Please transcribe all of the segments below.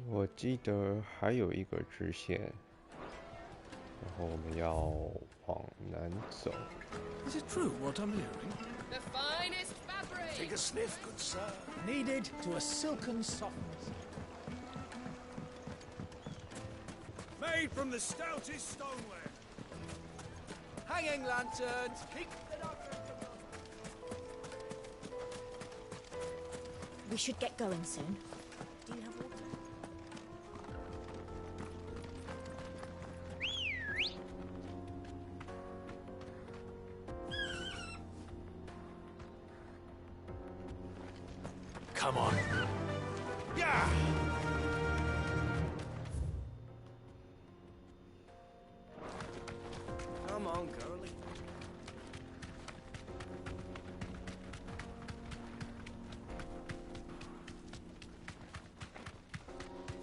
我记得还有一个支线，然后我们要往南走。Is it true what I'm hearing? The finest fabric! Take a sniff, good sir. Kneaded to a silken softness. Made from the stoutest stoneware. Hanging lanterns, keep the doctor. We should get going soon. Do you have water? Come on. Yeah! Come on, girlie.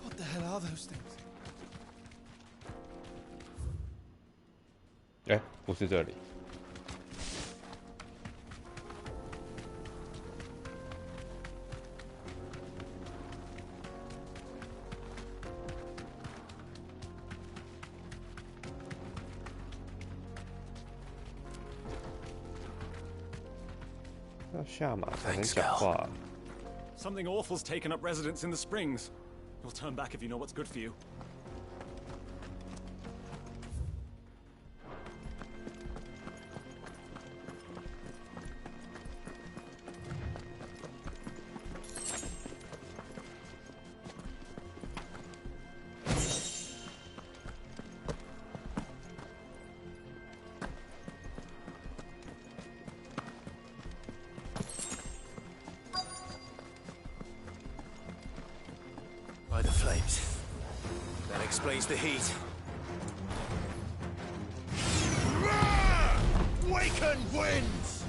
What the hell are those things? 哎，不是这里。要下马才能讲话。Something awful's taken up residence in the springs. You'll turn back if you know what's good for you. By the flames. That explains the heat. Waken winds!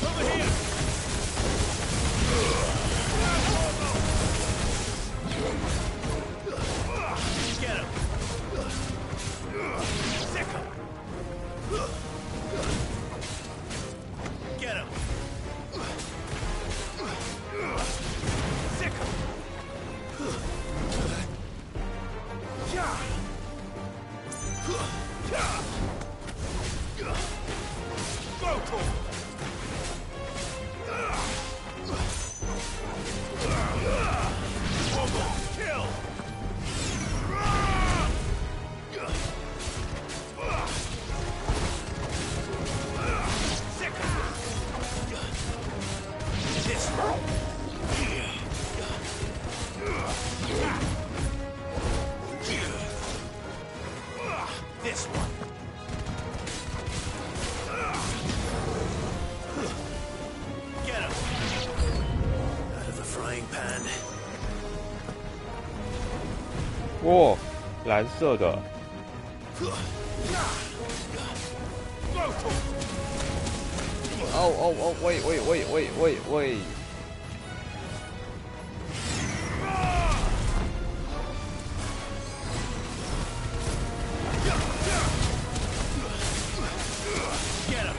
Over here! Get him! Sick him! Get him! Sick him! Go to him! Kill! Sick him! This one! This one! Get him! Out of the frying pan. 哇，蓝色的。哦，喂！Get him!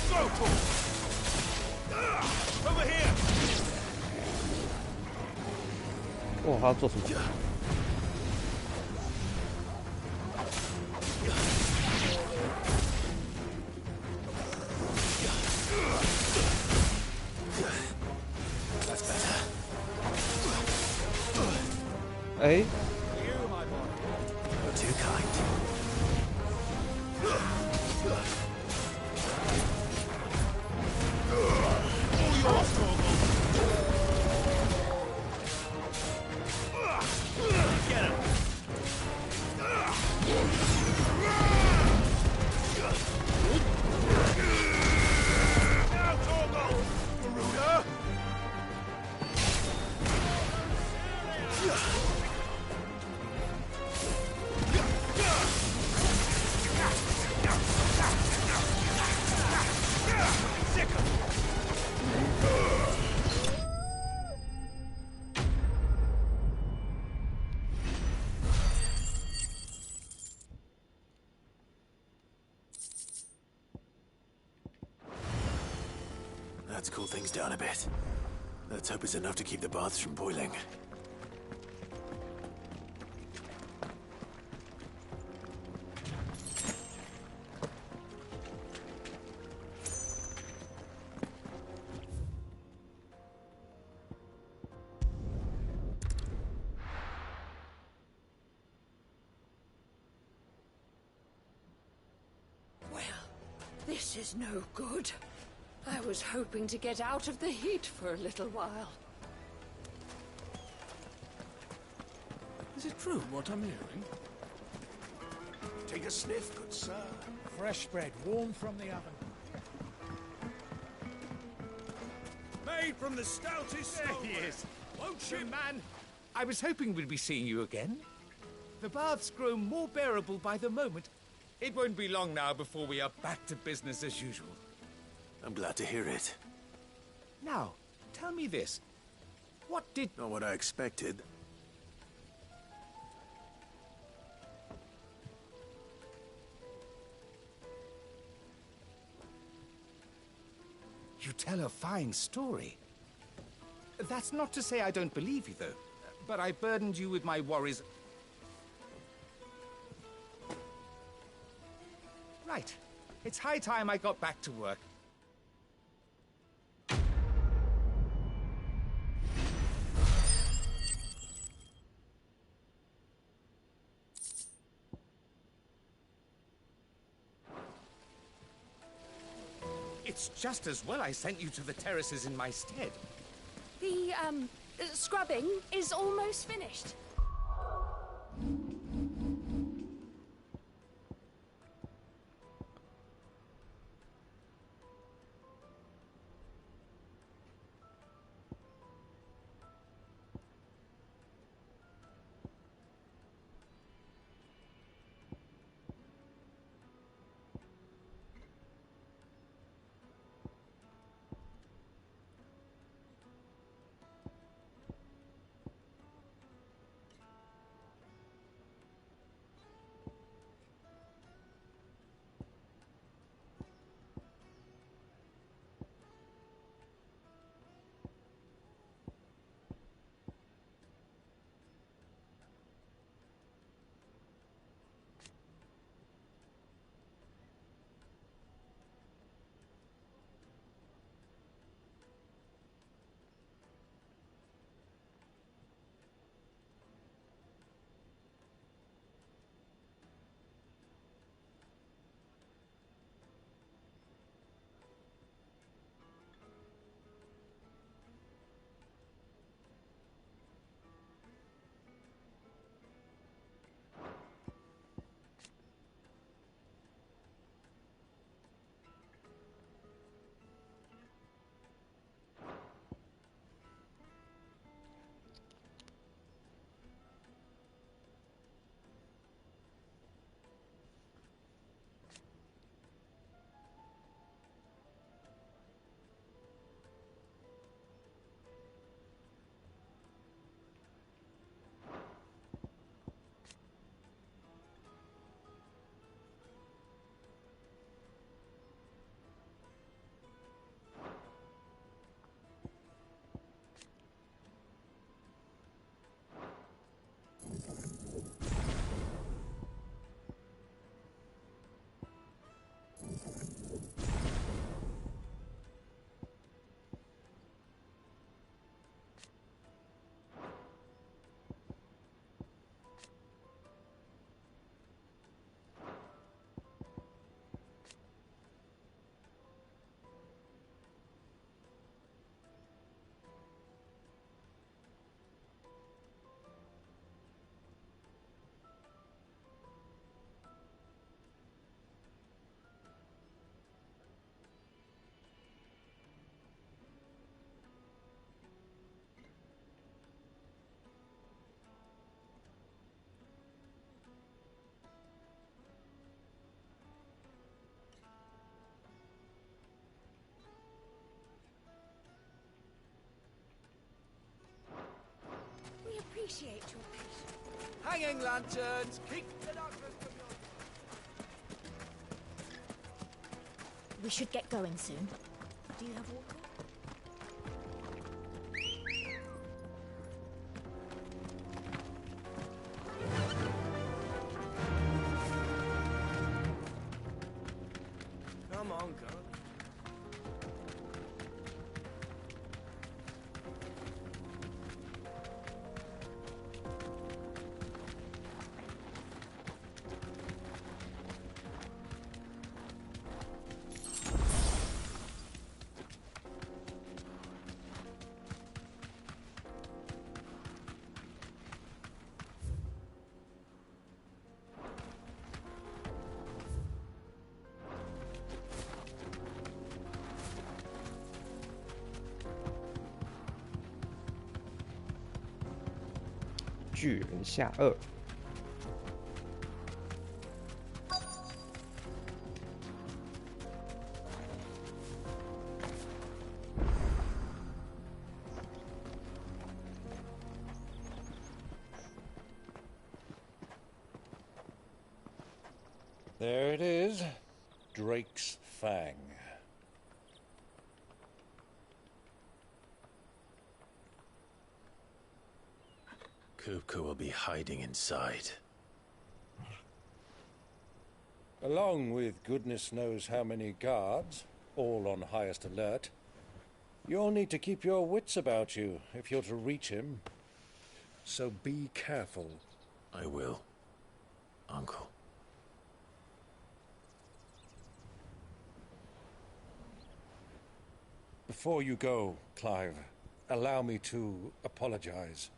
Go to him! Over here! 哇，他要做什么？ That's better. 哎， You're too kind. All yours, Torgal. Get him. Now, Torgal. Garuda. Let's cool things down a bit. Let's hope it's enough to keep the baths from boiling. Well, this is no good. I was hoping to get out of the heat for a little while. Is it true what I'm hearing? Take a sniff, good sir. Fresh bread, warm from the oven. Made from the stoutest There stone. he is. Won't you, Man, I was hoping we'd be seeing you again. The baths grow more bearable by the moment. It won't be long now before we are back to business as usual. I'm glad to hear it. Now, tell me this. What did... Not what I expected. You tell a fine story. That's not to say I don't believe you, though. But I burdened you with my worries. Right. It's high time I got back to work. It's just as well I sent you to the terraces in my stead. The, scrubbing is almost finished. Appreciate your patience. Hanging lanterns! Keep the darkness from your... We should get going soon. Do you have water? 巨人下颚。There it is. Drake's Fang. Kupka will be hiding inside. Along with goodness knows how many guards, all on highest alert. You'll need to keep your wits about you if you're to reach him. So be careful. I will, Uncle. Before you go, Clive, allow me to apologize.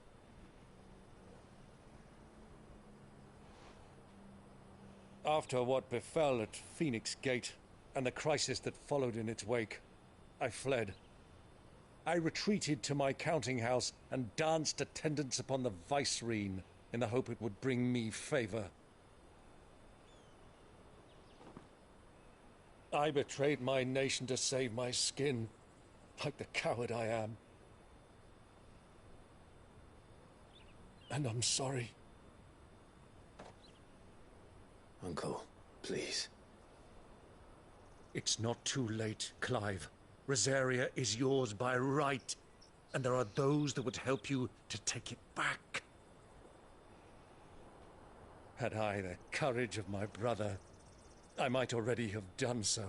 After what befell at Phoenix Gate and the crisis that followed in its wake, I fled. I retreated to my counting house and danced attendance upon the vicereine in the hope it would bring me favor. I betrayed my nation to save my skin, like the coward I am. And I'm sorry. Uncle, please. It's not too late, Clive. Rosaria is yours by right, and there are those that would help you to take it back. Had I the courage of my brother, I might already have done so.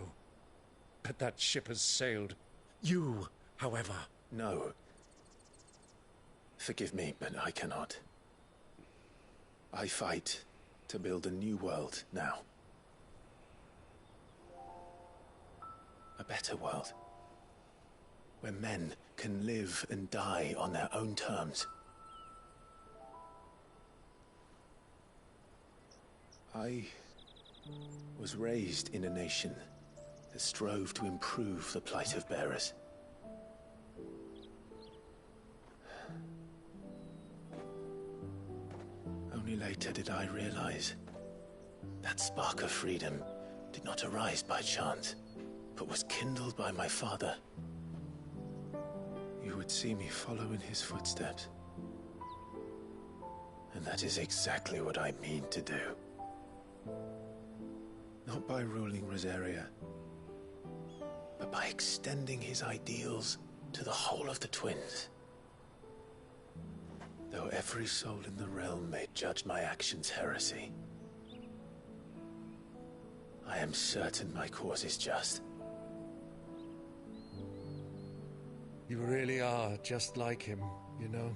But that ship has sailed. You, however... No. Forgive me, but I cannot. I fight to build a new world now. A better world. Where men can live and die on their own terms. I was raised in a nation that strove to improve the plight of bearers. Only later did I realize that spark of freedom did not arise by chance, but was kindled by my father. You would see me follow in his footsteps. And that is exactly what I mean to do. Not by ruling Rosaria, but by extending his ideals to the whole of the twins. Though every soul in the realm may judge my actions heresy, I am certain my cause is just. You really are just like him, you know?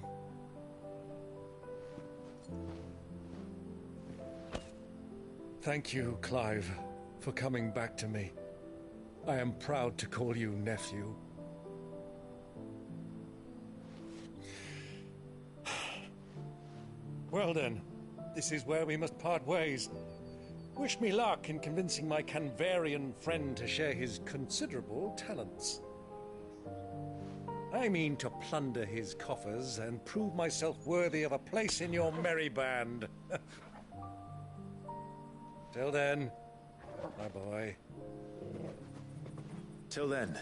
Thank you, Clive, for coming back to me. I am proud to call you nephew. Well then, this is where we must part ways. Wish me luck in convincing my Canvarian friend to share his considerable talents. I mean to plunder his coffers and prove myself worthy of a place in your merry band. Till then, my boy. Till then,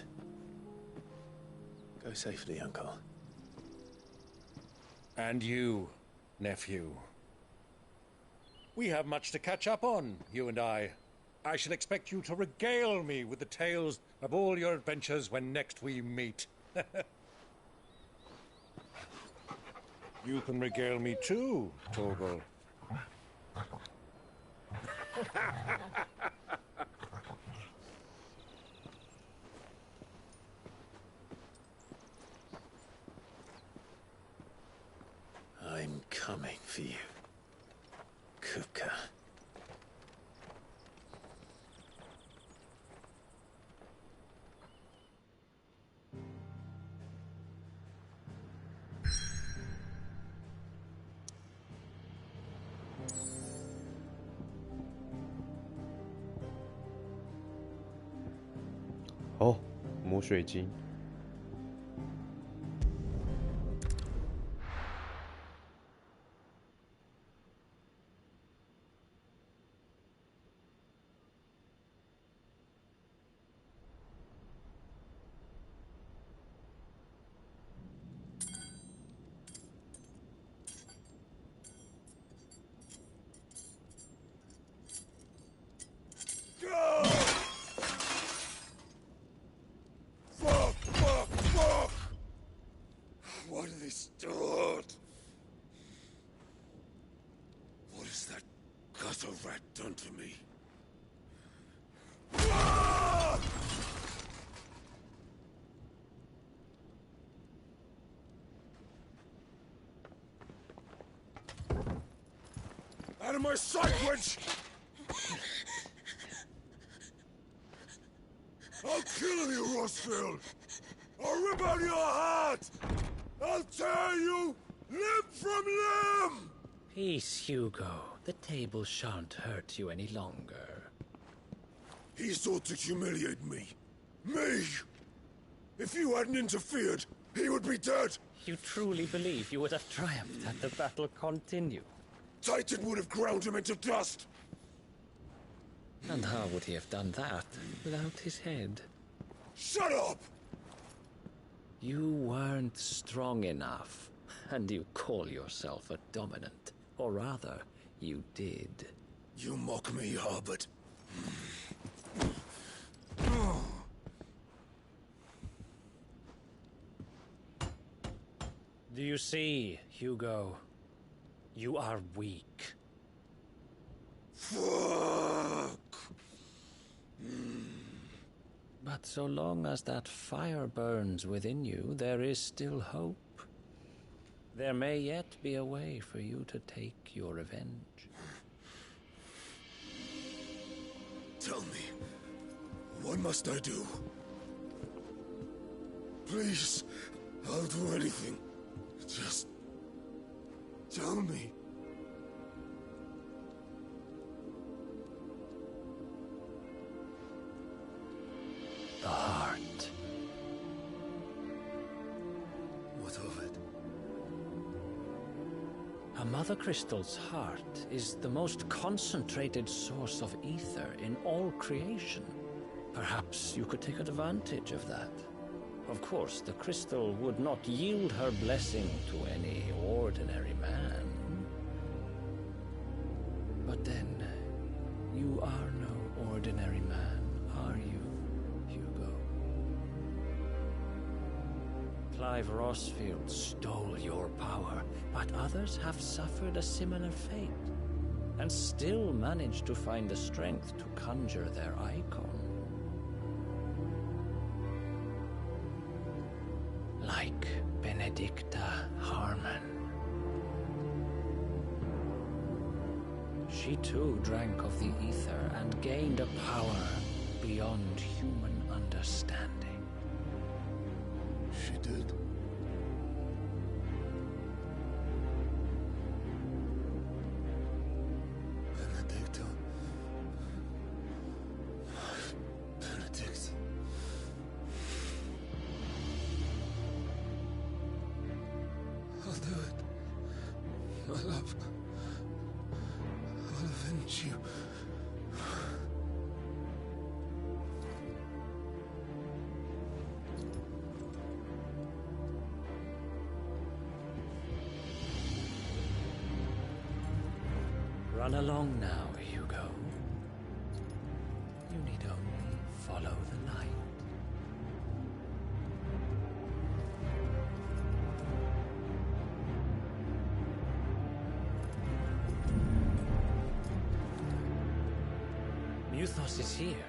go safely, Uncle. And you, nephew. We have much to catch up on, you and I. I shall expect you to regale me with the tales of all your adventures when next we meet. You can regale me too, Torgal. I'm coming for you, Kupka.哦，母水晶。still hurt. What has that gutter rat done to me? Out of my sight, witch! I'll kill you, Rossfield! I'll rip out your heart! I'll tear you limb from limb! Peace, Hugo. The table shan't hurt you any longer. He sought to humiliate me. Me! If you hadn't interfered, he would be dead! You truly believe you would have triumphed had the battle continued? Titan would have ground him into dust! And how would he have done that without his head? Shut up! You weren't strong enough, and you call yourself a dominant. Or rather, you did. You mock me, Harbert. Do you see, Hugo? You are weak. Fuck! But so long as that fire burns within you, there is still hope. There may yet be a way for you to take your revenge. Tell me, what must I do? Please, I'll do anything. Just tell me. The heart. What of it? A mother crystal's heart is the most concentrated source of ether in all creation. Perhaps you could take advantage of that. Of course, the crystal would not yield her blessing to any ordinary man. But then, you are no ordinary man, are you, Hugo? Clive Rossfield stole your power, but others have suffered a similar fate, and still managed to find the strength to conjure their icon. Like Benedicta Harmon. She too drank of the ether and gained a power beyond human understanding. She did. Benedicta. Benedict. I'll do it. My love. I'll avenge you. Run along now, Hugo. You need only follow the light. Muthos is here.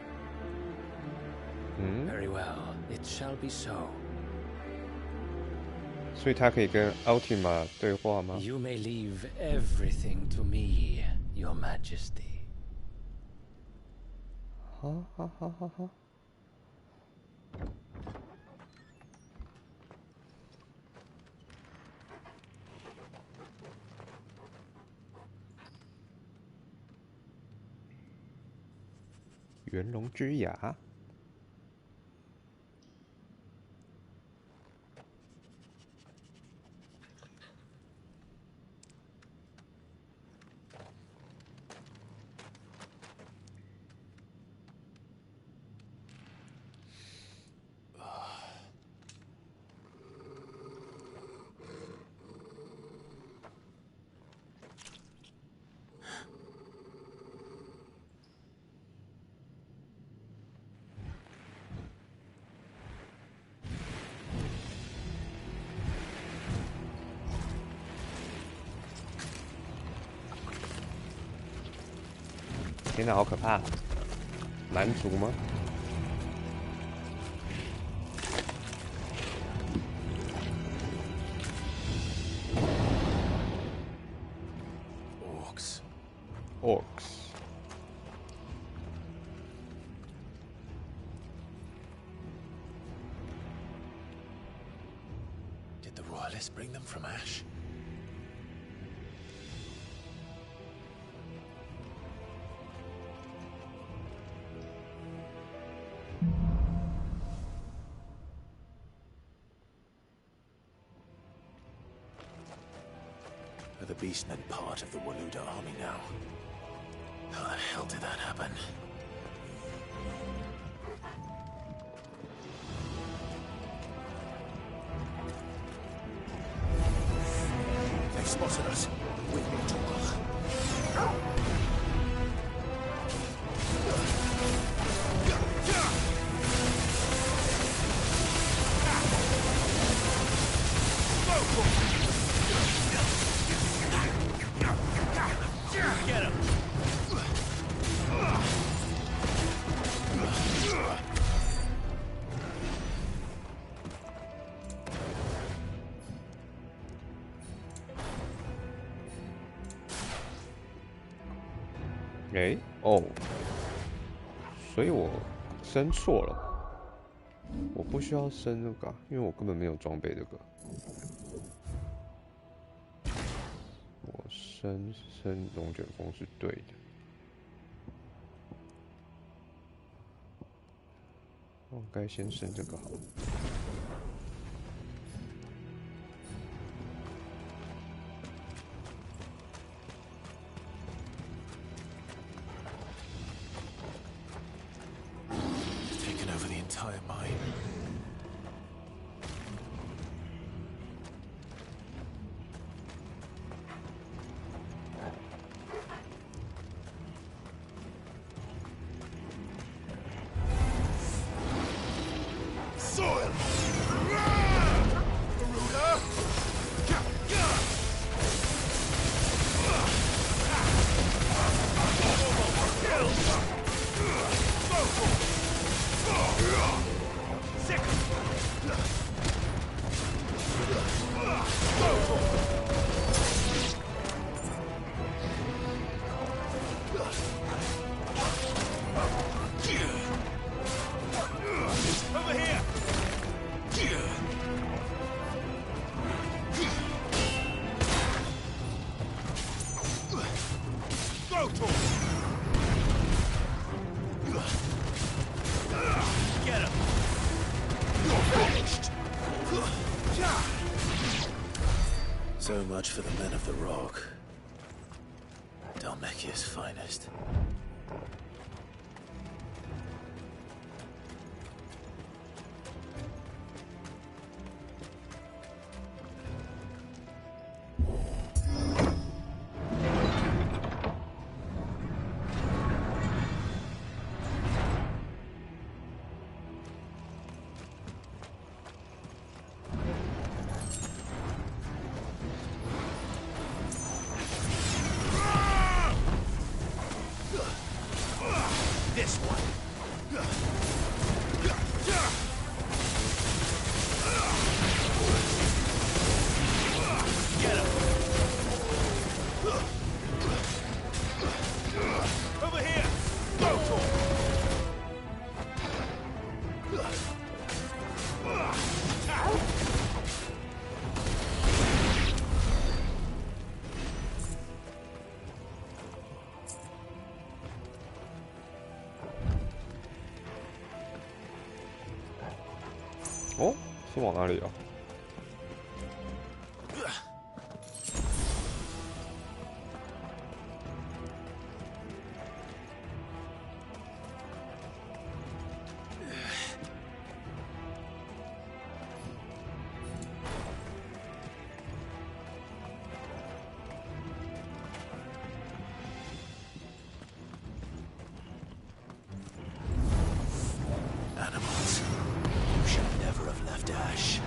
Very well, it shall be so. 所以他可以跟 Ultima 对话吗？ You may leave everything to me, Your Majesty. 好好好好好。元龙之牙。天哪，好可怕！蛮族吗？ Orcs. Did the royalists bring them from Ash? Are the beastmen part of the Waluda army now? How the hell did that happen? They've spotted us. With me, Torgal. Get him!哎，哦，所以我升错了，我不需要升这个，因为我根本没有装备这个。我升龙卷风是对的。我该先升这个好了。 Taken over the entire mine. Soil! Garuda! Over here! Go to him! Get him! You're finished! So much for the men of the Rock. Dalmekia's finest. This one! Get him! Over here! Go to him! Oh, 哦，是往哪里啊？ Animals. You should never have left Ash.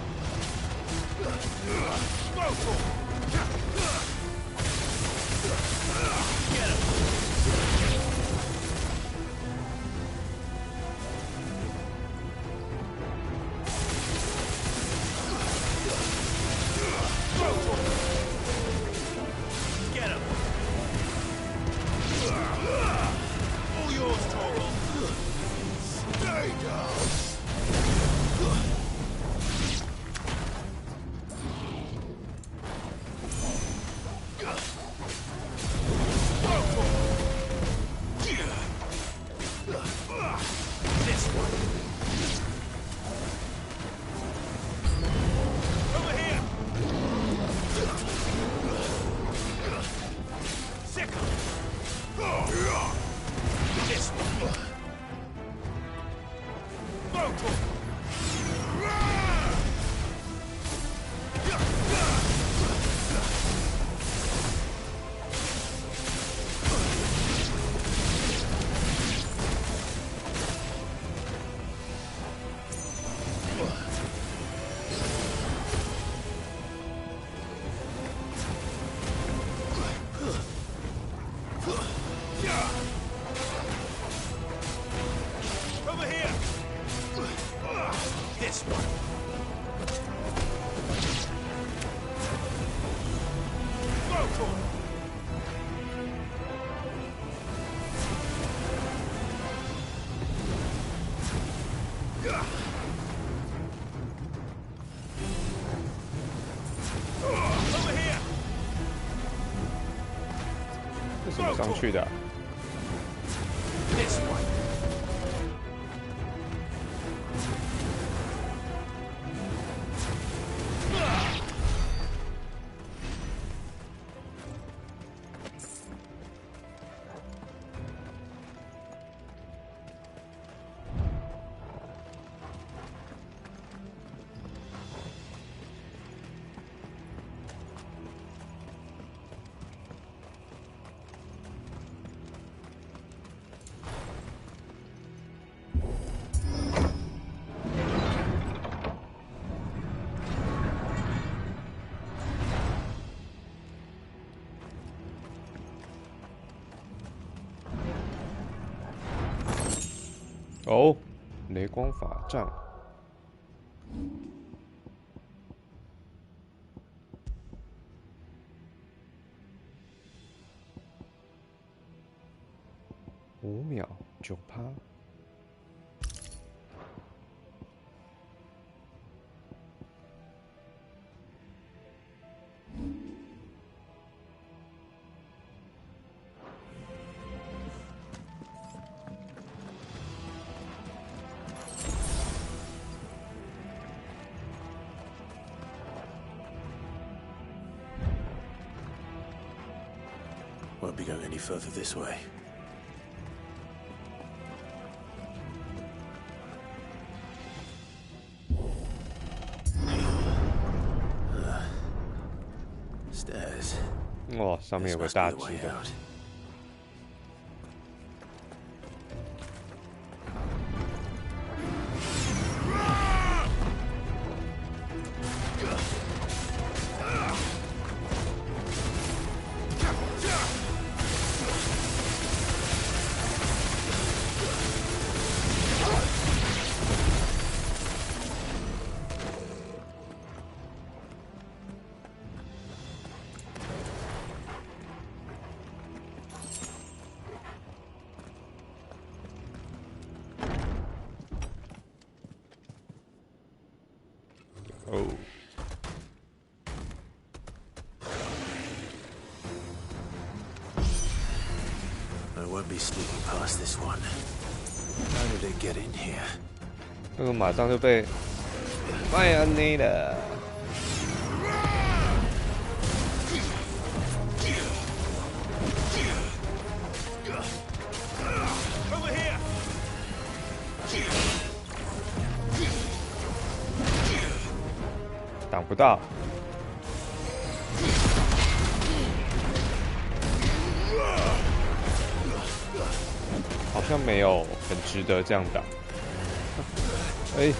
这怎么上去的啊？哦，雷光法杖。5秒9%。Won't be going any further this way. Stairs. 哇，上面有个大只的。哦， I won't be sneaking past this one. How did it get in here? 这个马上就被迈安内了。挡不到，好像没有很值得这样打。哎，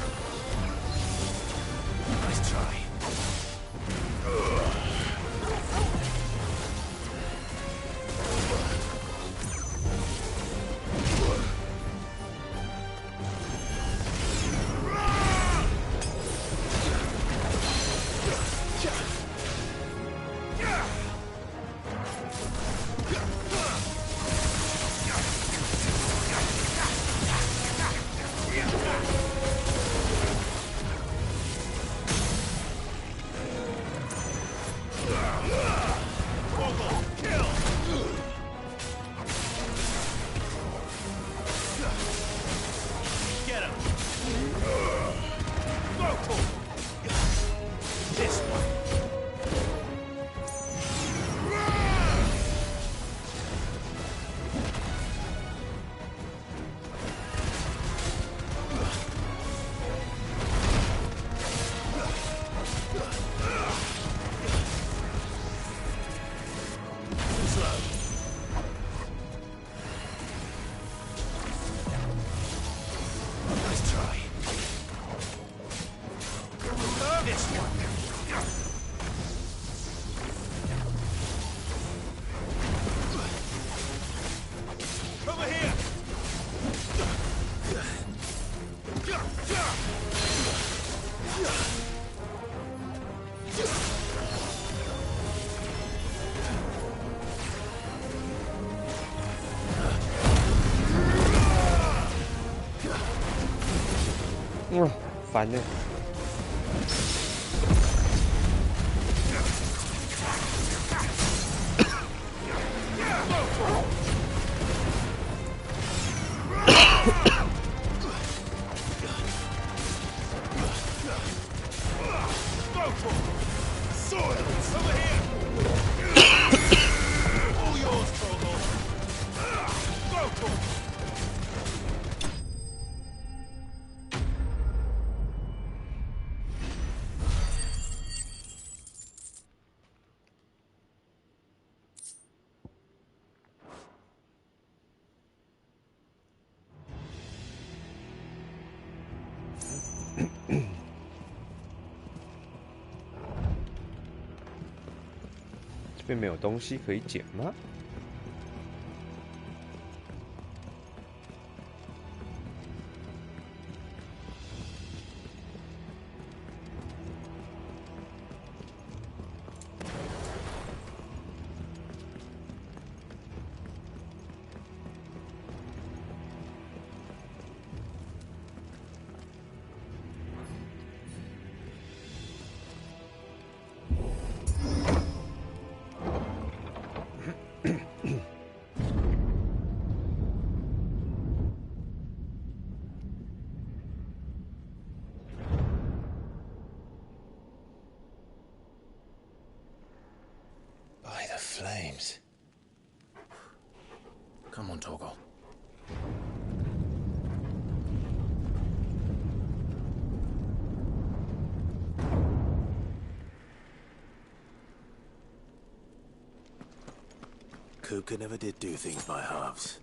烦呢。这边没有东西可以捡吗？By the flames. Come on, Torgal. Kupka never did do things by halves.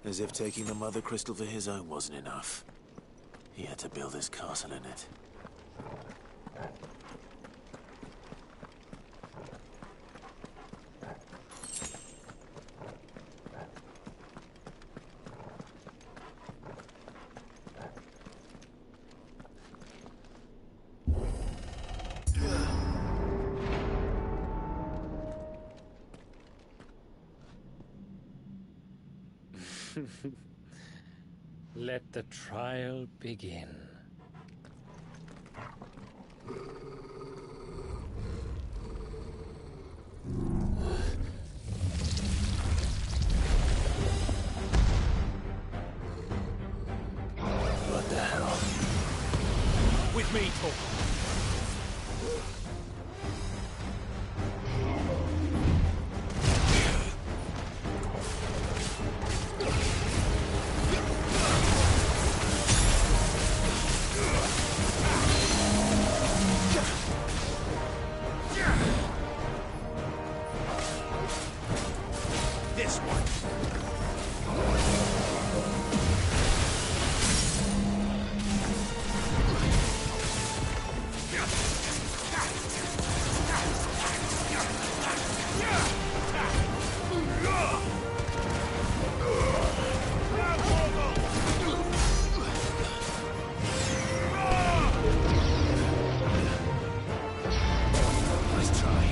As if taking the Mother Crystal for his own wasn't enough. He had to build his castle in it. Let the trial begin. What the hell? With me, Torgal. This one. Nice try.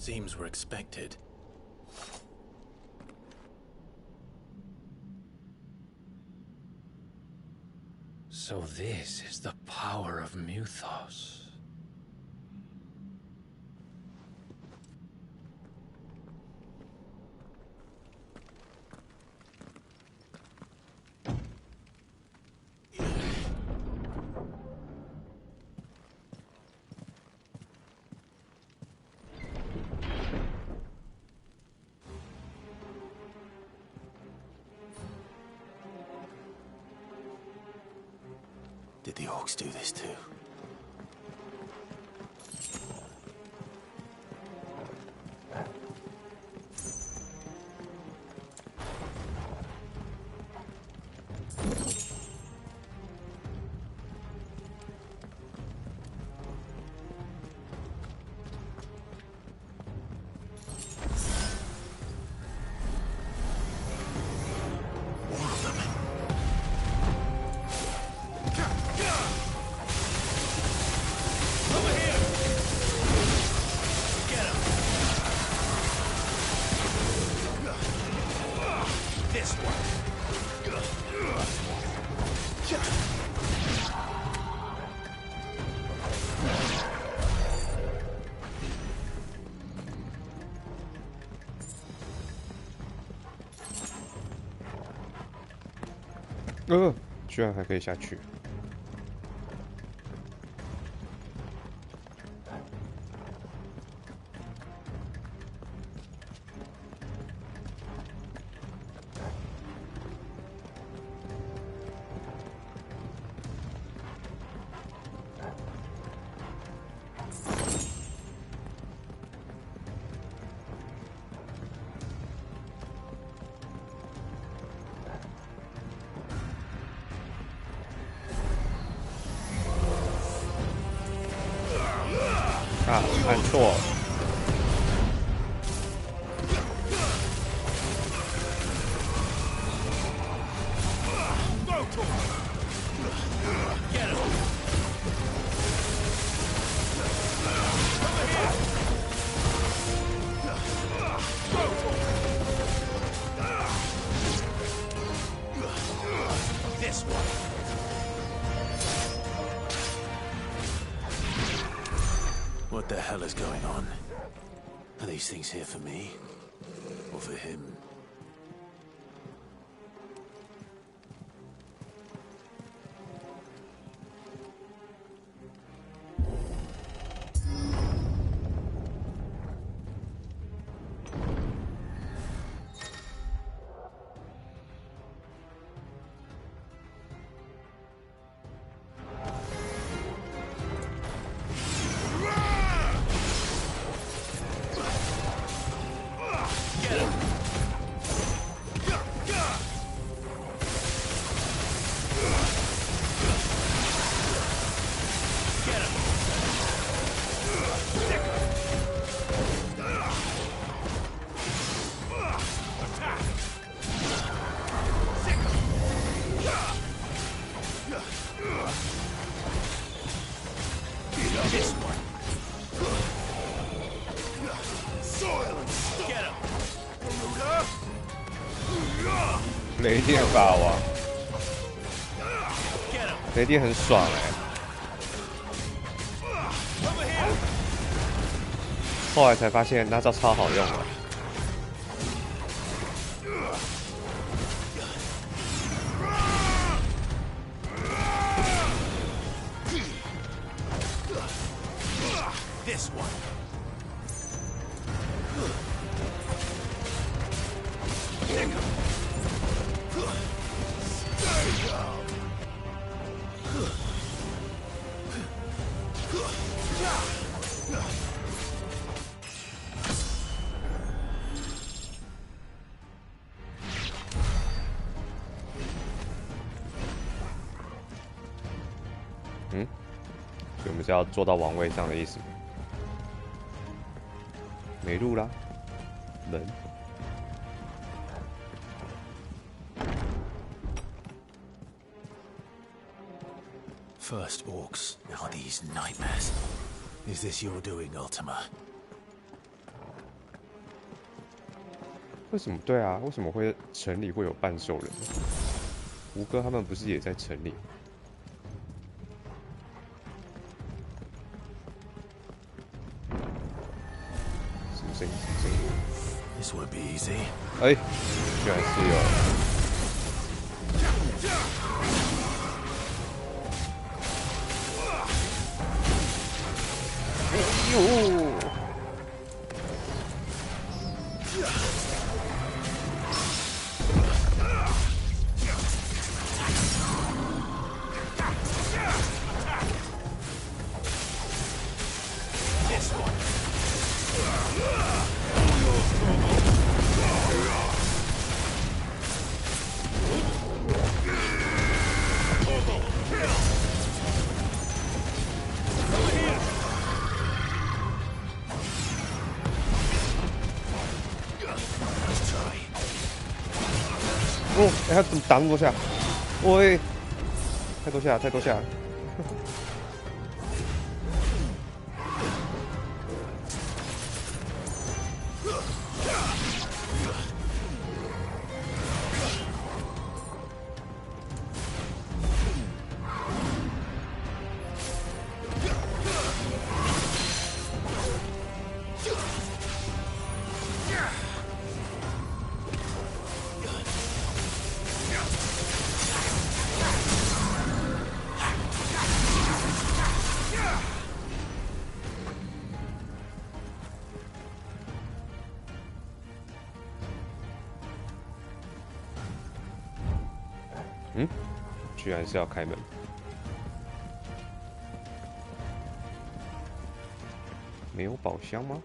Seems we're expected. So this is the power of Muthos. Did the orcs do this too?居然还可以下去。啊，按错了。What the hell is going on? Are these things here for me? Or for him?雷电法王，雷电很爽后来才发现那招超好用的。所以我们是要坐到王位上的意思吗？没路啦，人。First orcs, now these nightmares. Is this your doing, Ultima? 为什么？对啊，为什么会城里会有半兽人？胡歌他们不是也在城里？什么声音？什么声音？ This won't be easy. 哎，居然是有。哎呦！ 哦，哎，他怎么打那么多下？喂，太多下，太多下。嗯，居然是要开门。没有宝箱吗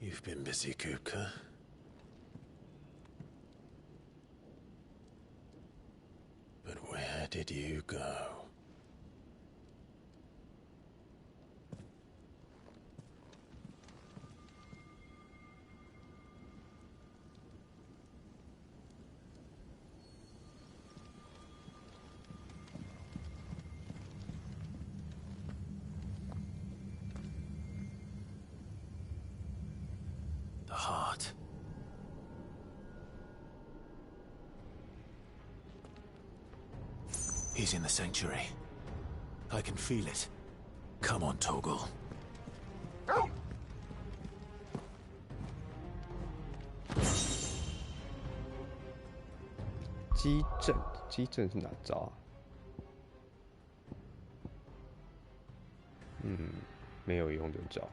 ？You've been busy, Kupka. But where did you go? The heart. He's in the sanctuary. I can feel it. Come on, Toggle. 基阵，基阵是哪招啊？没有用的招。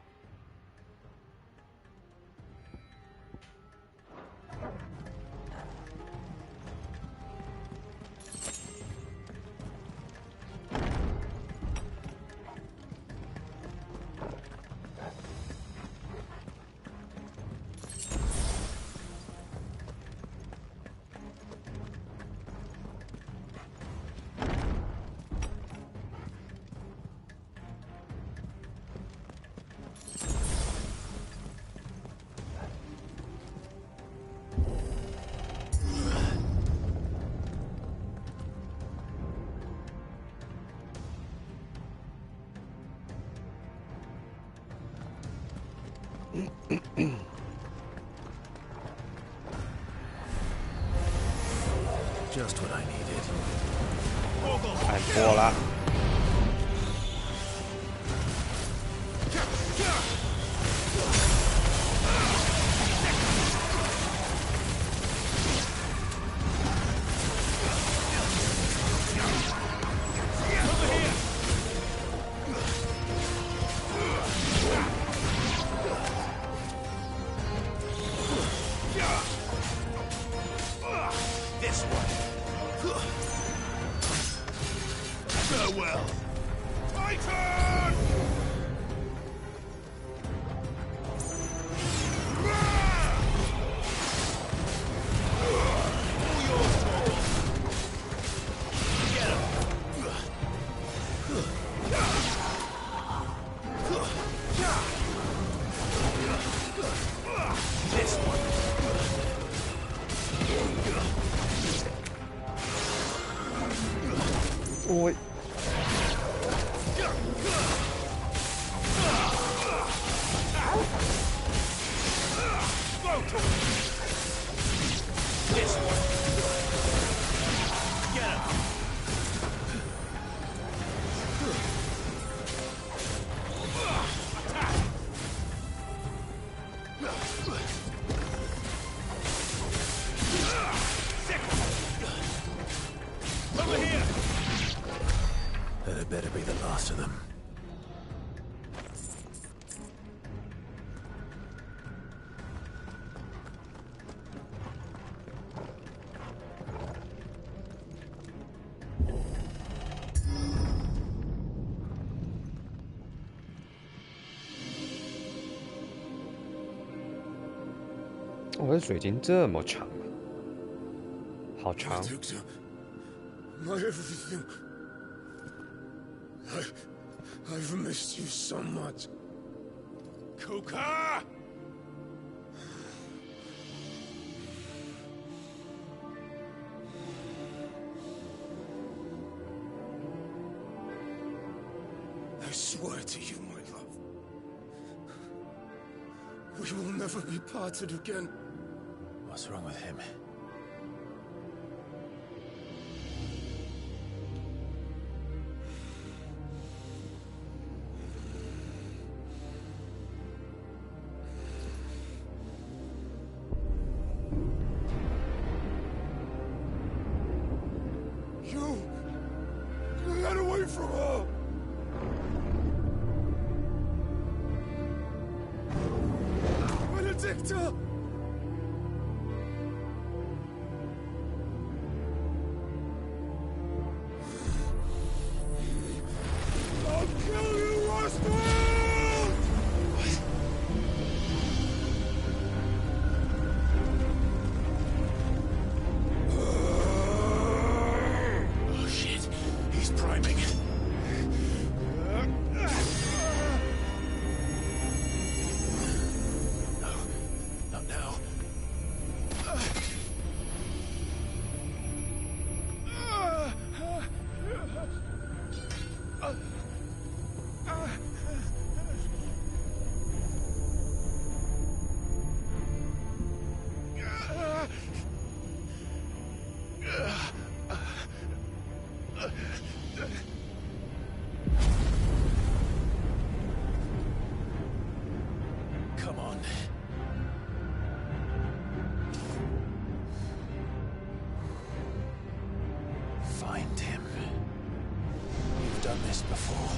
Just what I needed. 按破了。This one. Farewell. Titan! 我。That had better be the last of them. 我的水晶这么长，好长。 My everything. I've missed you so much. Kuka! I swear to you, my love. We will never be parted again. What's wrong with him? Get away from her! Benedicta! I'll kill you, Roswell! Oh shit, he's priming. No, not now. Come on. Find him. You've done this before.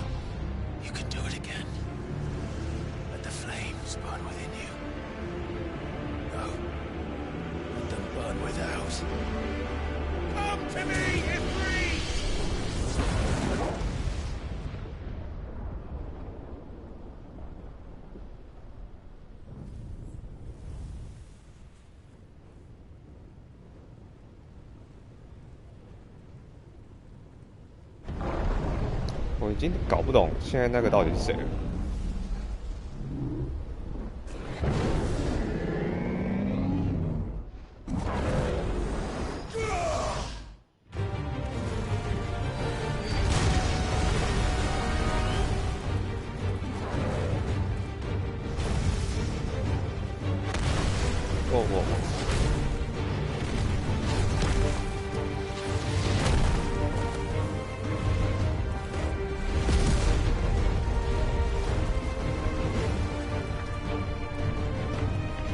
You can do it again. Let the flames burn within you. No. Let them burn without. Come to me, Ifrit! 我已经搞不懂现在那个到底是谁了。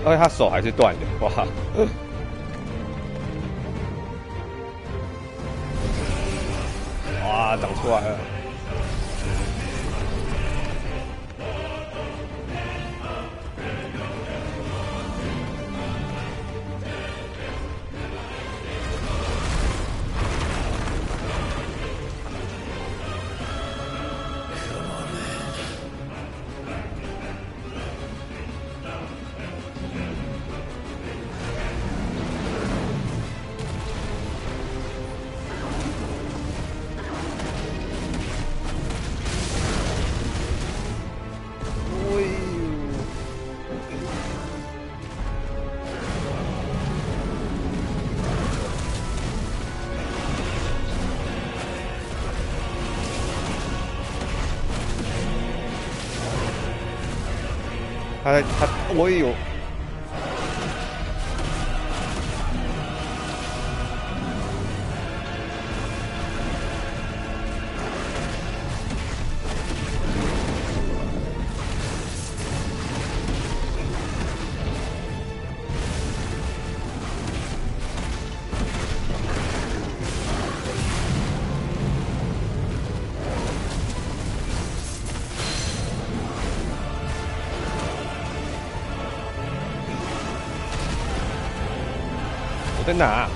而且他手还是断的，哇！哇，长出来了！我也有。我在哪？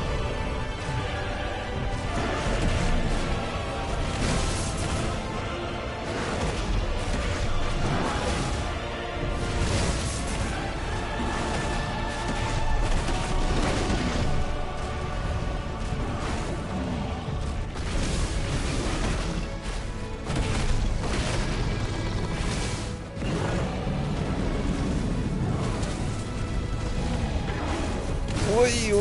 哎呦！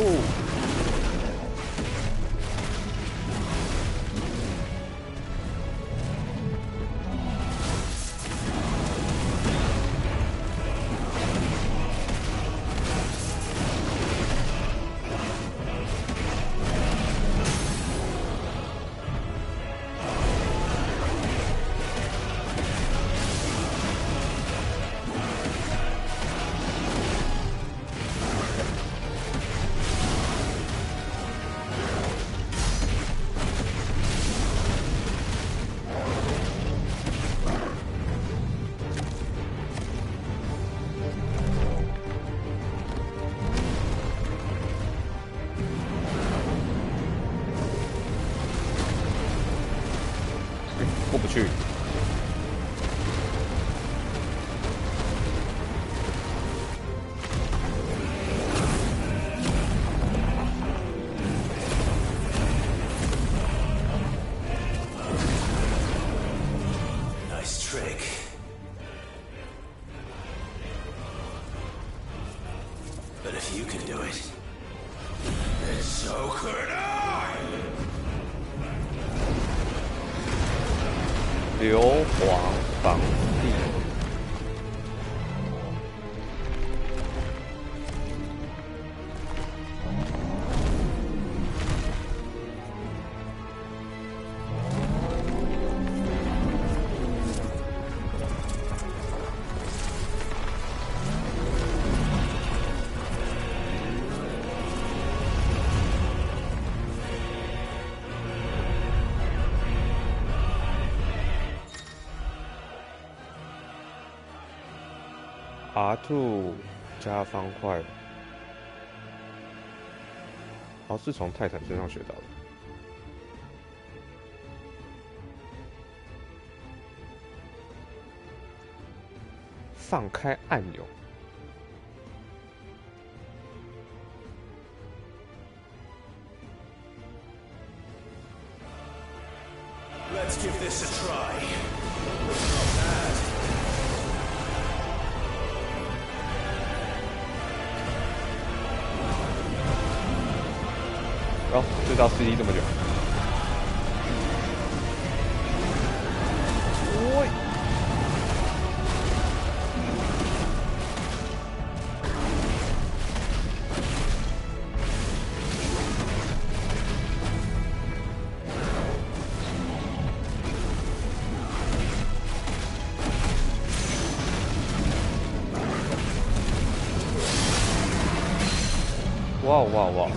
过不去。Nice trick. But if you can do it, then so could I! 硫磺防地。R2加方块，哦，是从泰坦身上学到的。放开按钮。Let's give this a try. 哦，这道 CD 这么久。喂！哇哇哇！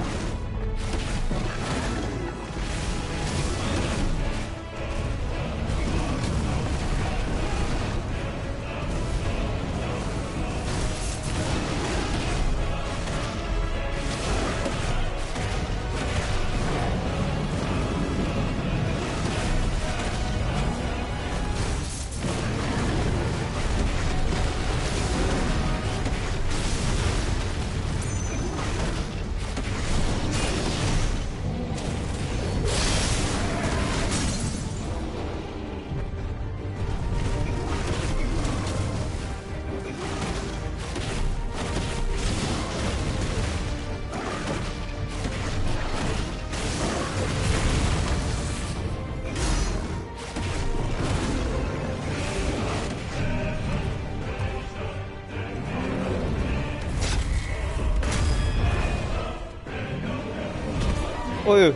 哦呦！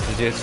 直接吃。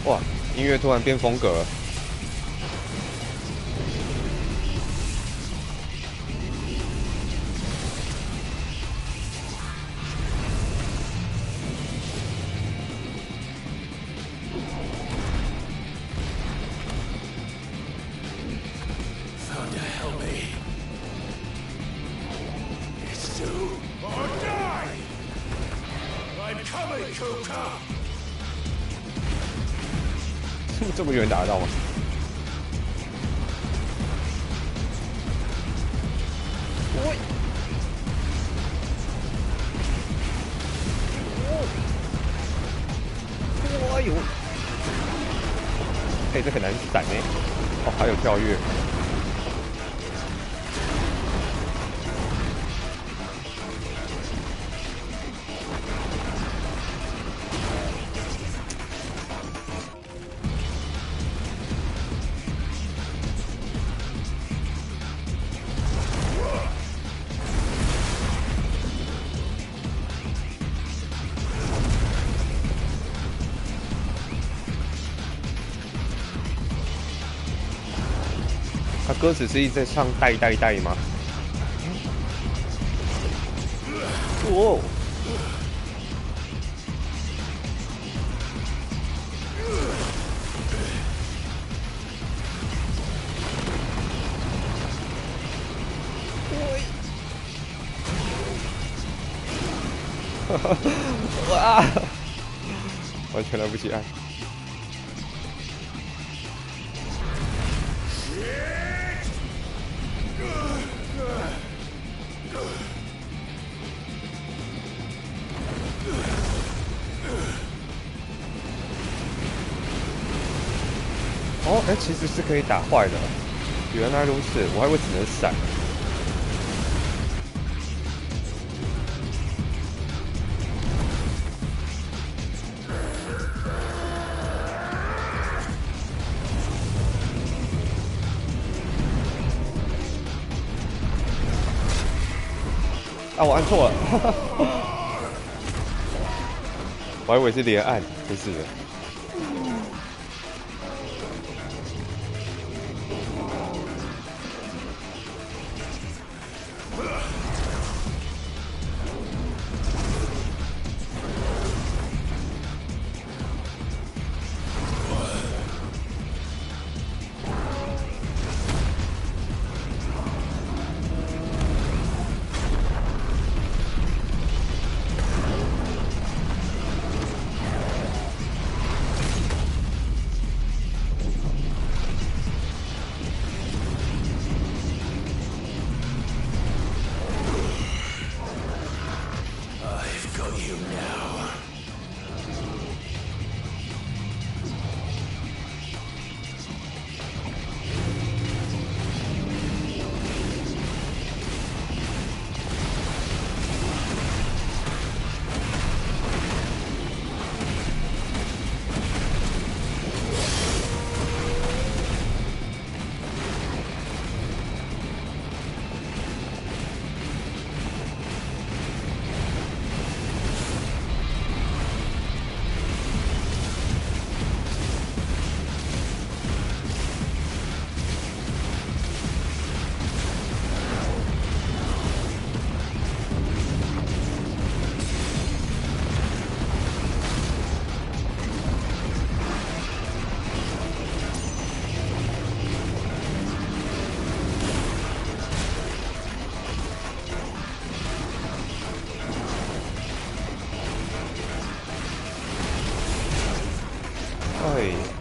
哇，音乐突然变风格了。Thunder help me. It's do or die. I'm coming, Kuka. 这么远打得到吗？喂！哎呦！哎，这很难闪哎。哦，还有跳跃。他歌词是一直在唱带带带吗？哦！哇！完全来不及按。哦，哎，其实是可以打坏的，原来如此，我还以为只能闪。啊，我按错了，我还以为是连按，不是的。哎。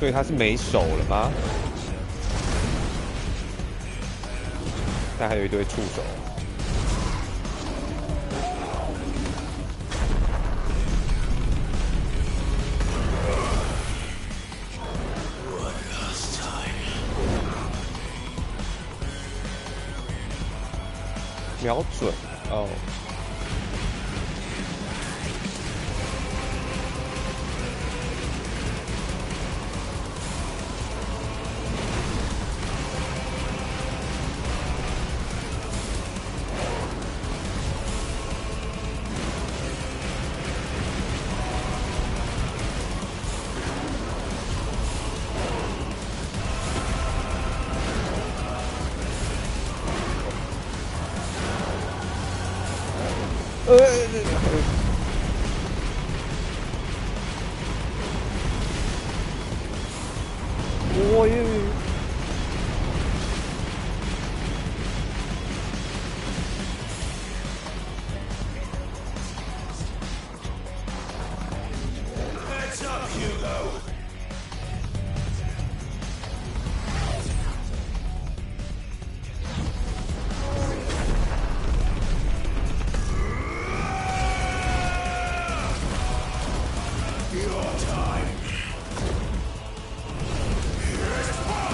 所以他是没手了吗？但还有一堆触手。瞄准哦。我也。Heads up, Hugo! Your time. Here's power!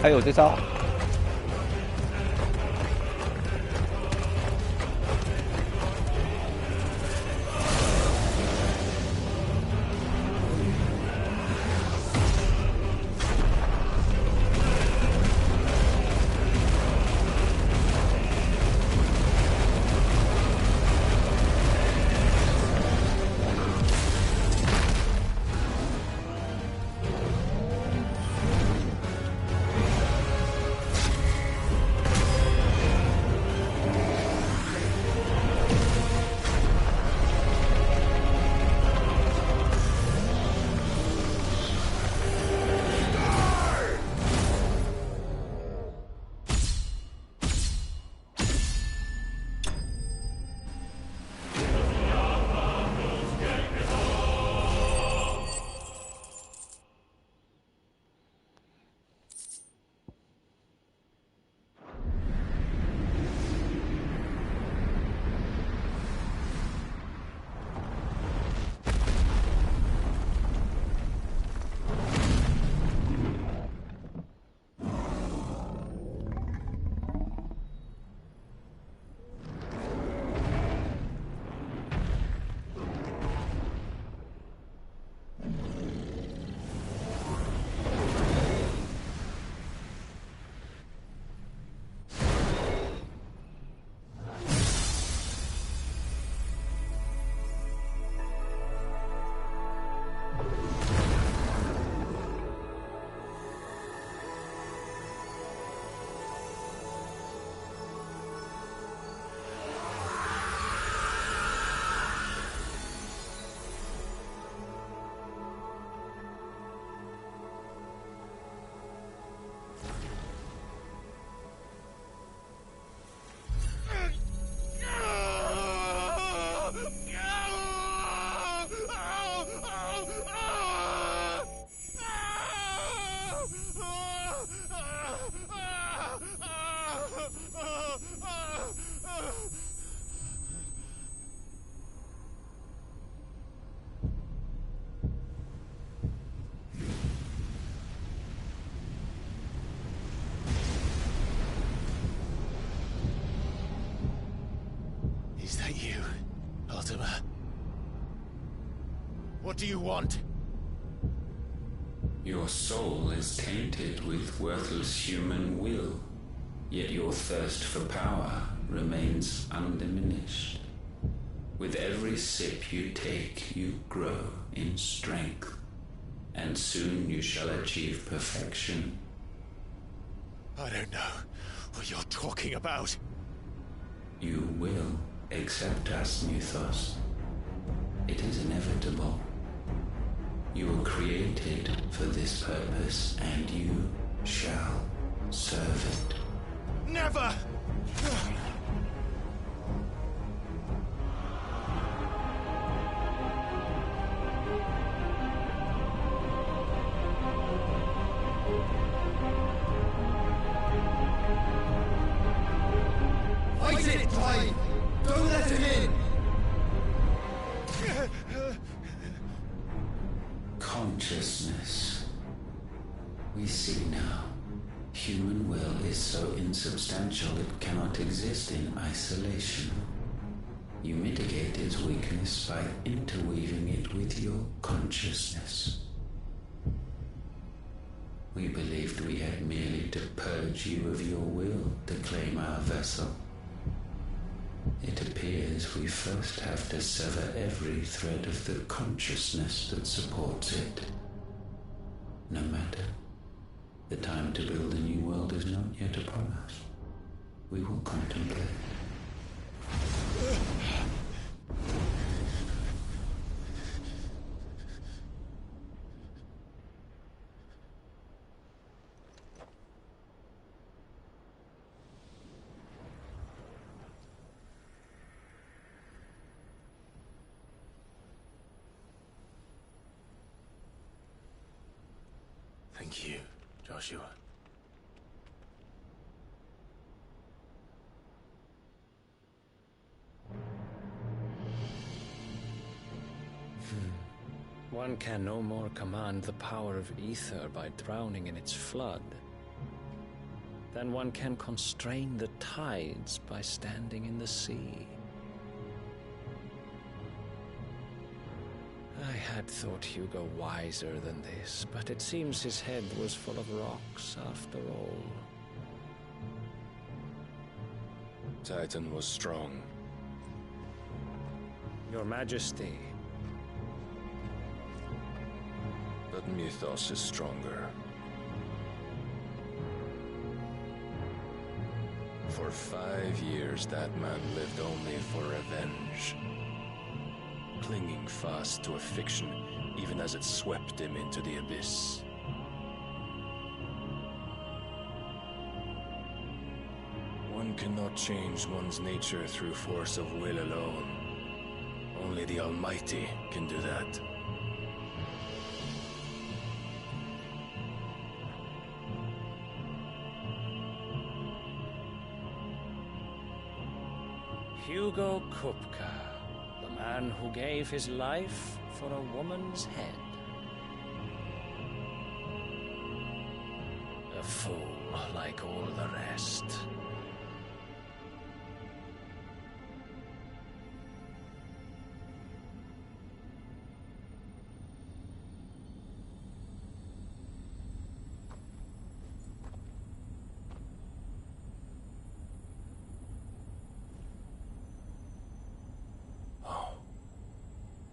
还有这招。Is that you, Ultima? What do you want? Your soul is tainted with worthless human will, yet your thirst for power remains undiminished. With every sip you take, you grow in strength, and soon you shall achieve perfection. I don't know what you're talking about. You will accept us, Mythos. It is inevitable. You were created for this purpose, and you shall serve it. Never! Fight it, Clive! Don't let him in! Consciousness. We see now. Human will is so insubstantial it cannot exist in isolation. You mitigate its weakness by interweaving it with your consciousness. We believed we had merely to purge you of your will to claim our vessel. It appears we first have to sever every thread of the consciousness that supports it. No matter. The time to build a new world is not yet upon us. We will contemplate. Thank you, Joshua. One can no more command the power of ether by drowning in its flood. then one can constrain the tides by standing in the sea. I had thought Hugo wiser than this, but it seems his head was full of rocks after all. Titan was strong. Your Majesty. But Mythos is stronger. For 5 years, that man lived only for revenge. Clinging fast to a fiction, even as it swept him into the abyss. One cannot change one's nature through force of will alone. Only the Almighty can do that. Hugo Kupka, the man who gave his life for a woman's head. A fool like all the rest.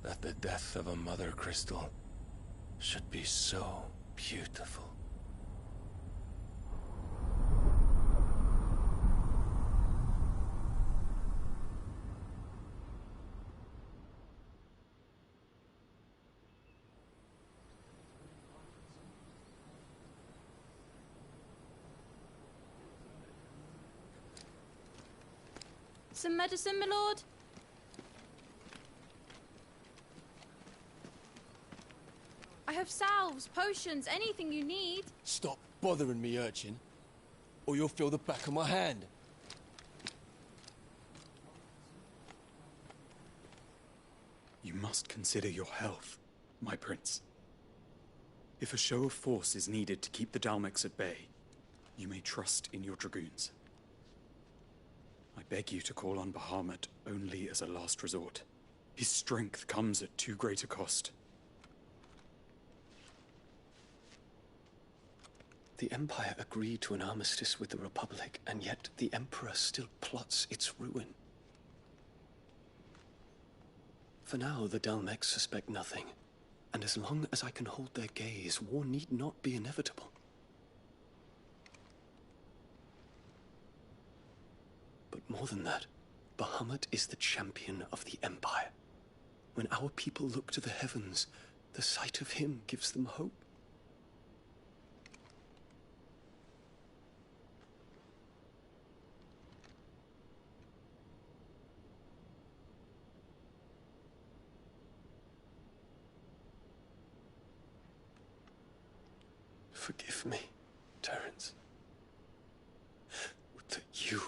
That the death of a mother crystal should be so beautiful. Some medicine, my lord? I have salves, potions, anything you need. Stop bothering me, urchin, or you'll feel the back of my hand. You must consider your health, my prince. If a show of force is needed to keep the Dalmex at bay, you may trust in your dragoons. I beg you to call on Bahamut only as a last resort. His strength comes at too great a cost. The Empire agreed to an armistice with the Republic, and yet the Emperor still plots its ruin. For now, the Dalmex suspect nothing, and as long as I can hold their gaze, war need not be inevitable. But more than that, Bahamut is the champion of the Empire. When our people look to the heavens, the sight of him gives them hope. Forgive me, Terence. Would that you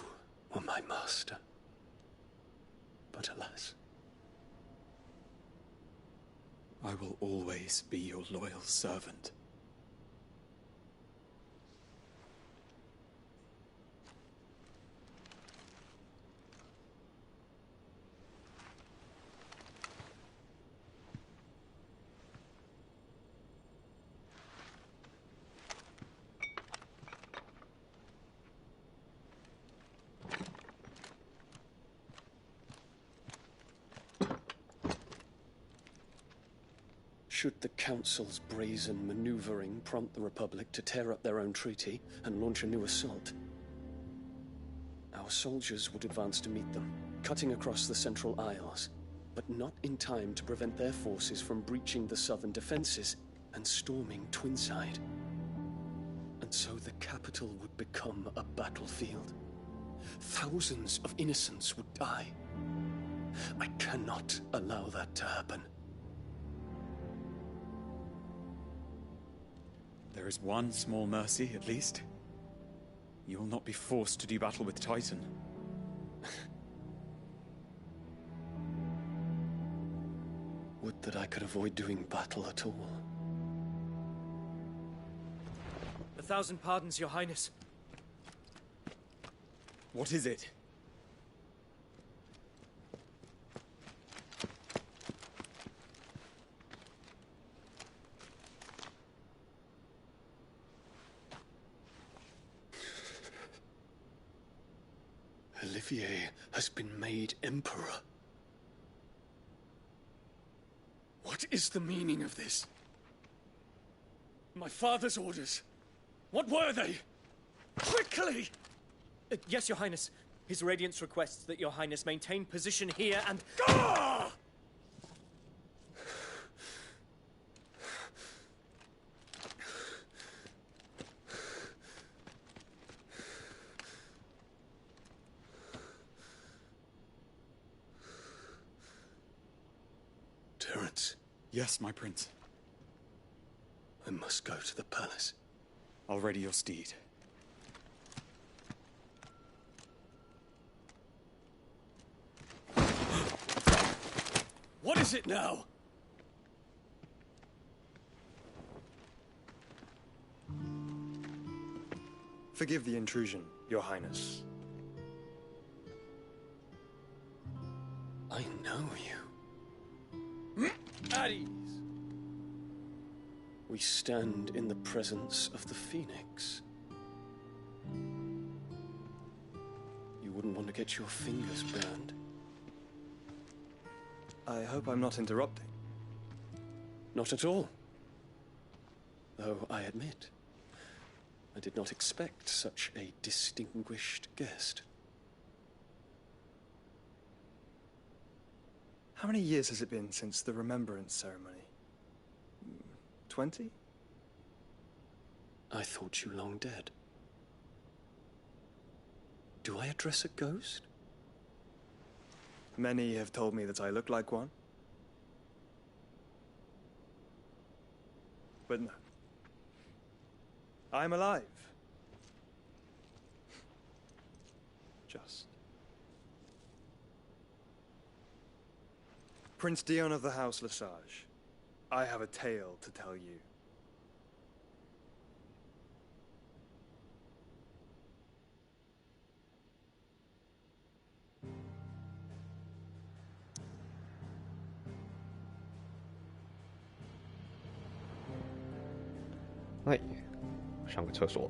were my master. But alas. I will always be your loyal servant. Should the Council's brazen maneuvering prompt the Republic to tear up their own treaty and launch a new assault, our soldiers would advance to meet them, cutting across the Central Isles, but not in time to prevent their forces from breaching the southern defenses and storming Twinside. And so the capital would become a battlefield. Thousands of innocents would die. I cannot allow that to happen. There is one small mercy, at least. You will not be forced to do battle with Titan. Would that I could avoid doing battle at all. 1,000 pardons, Your Highness. What is it? Olivier has been made Emperor. What is the meaning of this? My father's orders. What were they? Quickly! Yes, Your Highness. His Radiance requests that Your Highness maintain position here and... Ah! Terence. Yes, my prince. I must go to the palace. I'll ready your steed. What is it now? Forgive the intrusion, Your Highness. I know you. At ease. We stand in the presence of the Phoenix. You wouldn't want to get your fingers burned. I hope I'm not interrupting. Not at all. Though I admit, I did not expect such a distinguished guest. How many years has it been since the Remembrance ceremony? 20? I thought you long dead. Do I address a ghost? Many have told me that I look like one. But no. I'm alive. Just. Prince Dion of the House Lesage, I have a tale to tell you. Hey, 上个厕所。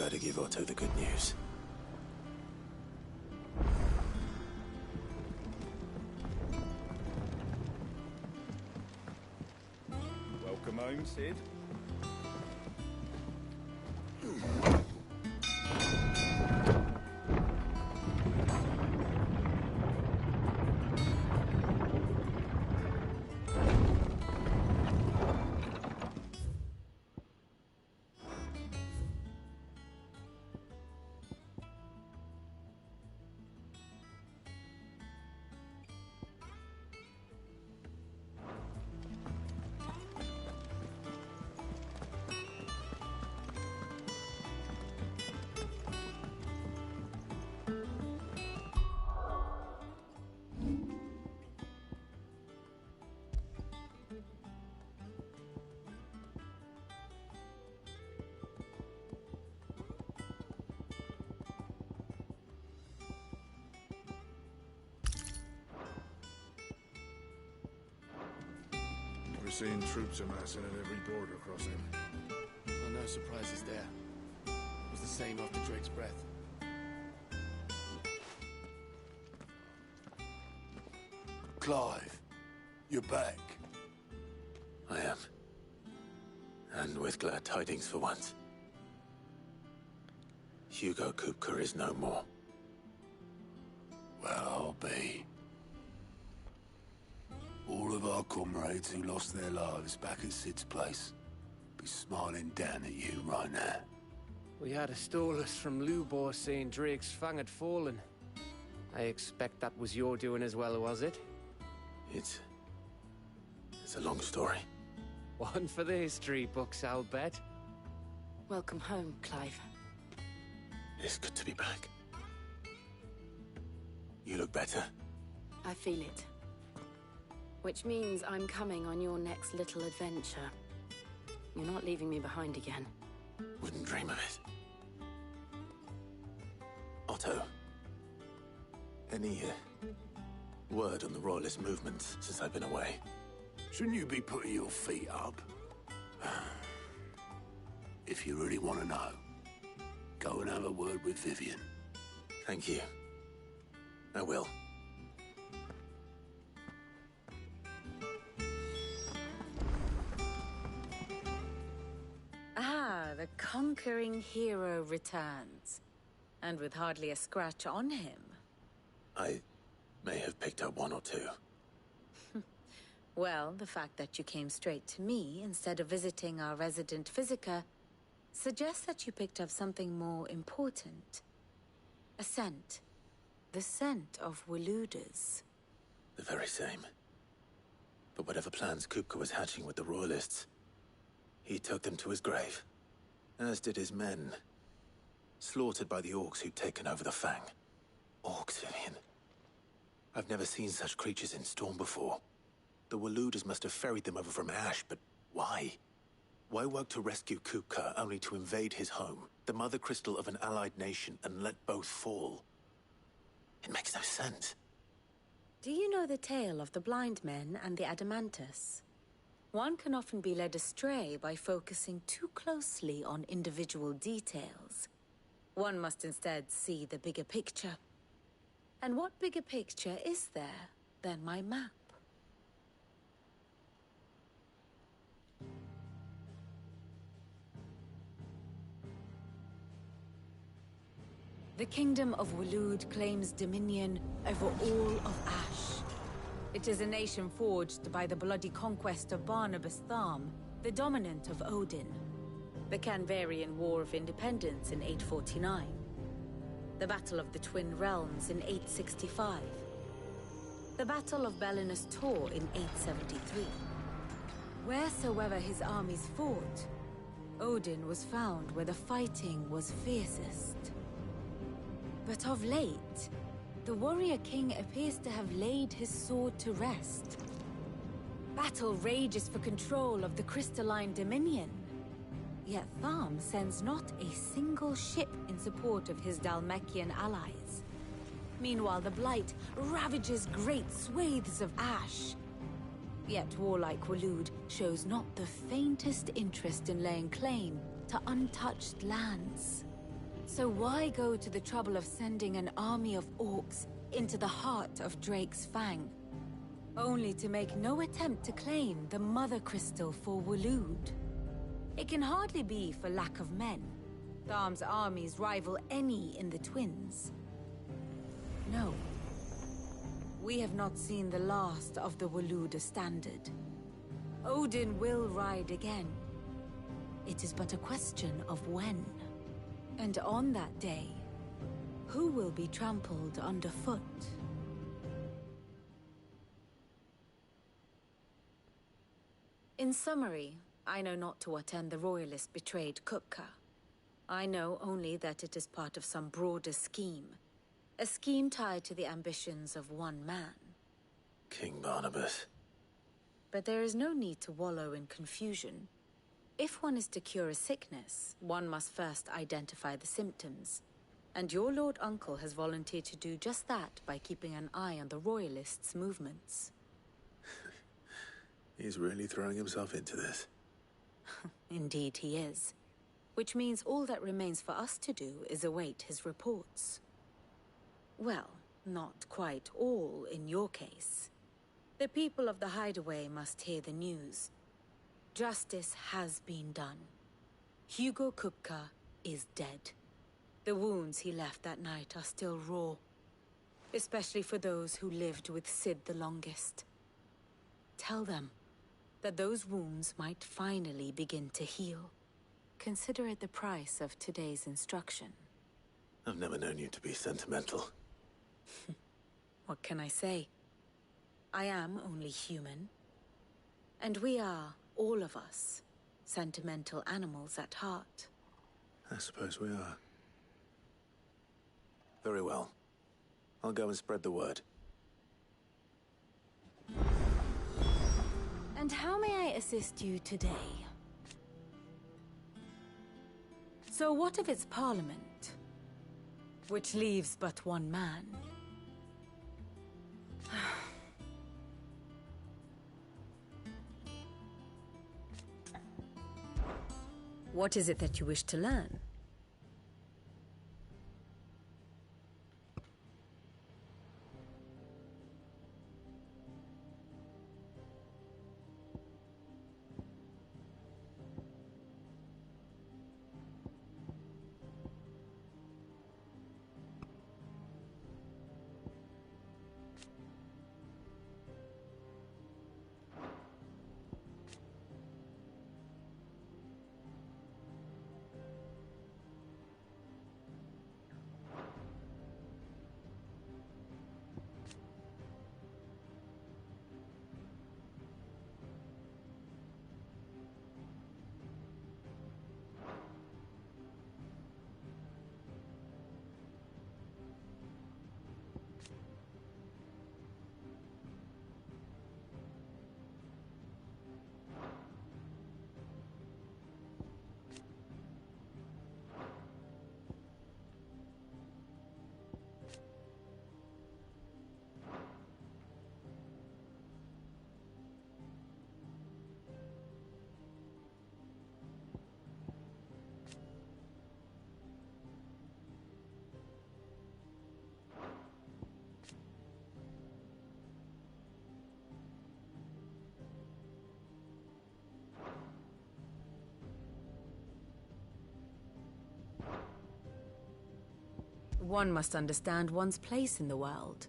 better give Otto the good news. Welcome home, Sid. We're seeing troops amassing at every border crossing. Oh, no surprises there. It was the same after Drake's breath. Clive, you're back. I am. And with glad tidings for once. Hugo Kupka is no more. Well, I'll be. All of our comrades who lost their lives back at Sid's place be smiling down at you right now. We had a stolus from Lubor saying Drake's fang had fallen. I expect that was your doing as well, was it? It's a long story. One for the history books, I'll bet. Welcome home, Clive. It's good to be back. You look better. I feel it. Which means I'm coming on your next little adventure. You're not leaving me behind again. Wouldn't dream of it. Otto, any word on the Royalist movement since I've been away? Shouldn't you be putting your feet up? If you really want to know, go and have a word with Vivian. Thank you. I will. Ah, the conquering hero returns. And with hardly a scratch on him. I may have picked up one or two. Well, the fact that you came straight to me instead of visiting our resident Physica suggests that you picked up something more important. A scent. The scent of Waludas. The very same. But whatever plans Kupka was hatching with the Royalists, he took them to his grave. As did his men. Slaughtered by the orcs who'd taken over the Fang. Orcs, Vivian. I've never seen such creatures in Storm before. The Waludas must have ferried them over from Ash, but why? Why work to rescue Kupka only to invade his home, the mother crystal of an allied nation, and let both fall? It makes no sense. Do you know the tale of the blind men and the Adamantus? One can often be led astray by focusing too closely on individual details. One must instead see the bigger picture. And what bigger picture is there than my map? The Kingdom of Waloed claims dominion over all of Ash. It is a nation forged by the bloody conquest of Barnabas Tharm, the dominant of Odin. The Canvarian War of Independence in 849. The Battle of the Twin Realms in 865. The Battle of Belinus Tor in 873. Wheresoever his armies fought, Odin was found where the fighting was fiercest. But of late, the warrior king appears to have laid his sword to rest. Battle rages for control of the crystalline dominion. Yet Tharm sends not a single ship in support of his Dhalmekian allies. Meanwhile, the Blight ravages great swathes of Ash. Yet warlike Waloed shows not the faintest interest in laying claim to untouched lands. So why go to the trouble of sending an army of orcs into the heart of Drake's Fang, only to make no attempt to claim the Mother Crystal for Waloed? It can hardly be for lack of men. Tharm's armies rival any in the Twins. No. We have not seen the last of the Waloed standard. Odin will ride again. It is but a question of when. And on that day, who will be trampled underfoot? In summary, I know not to what end the Royalists betrayed Kupka. I know only that it is part of some broader scheme. A scheme tied to the ambitions of one man. King Barnabas. But there is no need to wallow in confusion. If one is to cure a sickness, one must first identify the symptoms. And your Lord Uncle has volunteered to do just that by keeping an eye on the Royalists' movements. He's really throwing himself into this. Indeed he is. Which means all that remains for us to do is await his reports. Well, not quite all in your case. The people of the Hideaway must hear the news. Justice has been done. Hugo Kupka is dead. The wounds he left that night are still raw, especially for those who lived with Sid the longest. Tell them that those wounds might finally begin to heal. Consider it the price of today's instruction. I've never known you to be sentimental. What can I say? I am only human. And we are, all of us, sentimental animals at heart. I suppose we are. Very well. I'll go and spread the word. And how may I assist you today? So what of its parliament? Which leaves but one man. What is it that you wish to learn? One must understand one's place in the world.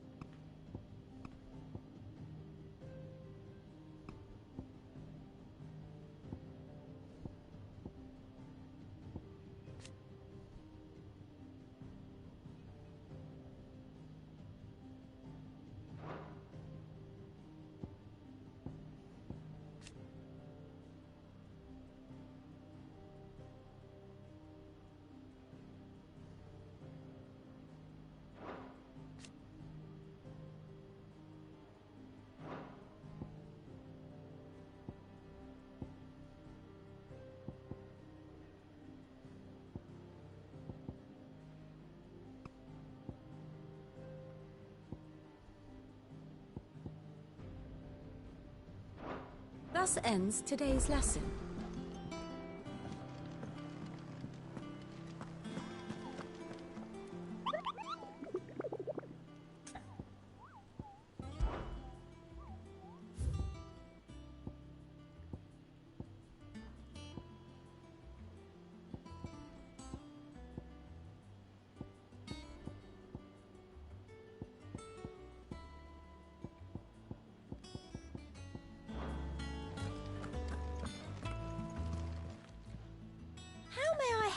Thus ends today's lesson.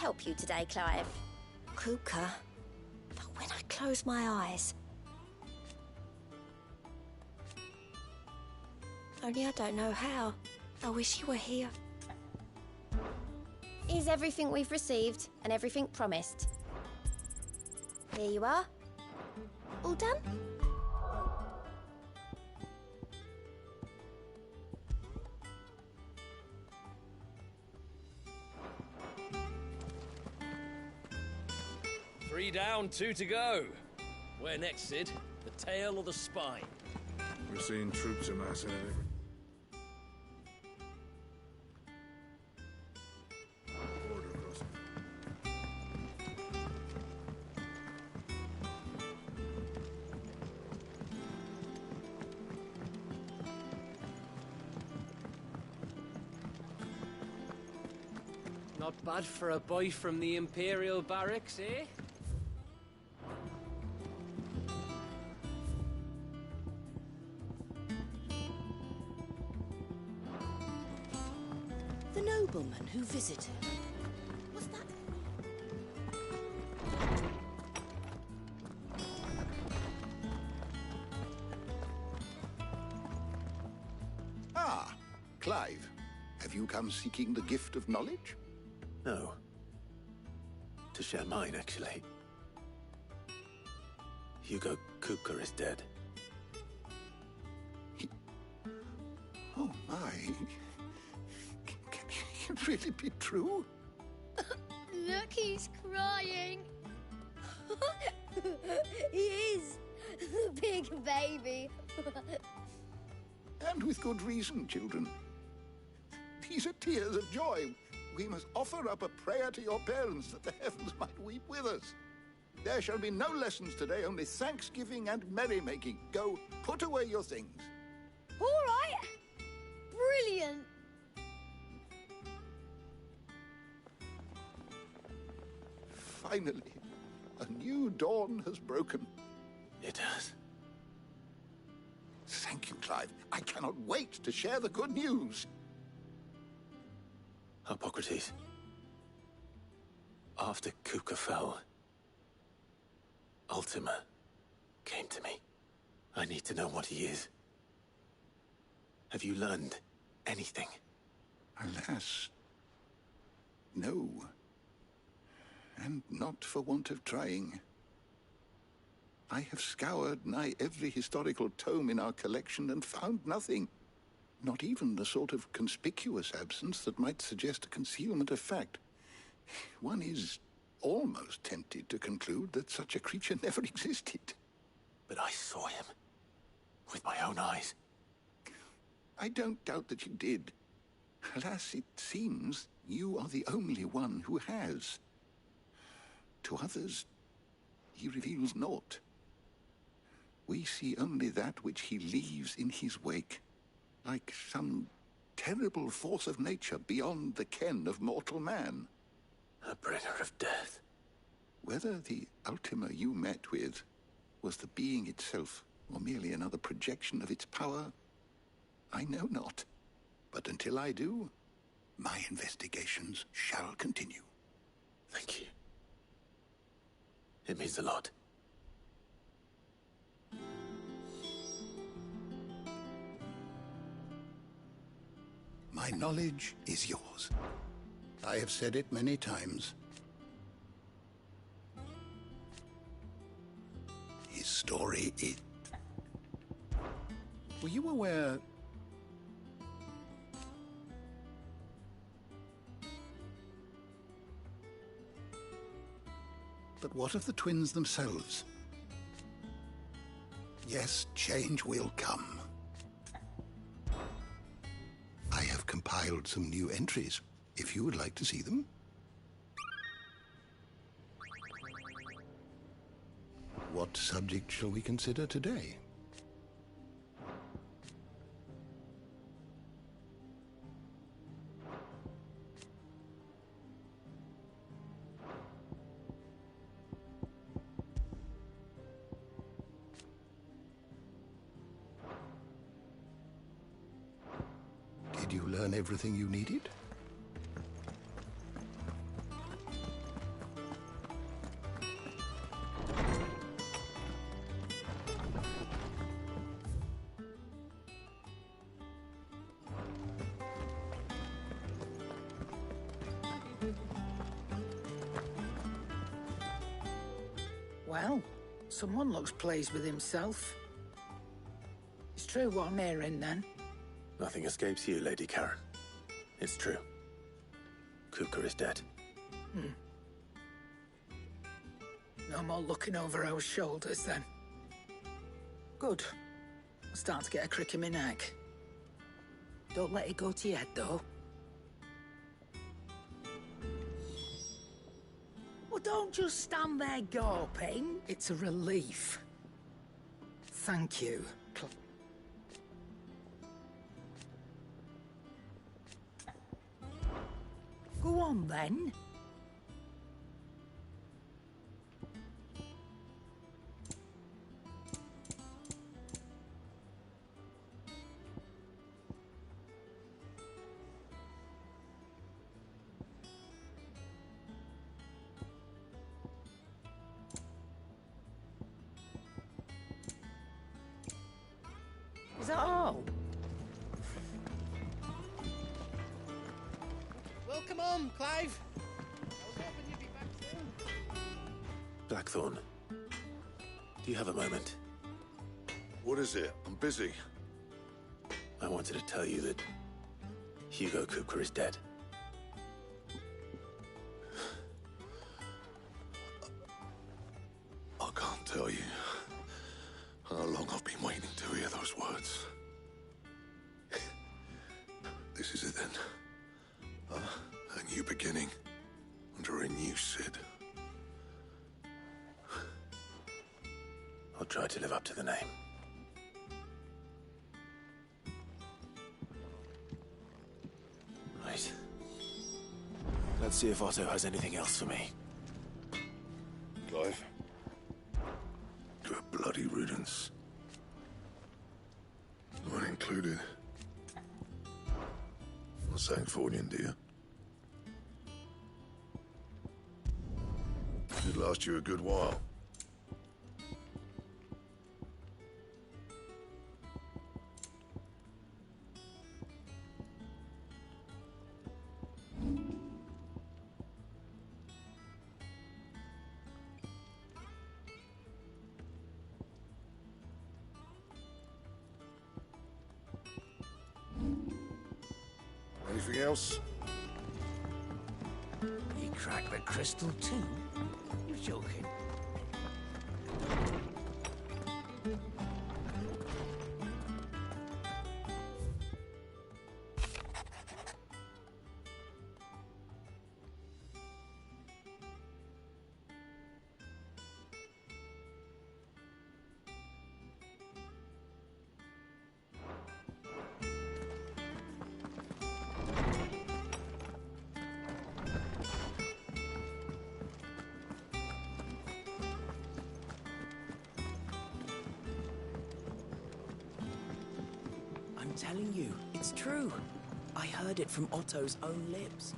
help you today, Clive? Kuka. But when I close my eyes... Only I don't know how. I wish you were here. Is everything we've received and everything promised? Here you are. All done? Three down, 2 to go. Where next, Sid? The tail or the spine? We're seeing troops amassing everywhere. Border crossing. Not bad for a boy from the Imperial barracks, eh? The nobleman who visited. Was that... Ah, Clive. Have you come seeking the gift of knowledge? No. To share mine, actually. Hugo Kuka is dead. Oh, my. Can it really be true? Look, he's crying. He is. The big baby. And with good reason, children. These are tears of joy. We must offer up a prayer to your parents that the heavens might weep with us. There shall be no lessons today, only thanksgiving and merrymaking. Go, put away your things. All right. Brilliant. Finally, a new dawn has broken. It has. Thank you, Clive. I cannot wait to share the good news. Hippocrates. After Kuka fell, Ultima came to me. I need to know what he is. Have you learned anything? Alas, no. And not for want of trying. I have scoured nigh every historical tome in our collection and found nothing. Not even the sort of conspicuous absence that might suggest a concealment of fact. One is almost tempted to conclude that such a creature never existed. But I saw him. With my own eyes. I don't doubt that you did. Alas, it seems you are the only one who has. To others, he reveals naught. We see only that which he leaves in his wake, like some terrible force of nature beyond the ken of mortal man. A bringer of death. Whether the Ultima you met with was the being itself, or merely another projection of its power, I know not. But until I do, my investigations shall continue. Thank you. It means a lot. My knowledge is yours. I have said it many times. His story is... Were you aware... But what of the twins themselves? Yes, change will come. I have compiled some new entries, if you would like to see them. What subject shall we consider today? Did you learn everything you needed? Well, someone looks pleased with himself. It's true what I'm hearing, then? Nothing escapes you, Lady Karen. It's true. Kupka is dead. No more looking over our shoulders, then. Good. I'm starting to get a crick in my neck. Don't let it go to your head, though. Well, don't just stand there gawping. It's a relief. Thank you. Go on, then. Is that all? Welcome home, Clive. I was hoping you'd be back soon. Blackthorn, do you have a moment? What is it? I'm busy. I wanted to tell you that Hugo Kupka is dead. I can't tell you how long I've been waiting to hear those words. This is it then. A new beginning under a new Sid. I'll try to live up to the name. Right. Let's see if Otto has anything else for me. Clive. To a bloody riddance. Mine included. Not Sancfordian, do you? It'd last you a good while. Anything else? You cracked the crystal too? You're joking. I'm telling you, it's true. I heard it from Otto's own lips.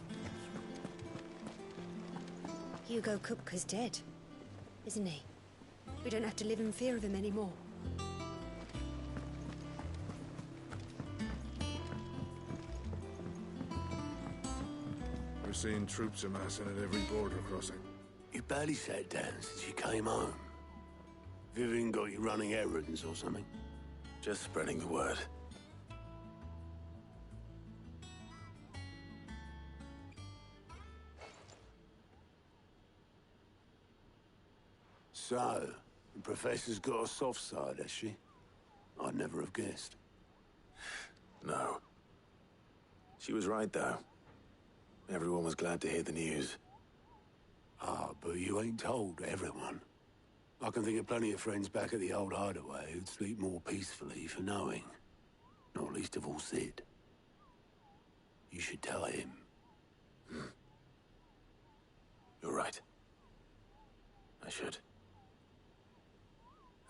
Hugo Kupka's dead, isn't he? We don't have to live in fear of him anymore. We're seeing troops amassing at every border crossing. You barely sat down since you came home. Vivian got you running errands or something? Just spreading the word. So, the Professor's got a soft side, has she? I'd never have guessed. No. She was right, though. Everyone was glad to hear the news. Ah, but you ain't told everyone. I can think of plenty of friends back at the old hideaway who'd sleep more peacefully for knowing. Not least of all Sid. You should tell him. You're right. I should.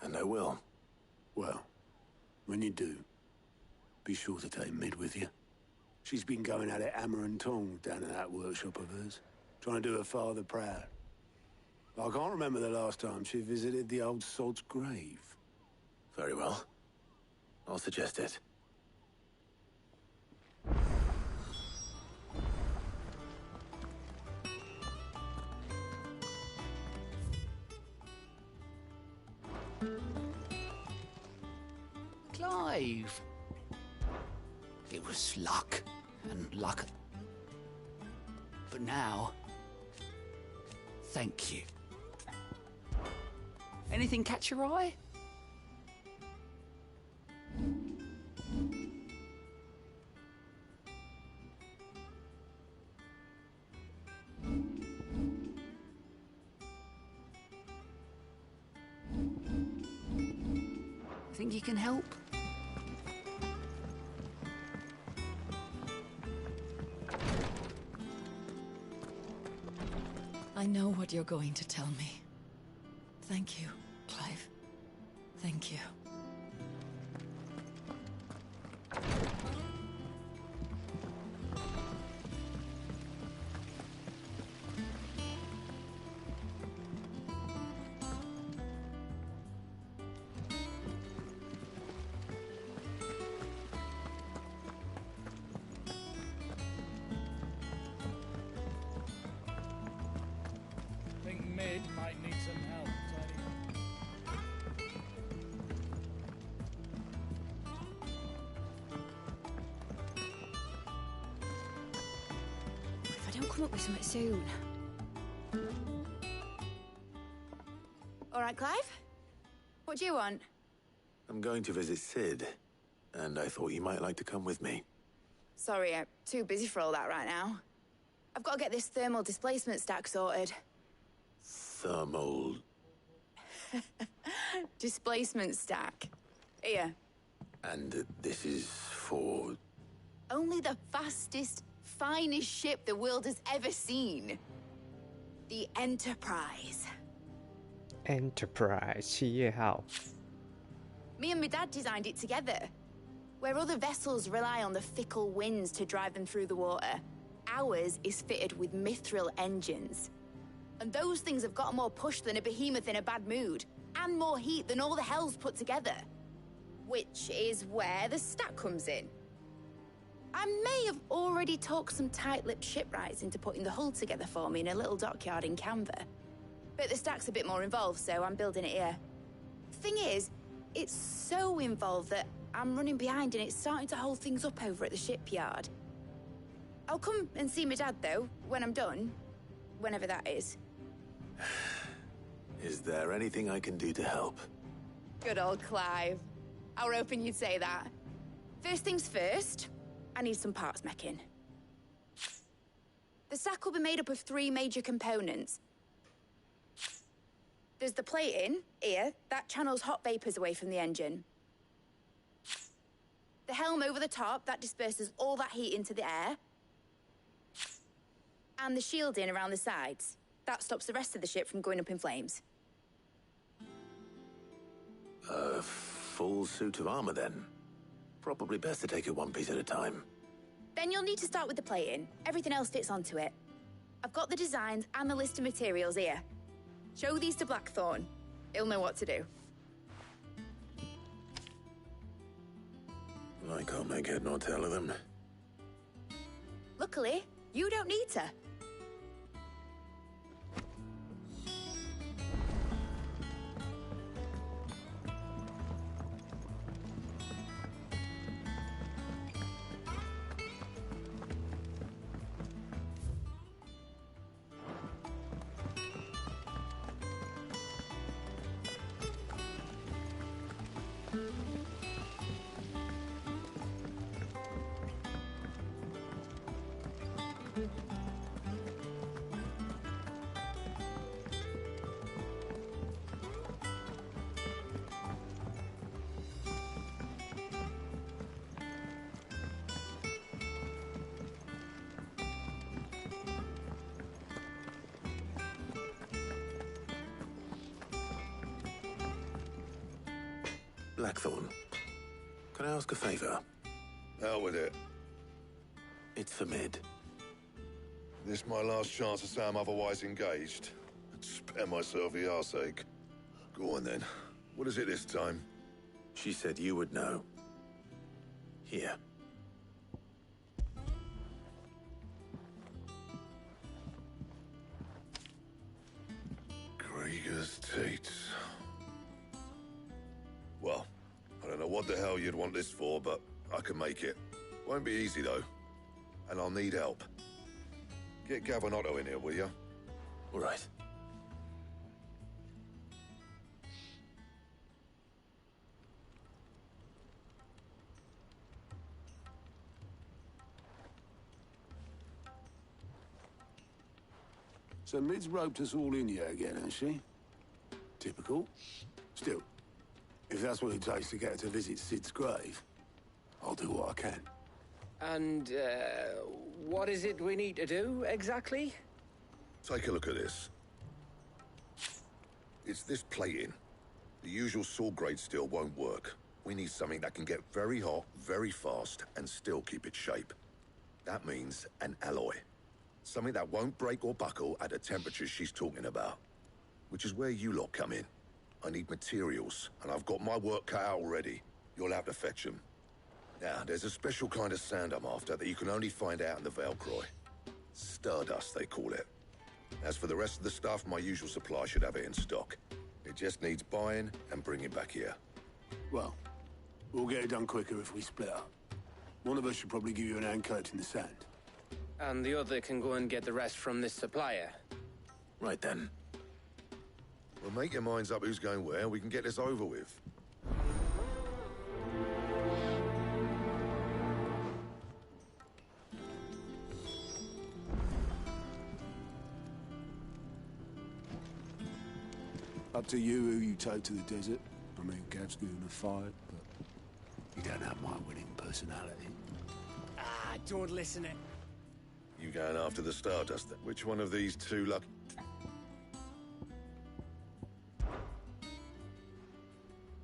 And I will. Well, when you do, be sure to take Mid with you. She's been going at it hammer and tongs down in that workshop of hers, trying to do her father proud. I can't remember the last time she visited the old sod's grave. Very well. I'll suggest it. Clive. It was luck, and luck. But now, thank you. Anything catch your eye? Think you can help? I know what you're going to tell me. Thank you, Clive. Thank you. Think Mid might need some help, If I don't come up with something soon. All right, Clive? What do you want? I'm going to visit Sid, and I thought you might like to come with me. Sorry, I'm too busy for all that right now. I've got to get this thermal displacement stack sorted. Thermal... Displacement stack. Here. And this is for... Only the fastest, finest ship the world has ever seen. The Enterprise. Enterprise 企业号. Me and my dad designed it together. Where other vessels rely on the fickle winds to drive them through the water, ours is fitted with mithril engines. And those things have got more push than a behemoth in a bad mood, and more heat than all the hells put together. Which is where the stack comes in. I may have already talked some tight-lipped shipwrights into putting the hull together for me in a little dockyard in Canva. But the stack's a bit more involved, so I'm building it here. Thing is, it's so involved that I'm running behind and it's starting to hold things up over at the shipyard. I'll come and see my dad, though, when I'm done. Whenever that is. Is there anything I can do to help? Good old Clive. I were hoping you'd say that. First things first, I need some parts meching. The stack will be made up of 3 major components. There's the plating, here, that channels hot vapors away from the engine. The helm over the top, that disperses all that heat into the air. And the shielding around the sides. That stops the rest of the ship from going up in flames. A full suit of armor, then. Probably best to take it one piece at a time. Then you'll need to start with the plating. Everything else fits onto it. I've got the designs and the list of materials here. Show these to Blackthorn. He'll know what to do. I can't make head nor tail of them. Luckily, you don't need to. Blackthorn, can I ask a favor? Out with it. It's for Mid. This my last chance to say I'm otherwise engaged. Spare myself the arseache. Go on then. What is it this time? She said you would know. Here. Krieger's teats. Well, I don't know what what the hell you'd want this for, but I can make it. Won't be easy, though. And I'll need help. Get Gav and Otto in here, will you? All right. So Mid's roped us all in here again, hasn't she? Typical. Still, if that's what it takes to get her to visit Sid's grave, I'll do what I can. And, what is it we need to do, exactly? Take a look at this. It's this plating. The usual sword grade steel won't work. We need something that can get very hot, very fast, and still keep its shape. That means an alloy. Something that won't break or buckle at the temperatures she's talking about. Which is where you lot come in. I need materials, and I've got my work cut out already. You'll have to fetch them. Now, there's a special kind of sand I'm after that you can only find out in the Velcroy. Stardust, they call it. As for the rest of the stuff, my usual supply should have it in stock. It just needs buying and bringing back here. Well, we'll get it done quicker if we split up. One of us should probably give you an hand collecting the sand. And the other can go and get the rest from this supplier. Right then. Well, make your minds up who's going where, and we can get this over with. Up to you who you take to the desert. I mean, Gav's good in a fight, but you don't have my winning personality. Ah, don't listen it. You going after the Stardust then? Which one of these two luck?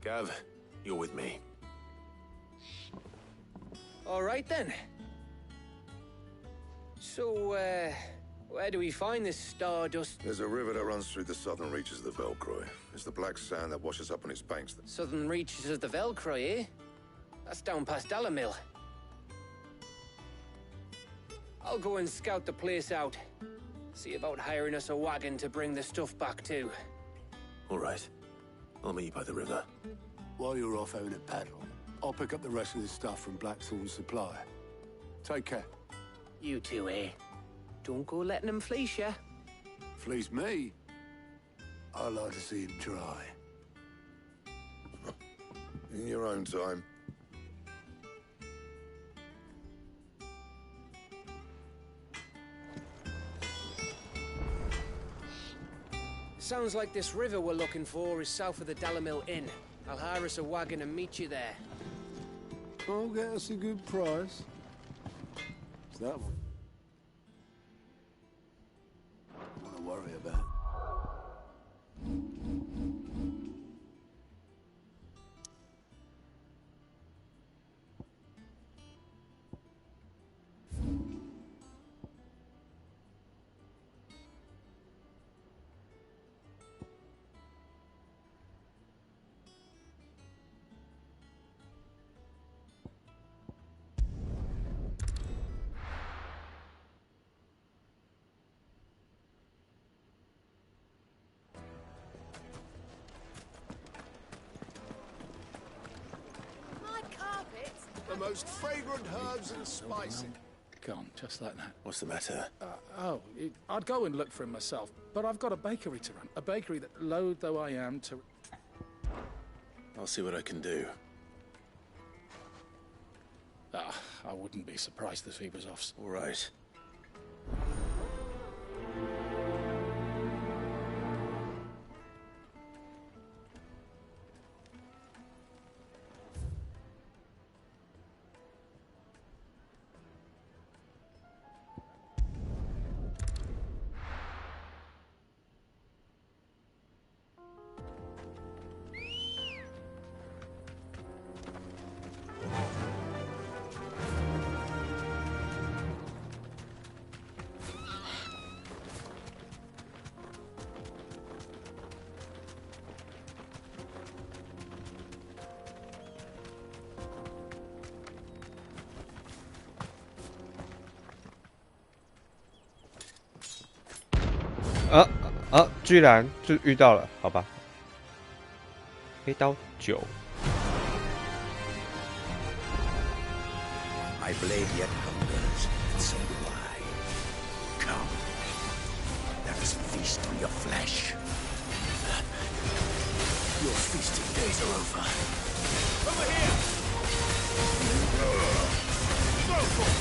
Gav, you're with me. All right, then. So, where do we find this Stardust? There's a river that runs through the southern reaches of the Velcroy. It's the black sand that washes up on its banks. Southern reaches of the Velcroy, eh? That's down past Dalamil. I'll go and scout the place out. See about hiring us a wagon to bring the stuff back to. All right. I'll meet you by the river. While you're off having a paddle, I'll pick up the rest of the stuff from Blackthorn's supply. Take care. You two, eh? Don't go letting them fleece ya. Fleece me? I like to see him try. In your own time. Sounds like this river we're looking for is south of the Dalamil Inn. I'll hire us a wagon and meet you there. I'll get us a good price. It's that one. What to worry about. The most fragrant herbs and spices. Gone, just like that. What's the matter? I'd go and look for him myself, but I've got a bakery to run. A bakery that, loath though I am to... I'll see what I can do. I wouldn't be surprised if he was off. All right.居然就遇到了，好吧。黑刀9。My blade yet hungers, and so do I. Come. Let us feast on your flesh. Your feasting days are over. Over here! Vocal!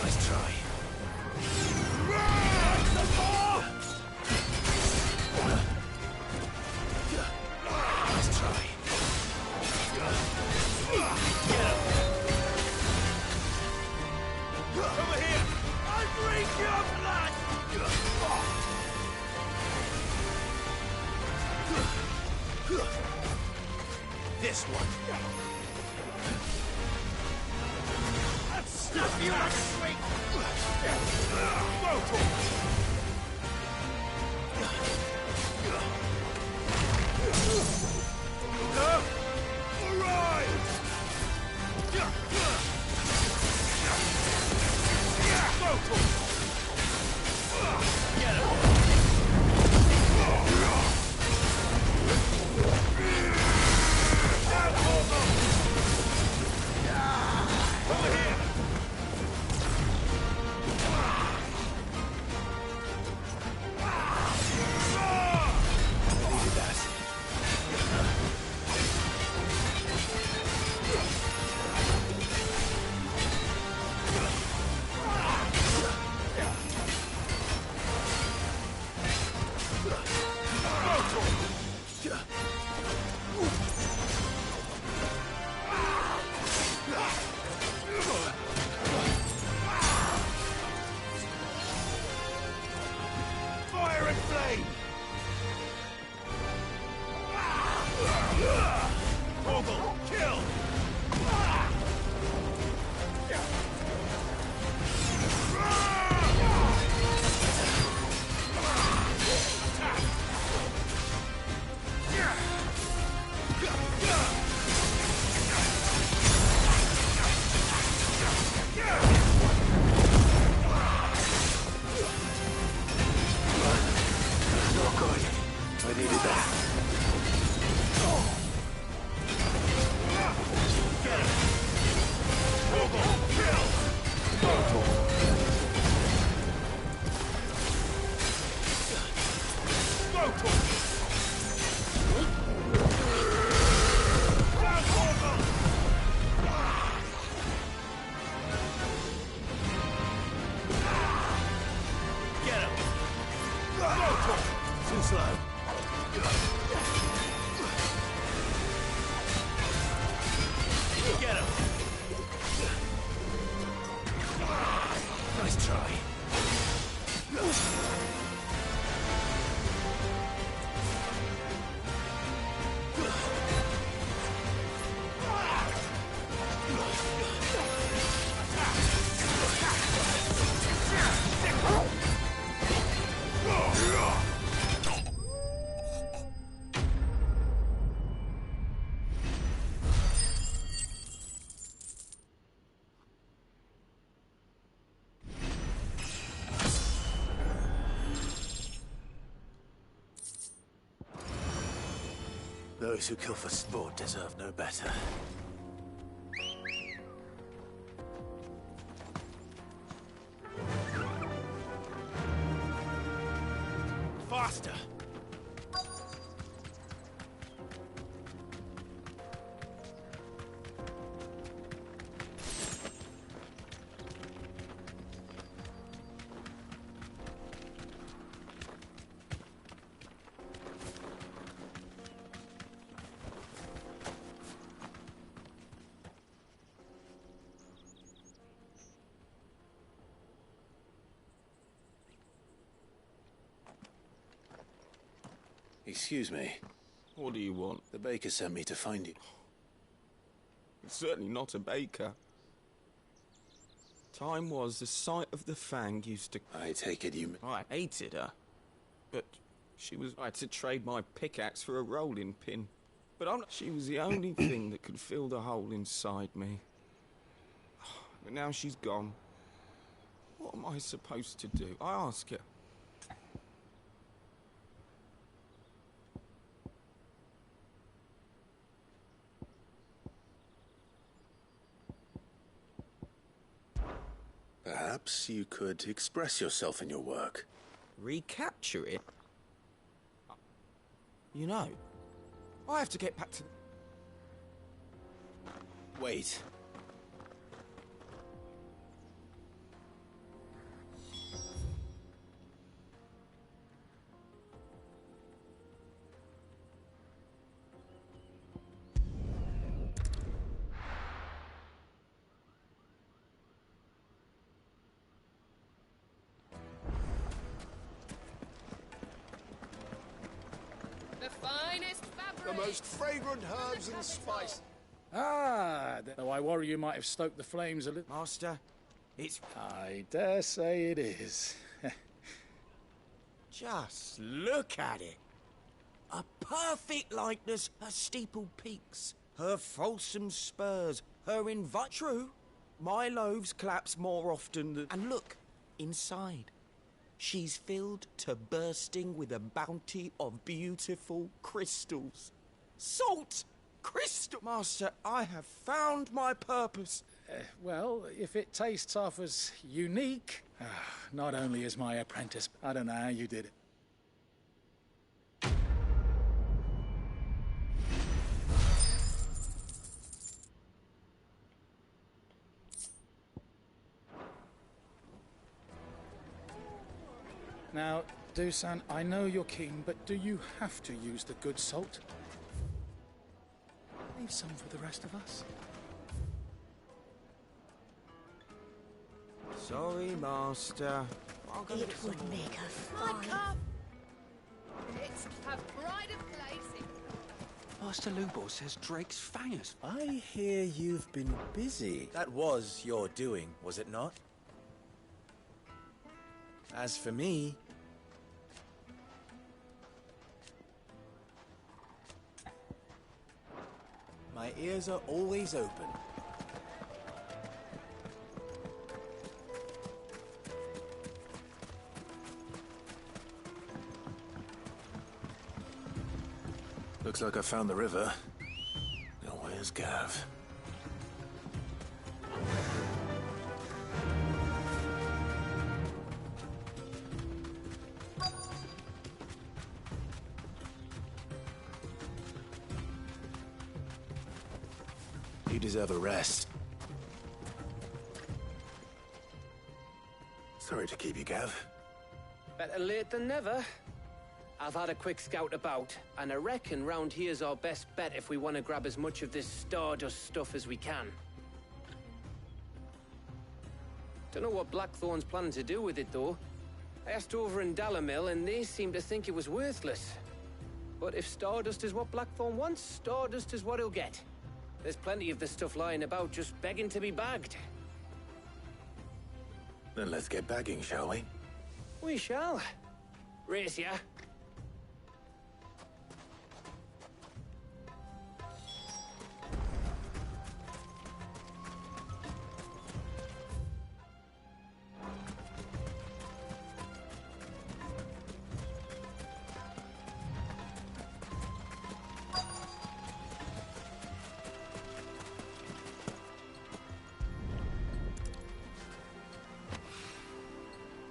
Nice try. Nice try. Over here! I drink your blood! This one. I'll stuff you like a sweet! Vocal! Fire and flame! Ogle, kill! Not good. I needed that. Get him! Ogle, kill! Vocal! Get him! Vocal! Too slow. Get him! Nice try. Those who kill for sport deserve no better. Faster! Excuse me. What do you want? The baker sent me to find you. It's certainly not a baker. Time was the sight of the Fang used to... I take it you... I hated her. But she was... I had to trade my pickaxe for a rolling pin. But she was the only thing that could fill the hole inside me. But now she's gone. What am I supposed to do? I ask her. Perhaps you could express yourself in your work. Recapture it? You know, I have to get back to... Wait. The finest fabric. The most fragrant herbs and spice. Ah, though I worry you might have stoked the flames a little. Master, it's... I dare say it is. Just look at it. A perfect likeness, her steepled peaks, her fulsome spurs, her True, my loaves collapse more often than... And look, inside. She's filled to bursting with a bounty of beautiful crystals. Salt! Crystal! Master, I have found my purpose. Well, if it tastes half as unique... not only is my apprentice... I don't know how you did it. Now, Dusan, I know you're king, but do you have to use the good salt? Leave some for the rest of us. Sorry, Master. It would make a My fine... cup. It's a pride of place. Master Lubor says Drake's fangers. I hear you've been busy. That was your doing, was it not? As for me... my ears are always open. Looks like I found the river. Now where's Gav? You deserve a rest. Sorry to keep you, Gav. Better late than never. I've had a quick scout about, and I reckon round here's our best bet if we want to grab as much of this Stardust stuff as we can. Don't know what Blackthorn's planning to do with it, though. I asked over in Dalamil, and they seem to think it was worthless. But if Stardust is what Blackthorn wants, Stardust is what he'll get. There's plenty of this stuff lying about, just begging to be bagged. Then let's get bagging, shall we? We shall. Race ya.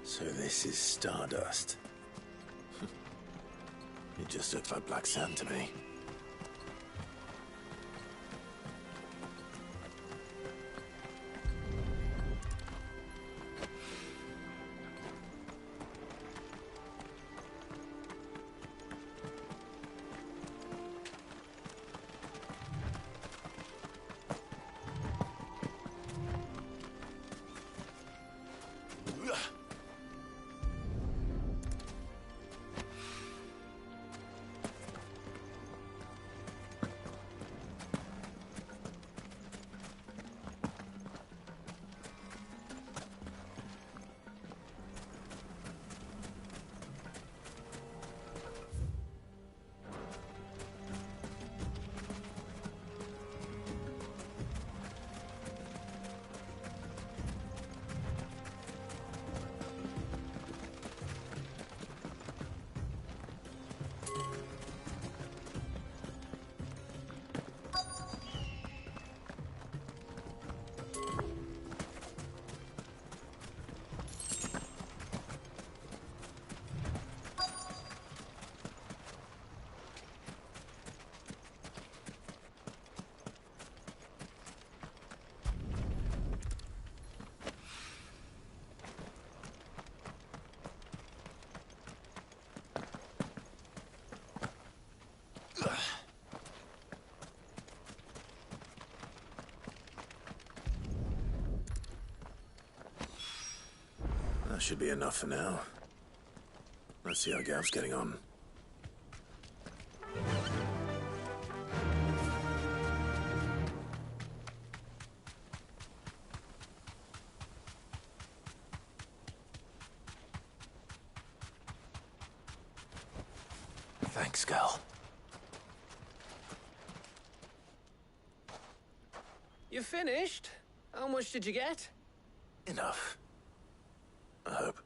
So this is Stardust. It just looks like black sand to me. That should be enough for now. Let's see how Gav's getting on. Thanks, Gal. You finished? How much did you get? Enough. I hope.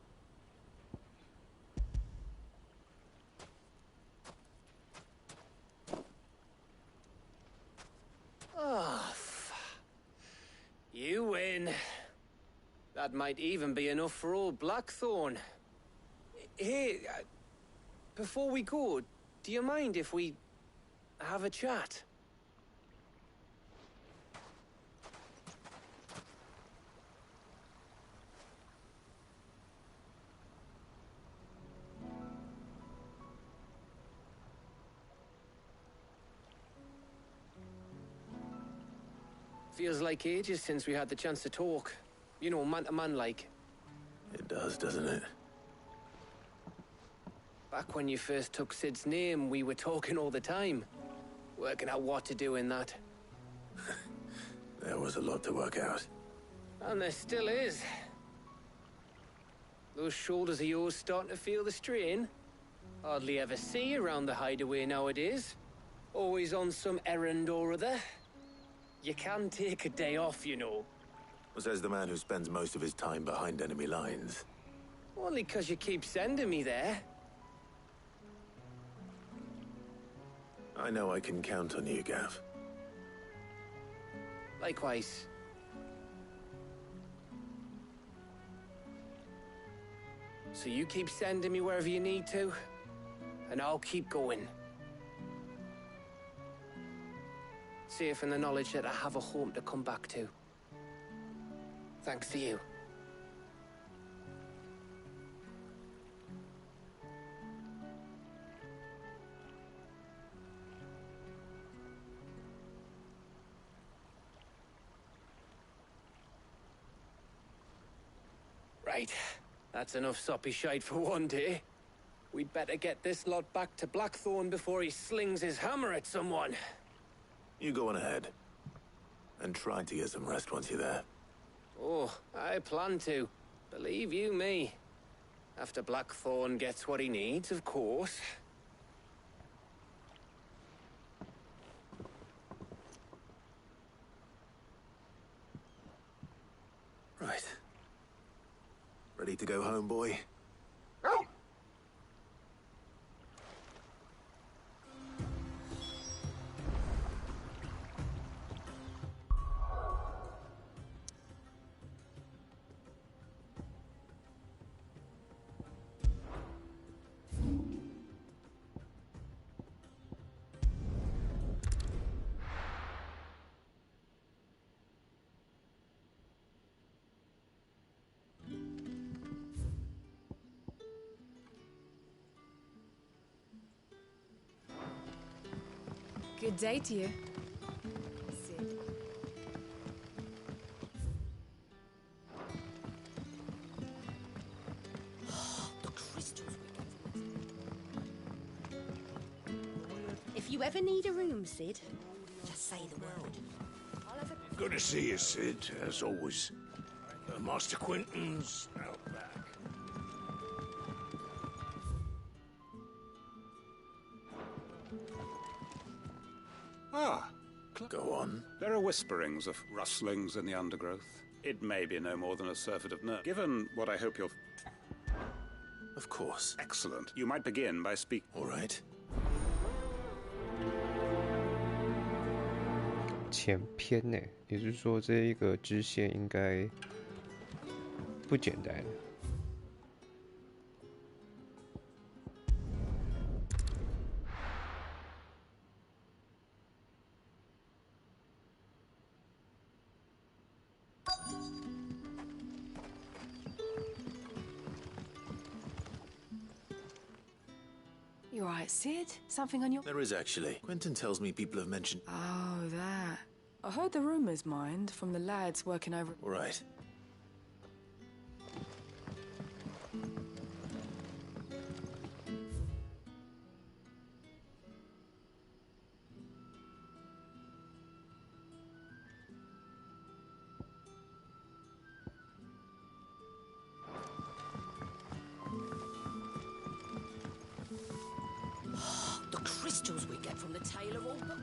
Oh, you win. That might even be enough for old Blackthorn. Hey, before we go, do you mind if we have a chat? Feels like ages since we had the chance to talk. You know, man to man like. It does, doesn't it? Back when you first took Sid's name, we were talking all the time. Working out what to do in that. There was a lot to work out. And there still is. Those shoulders of yours starting to feel the strain. Hardly ever see you around the hideaway nowadays. Always on some errand or other. You can take a day off, you know. Says the man who spends most of his time behind enemy lines. Only 'cause you keep sending me there. I know I can count on you, Gav. Likewise. So you keep sending me wherever you need to, and I'll keep going. Safe in the knowledge that I have a home to come back to. Thanks to you. Right. That's enough soppy shite for one day. We'd better get this lot back to Blackthorn before he slings his hammer at someone. You go on ahead. And try to get some rest once you're there. Oh, I plan to. Believe you me. After Blackthorn gets what he needs, of course. Right. Ready to go home, boy? Good day to you. Sid. The crystals we get from If you ever need a room, Sid, just say the word. I'll have a... Good to see you, Sid, as always. Master Quentin's out back. Ah. Go on. There are whisperings of rustlings in the undergrowth. It may be no more than a surfeit of nerve. Given what I hope you'll... Of course. Excellent. You might begin by speaking. All right. 前篇呢，也就是说这一个支线应该不简单。You all right, Sid? Something on your... There is actually. Quentin tells me people have mentioned... Oh, that. I heard the rumours, mind, from the lads working over... All right. crystals we get from the tailor all but...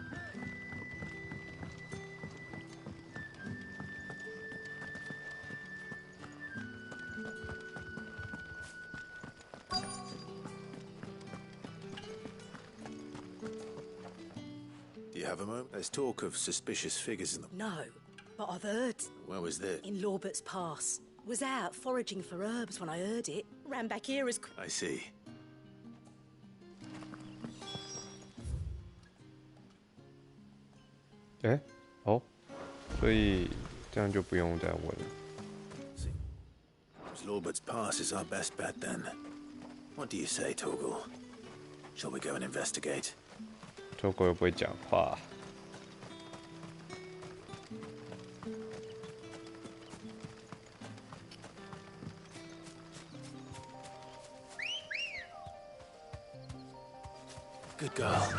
Do you have a moment? There's talk of suspicious figures in the... No, but I've heard. Where was this? In Lorbert's Pass. Was out foraging for herbs when I heard it. Ran back here as... I see. Oh, 所以这样就不用再问了。Lorbert's Pass is our best bet then. What do you say, Torgal? Shall we go and investigate? 周狗又不会讲话。Good girl.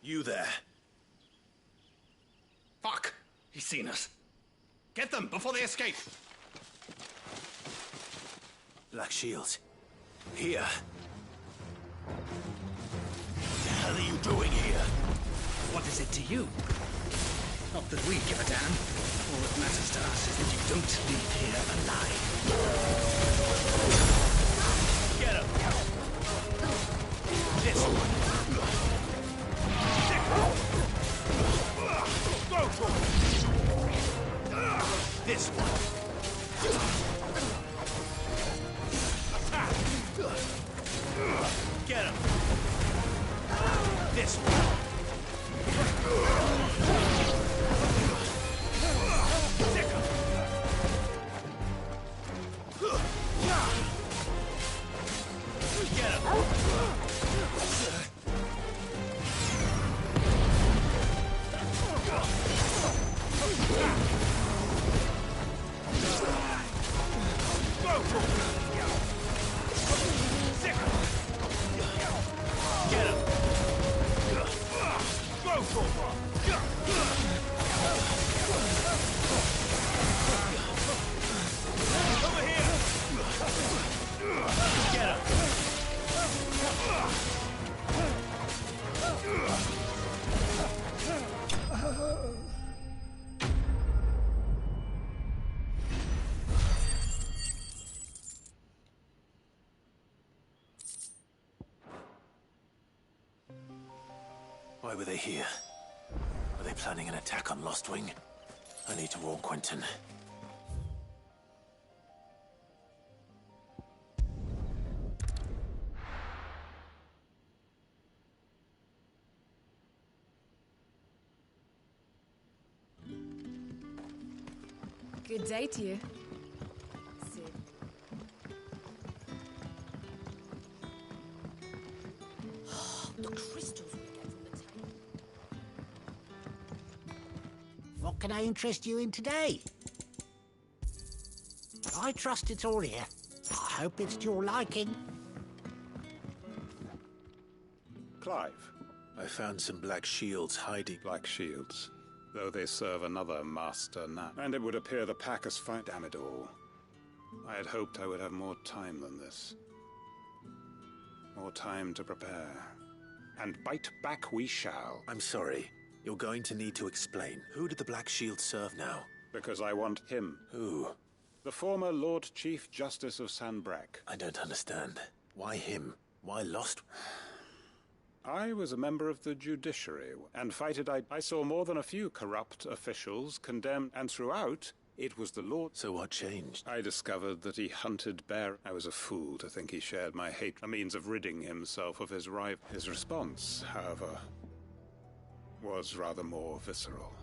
You there. Fuck! He's seen us. Get them before they escape. Black Shields. Here. What the hell are you doing here? What is it to you? Not that we give a damn. All that matters to us is that you don't leave here alive. Get him! This one. Go for it! This one. Attack! Get him! This one. Sick him! Get him! Why were they here? Were they planning an attack on Lostwing? I need to warn Quentin. Good day to you. Sid. The crystals we get from the tailor. What can I interest you in today? I trust it's all here. I hope it's to your liking. Clive. I found some Black Shields hiding. Black Shields. Though they serve another master now. And it would appear the pack has found... Damn it all. I had hoped I would have more time than this. More time to prepare. And bite back we shall. I'm sorry. You're going to need to explain. Who did the Black Shield serve now? Because I want him. Who? The former Lord Chief Justice of Sanbreque. I don't understand. Why him? Why Lost? I was a member of the judiciary, and I saw more than a few corrupt officials condemned, and throughout, it was the Lord. So what changed? I discovered that he hunted bear. I was a fool to think he shared my hate, a means of ridding himself of his rival. His response, however, was rather more visceral.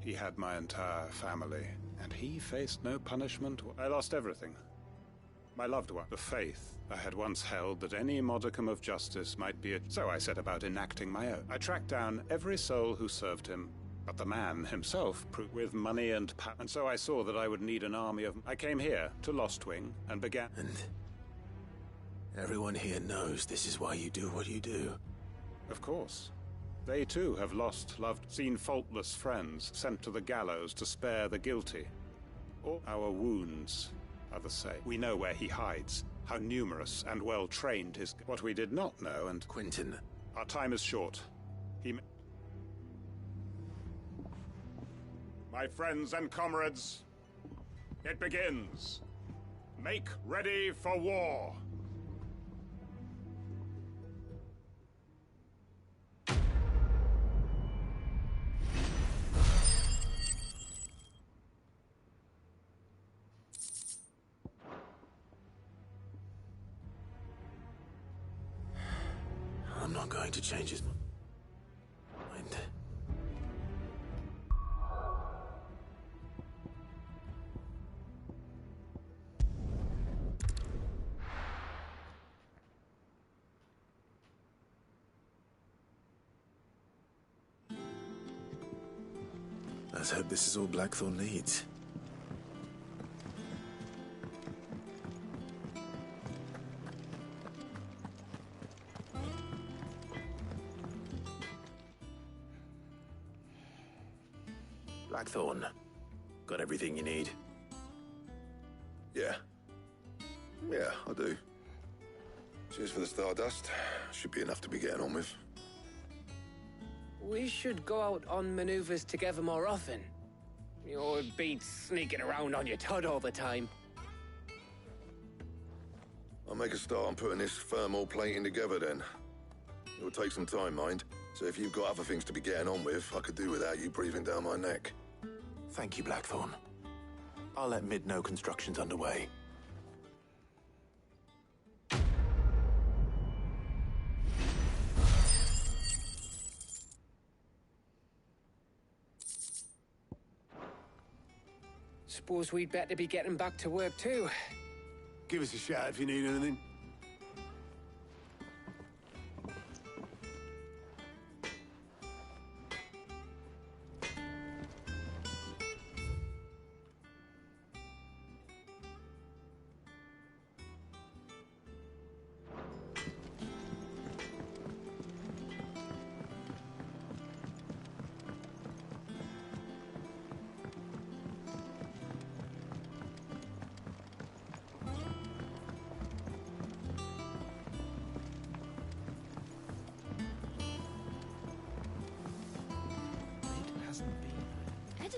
He had my entire family, and he faced no punishment. I lost everything. My loved one, the faith I had once held that any modicum of justice might be so I set about enacting my own. I tracked down every soul who served him, but the man himself proved with money and power. And so I saw that I would need an army of... I came here to Lostwing and began... Everyone here knows this is why you do what you do. Of course. They too have lost, loved, seen faultless friends sent to the gallows to spare the guilty. All our wounds are the same. We know where he hides, how numerous and well trained his... What we did not know, and... Quentin. Our time is short. My friends and comrades, it begins. Make ready for war. I'm not going to change his mind. Let's hope this is all Blackthorn needs. Blackthorn, got everything you need? Yeah. Yeah, I do. Cheers for the Stardust. Should be enough to be getting on with. We should go out on maneuvers together more often. You'll be sneaking around on your Todd all the time. I'll make a start on putting this thermal plating together then. It will take some time, mind. So if you've got other things to be getting on with, I could do without you breathing down my neck. Thank you, Blackthorn. I'll let Mid know construction's underway. Suppose we'd better be getting back to work too. Give us a shout if you need anything.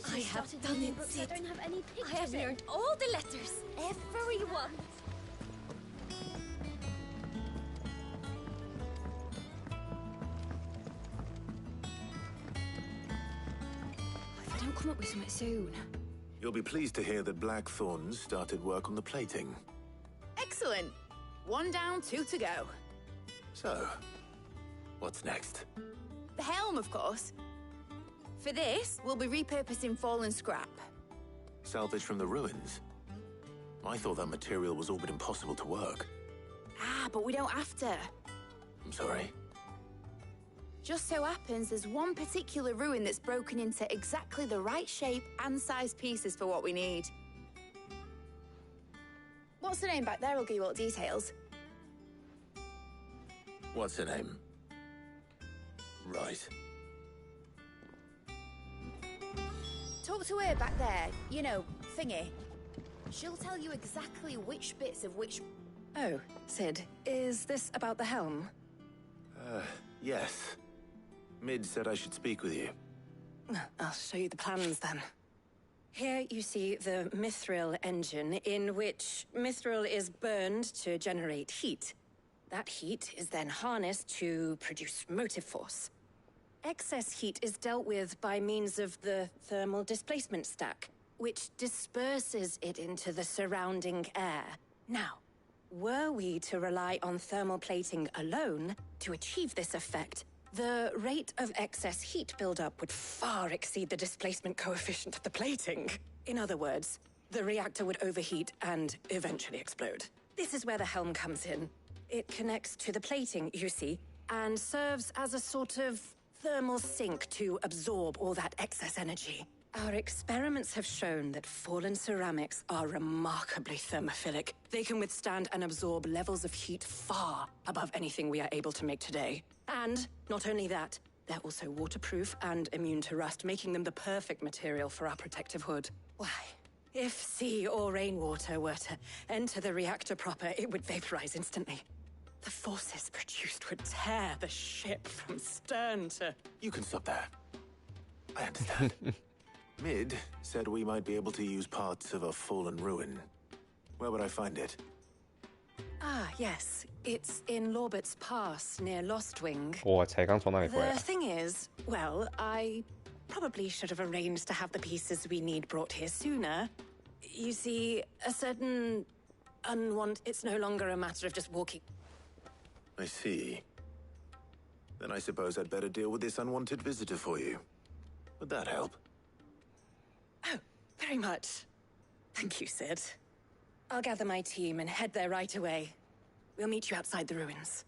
I have done it, Sid. I don't have any pictures. I have learned all the letters. Everyone. If I don't come up with something soon. You'll be pleased to hear that Blackthorn's started work on the plating. Excellent. 1 down, 2 to go. So, what's next? The helm, of course. For this, we'll be repurposing fallen scrap. Salvage from the ruins? I thought that material was all but impossible to work. Ah, but we don't have to. I'm sorry. Just so happens there's one particular ruin that's broken into exactly the right shape and size pieces for what we need. What's the name back there? I'll give you all the details. What's her name? Right. Talk to her back there. You know, thingy. She'll tell you exactly which bits of which... Oh, Sid, is this about the helm? Yes. Mid said I should speak with you. I'll show you the plans then. Here you see the mithril engine, in which mithril is burned to generate heat. That heat is then harnessed to produce motive force. Excess heat is dealt with by means of the thermal displacement stack, which disperses it into the surrounding air. Now, were we to rely on thermal plating alone to achieve this effect, the rate of excess heat buildup would far exceed the displacement coefficient of the plating. In other words, the reactor would overheat and eventually explode. This is where the helm comes in. It connects to the plating, you see, and serves as a sort of thermal sink to absorb all that excess energy. Our experiments have shown that fallen ceramics are remarkably thermophilic. They can withstand and absorb levels of heat far above anything we are able to make today. And not only that, they're also waterproof and immune to rust, making them the perfect material for our protective hood. Why, if sea or rainwater were to enter the reactor proper, it would vaporize instantly. The forces produced would tear the ship from stern to... You can stop there. I understand. Mid said we might be able to use parts of a fallen ruin. Where would I find it? Ah, yes. It's in Lorbert's Pass, near Lostwing. 我才刚从那里回 The 来。 thing is, well, I probably should have arranged to have the pieces we need brought here sooner. You see, a certain it's no longer a matter of just walking. I see. Then I suppose I'd better deal with this unwanted visitor for you. Would that help? Oh, very much. Thank you, Sid. I'll gather my team and head there right away. We'll meet you outside the ruins.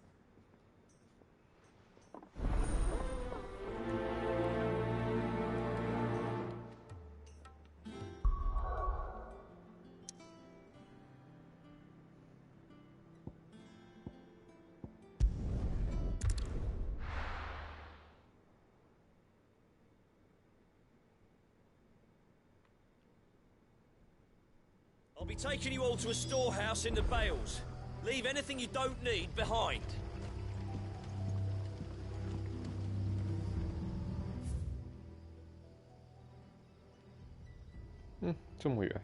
I'll be taking you all to a storehouse in the Bales. Leave anything you don't need behind. Hmm, 这么远。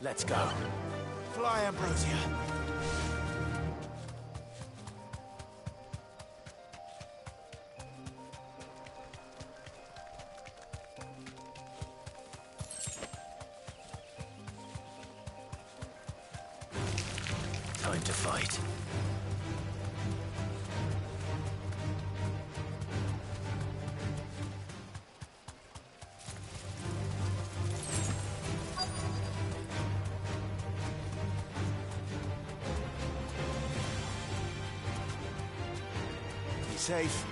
Let's go. Fly, Ambrosia. Time to fight. Safe.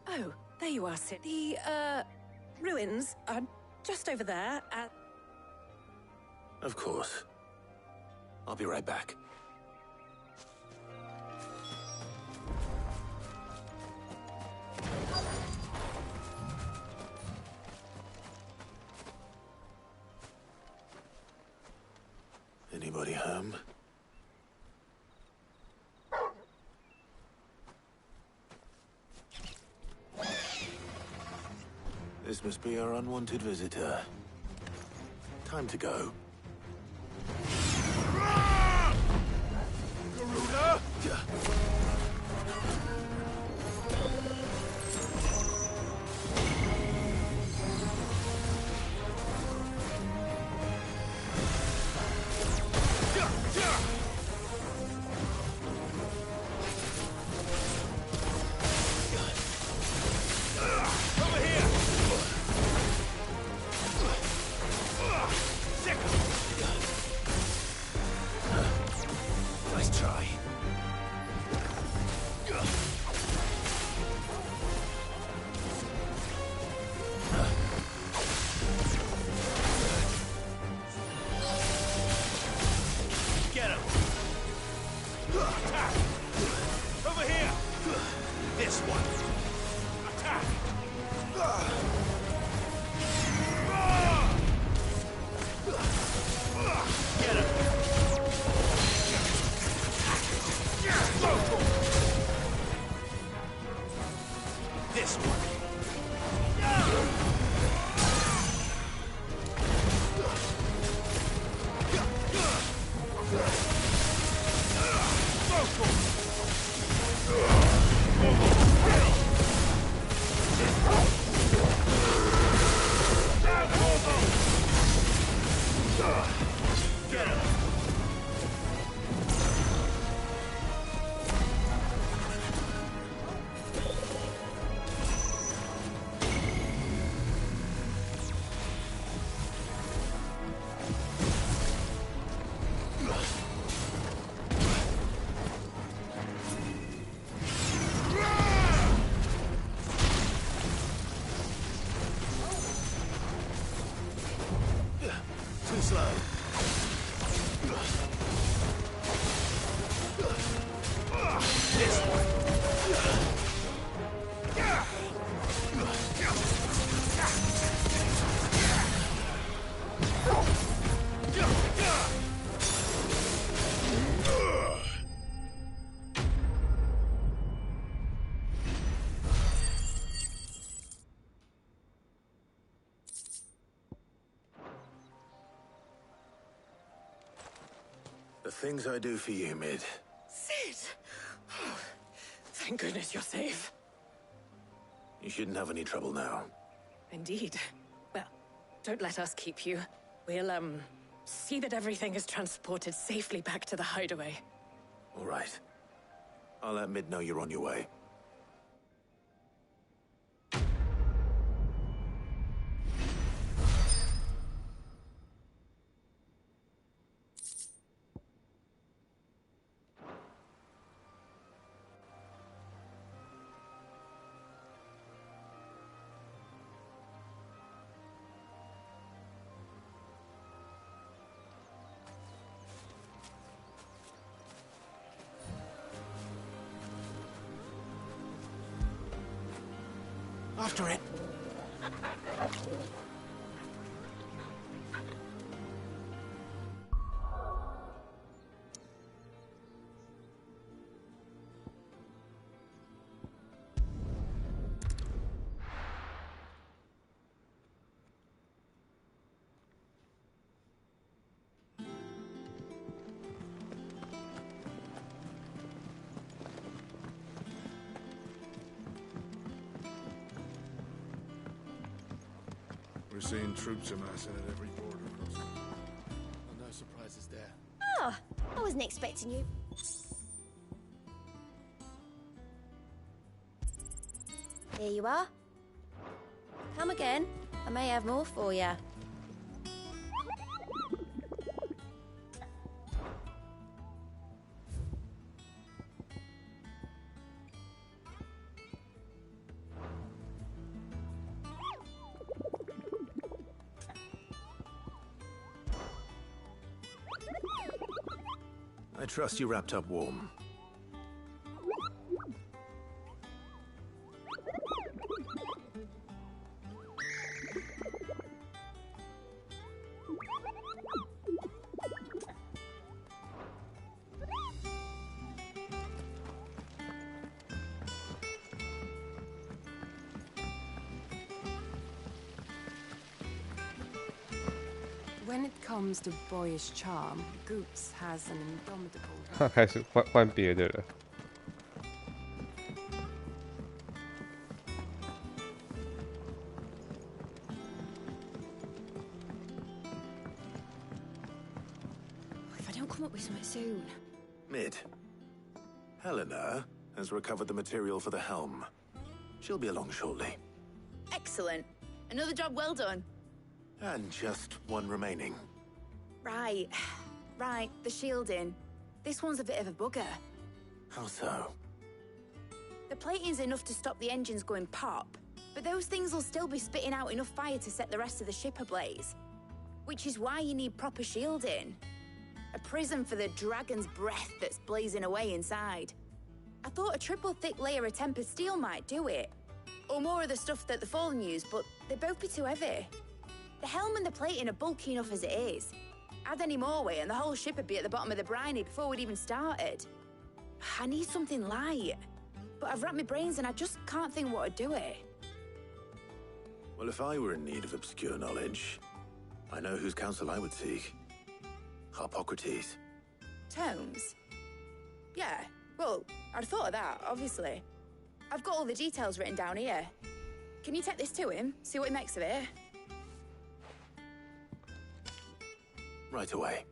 Oh, there you are, Sid. The, ruins are just over there at... Of course. I'll be right back. Anybody home? This must be our unwanted visitor. Time to go. Garuda! Nice try. Get him! Attack! Over here! This one! Attack! Get him! This one. Too slow. This one. The things I do for you, Mid. Sid! Oh, thank goodness you're safe. You shouldn't have any trouble now. Indeed. Well, don't let us keep you. We'll, see that everything is transported safely back to the hideaway. All right. I'll let Mid know you're on your way. After it. We're seeing troops amassing at every border crossing. Oh, no surprises there. Oh, I wasn't expecting you. Here you are. Come again. I may have more for you. I trust you wrapped up warm. When it comes to boyish charm, Goops has an indomitable... 他开始换别的了。If I don't come up with something soon. Mid. Helena has recovered the material for the helm. She'll be along shortly. Excellent. Another job well done. And just one remaining. Right. Right, the shielding. This one's a bit of a bugger. How so? The plating's enough to stop the engines going pop, but those things will still be spitting out enough fire to set the rest of the ship ablaze. Which is why you need proper shielding. A prison for the dragon's breath that's blazing away inside. I thought a triple thick layer of tempered steel might do it. Or more of the stuff that the Fallen use, but they'd both be too heavy. The helm and the plating are bulky enough as it is. Add any more weight and the whole ship would be at the bottom of the briny before we'd even started. I need something light. but I've racked my brains and I just can't think what to do it. Well, if I were in need of obscure knowledge, I know whose counsel I would seek. Harpocrates. Tomes? Yeah, well, I'd thought of that, obviously. I've got all the details written down here. Can you take this to him, see what he makes of it? Right away.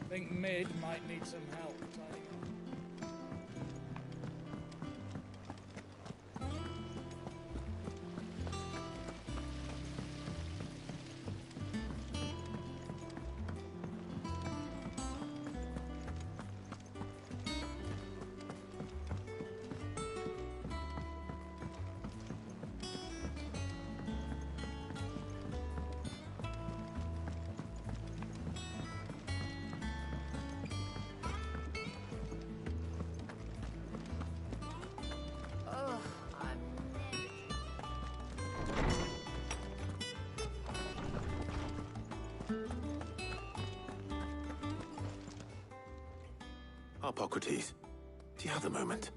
I think Mid might need some help tidying up. Harpocrates, do you have a moment?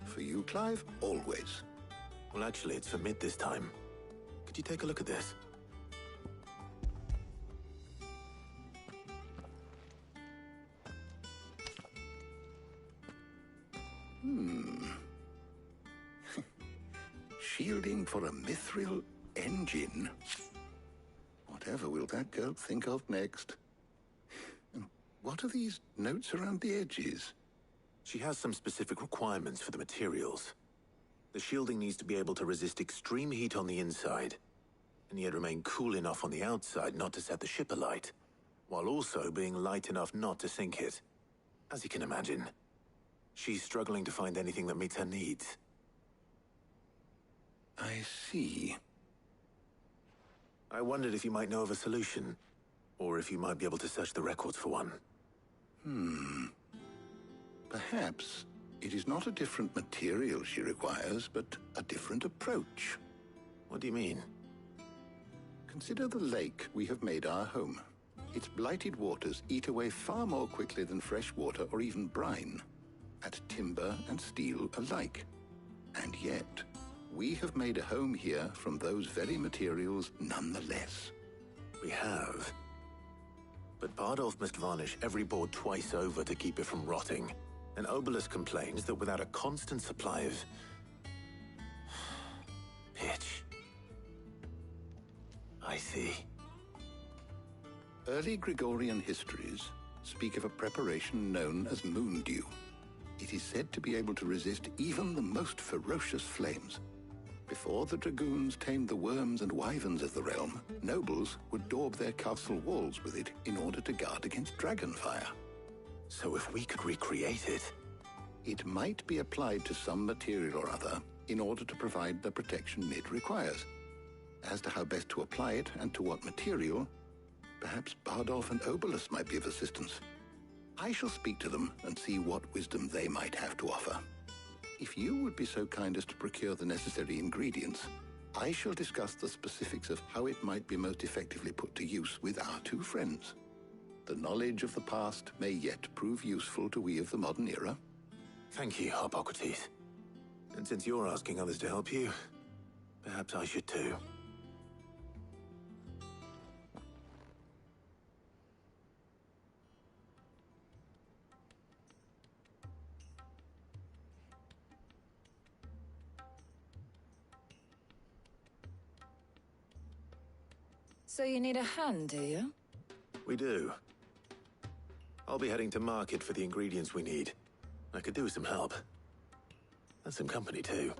For you, Clive, always. Well, actually, it's for Mid this time. Could you take a look at this? Shielding for a mithril engine. Whatever will that girl think of next? And what are these notes around the edges? She has some specific requirements for the materials. The shielding needs to be able to resist extreme heat on the inside, and yet remain cool enough on the outside not to set the ship alight, while also being light enough not to sink it. As you can imagine, she's struggling to find anything that meets her needs. I see. I wondered if you might know of a solution, or if you might be able to search the records for one. Perhaps it is not a different material she requires, but a different approach. What do you mean? Consider the lake we have made our home. Its blighted waters eat away far more quickly than fresh water or even brine, at timber and steel alike. And yet, we have made a home here from those very materials nonetheless. We have. But Bardolph must varnish every board twice over to keep it from rotting. And Obelus complains that without a constant supply of pitch. I see. Early Gregorian histories speak of a preparation known as moon dew. It is said to be able to resist even the most ferocious flames. Before the dragoons tamed the worms and wyverns of the realm, nobles would daub their castle walls with it in order to guard against dragonfire. So if we could recreate it... It might be applied to some material or other in order to provide the protection Mid requires. As to how best to apply it and to what material, perhaps Bardolph and Obelus might be of assistance. I shall speak to them and see what wisdom they might have to offer. If you would be so kind as to procure the necessary ingredients, I shall discuss the specifics of how it might be most effectively put to use with our two friends. The knowledge of the past may yet prove useful to we of the modern era. Thank you, Harpocrates. And since you're asking others to help you, perhaps I should too. So you need a hand, do you? We do. I'll be heading to market for the ingredients we need. I could do with some help. And some company, too.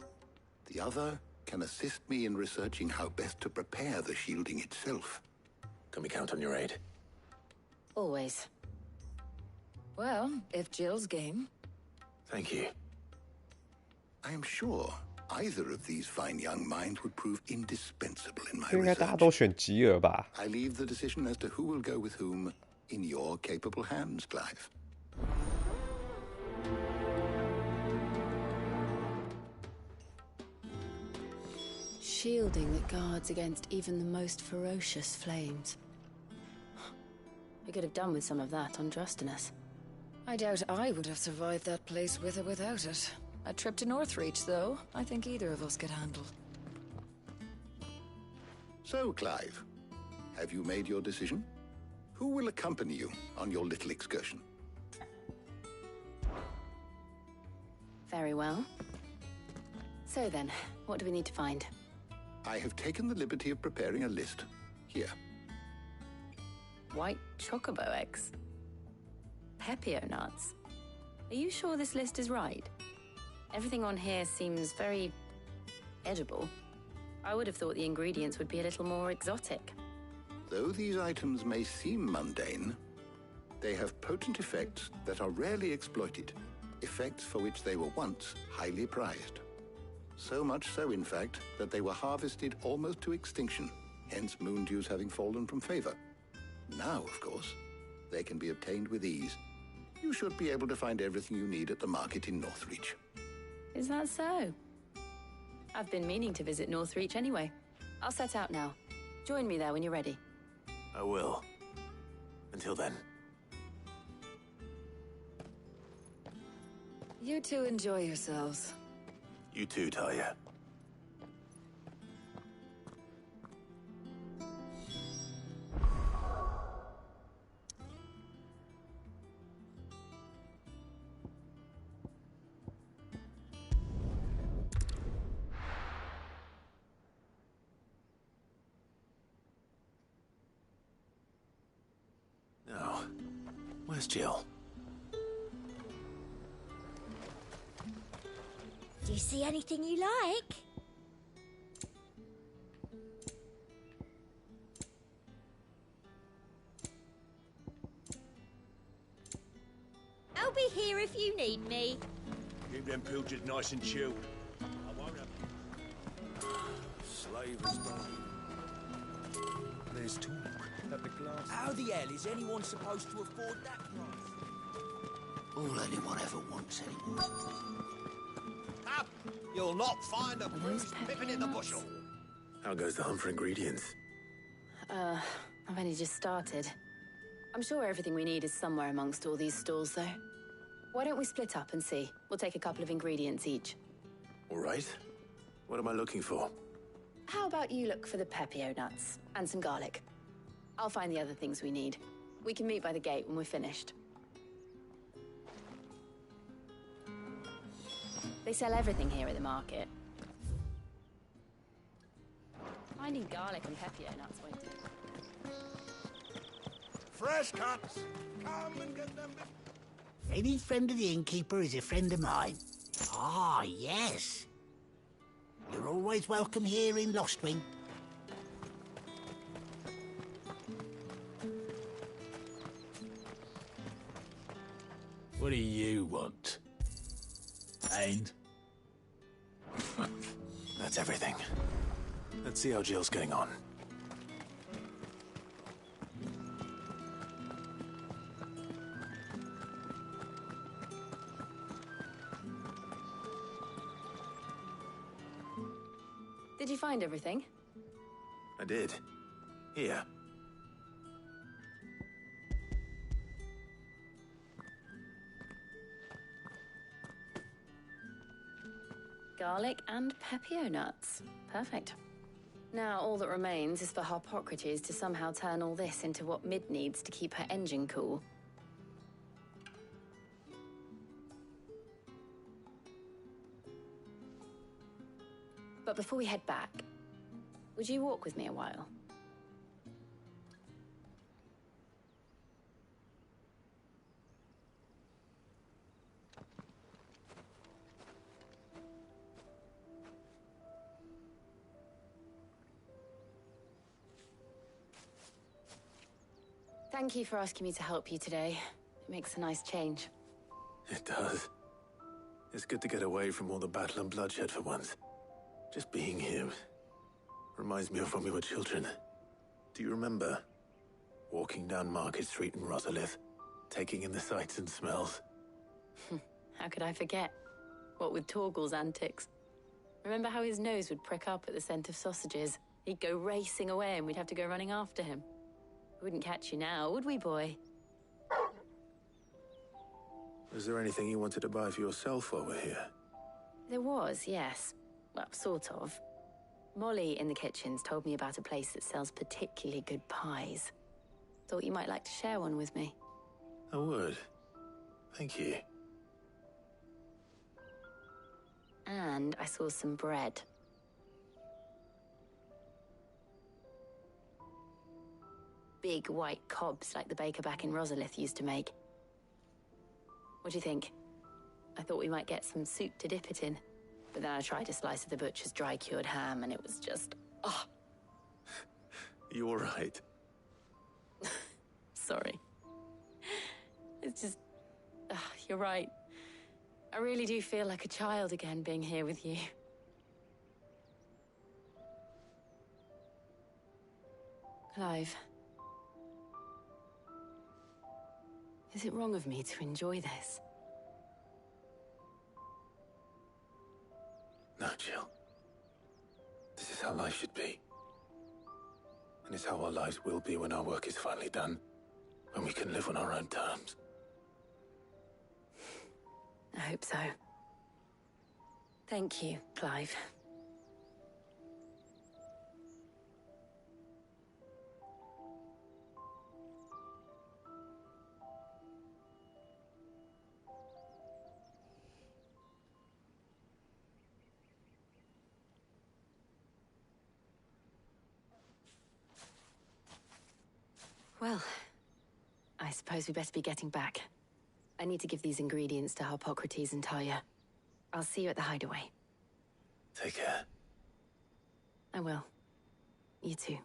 The other can assist me in researching how best to prepare the shielding itself. Can we count on your aid? Always. Well, if Jill's game. Thank you. I am sure either of these fine young minds would prove indispensable in my 应该大家 research. 都选吉尔吧？ I leave the decision as to who will go with whom in your capable hands, Clive. shielding that guards against even the most ferocious flames. We could have done with some of that on Drustinus. I doubt I would have survived that place with or without it. A trip to Northreach, though, I think either of us could handle. So, Clive, have you made your decision? Who will accompany you on your little excursion? Very well. So then, what do we need to find? I have taken the liberty of preparing a list. Here. White chocobo eggs. Pepio nuts. Are you sure this list is right? Everything on here seems very edible. I would have thought the ingredients would be a little more exotic. Though these items may seem mundane, they have potent effects that are rarely exploited, effects for which they were once highly prized. So much so, in fact, that they were harvested almost to extinction, hence moon dews having fallen from favor. Now, of course, they can be obtained with ease. You should be able to find everything you need at the market in Northreach. Is that so? I've been meaning to visit Northreach anyway. I'll set out now. Join me there when you're ready. I will. Until then. You two enjoy yourselves. You too, Talia. Now, where's Jill? Do you see anything you like? I'll be here if you need me. Keep them pilchards nice and chilled. I won't have... Slavers, buddy. There's talk that the glass... How the hell is anyone supposed to afford that price? All anyone ever wants anymore. Up! You'll not find a bruised pippin in the bushel. How goes the hunt for ingredients? I've only just started. I'm sure everything we need is somewhere amongst all these stalls, though. Why don't we split up and see? We'll take a couple of ingredients each. All right. What am I looking for? How about you look for the pepio nuts and some garlic? I'll find the other things we need. We can meet by the gate when we're finished. They sell everything here at the market. Finding garlic and pepio nuts won't do. Fresh cuts! Come and get them. Any friend of the innkeeper is a friend of mine. Ah, yes. You're always welcome here in Lostwing. What do you want? And? That's everything. Let's see how Jill's getting on. Did you find everything? I did. Here. Garlic and pepio nuts. Perfect. Now all that remains is for Harpocrates to somehow turn all this into what Mid needs to keep her engine cool. But before we head back, would you walk with me a while? Thank you for asking me to help you today. It makes a nice change. It does. It's good to get away from all the battle and bloodshed for once. Just being here reminds me of when we were children. Do you remember? Walking down Market Street in Rosalith, taking in the sights and smells. How could I forget? What with Torgal's antics. Remember how his nose would prick up at the scent of sausages? He'd go racing away and we'd have to go running after him. We wouldn't catch you now, would we, boy? Is there anything you wanted to buy for yourself while we're here? There was, yes. Well, sort of. Molly in the kitchens told me about a place that sells particularly good pies. Thought you might like to share one with me. I would. Thank you. And I saw some bread. Big white cobs like the baker back in Rosalith used to make. What do you think? I thought we might get some soup to dip it in. But then I tried a slice of the butcher's dry-cured ham and it was just... oh. You all right? Sorry. It's just... you're right. I really do feel like a child again being here with you. Clive. Is it wrong of me to enjoy this? No, Jill. This is how life should be. And it's how our lives will be when our work is finally done. When we can live on our own terms. I hope so. Thank you, Clive. Well, I suppose we better be getting back. I need to give these ingredients to Harpocrates and Talia. I'll see you at the hideaway. Take care. I will. You too.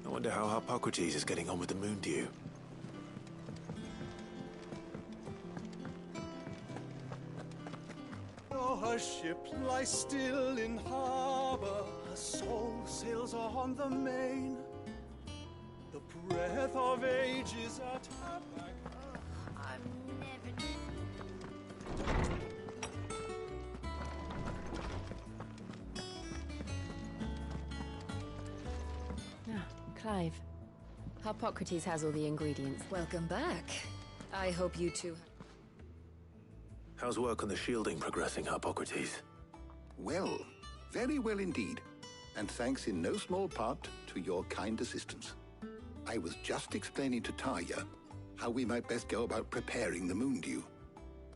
I wonder how Harpocrates is getting on with the moon dew. Oh, her ship lies still in harbor, her soul sails on the main. The breath of age is at her back. Clive. Harpocrates has all the ingredients. Welcome back. I hope you two... How's work on the shielding progressing, Harpocrates? Well, very well indeed. And thanks in no small part to your kind assistance. I was just explaining to Talia how we might best go about preparing the moon dew.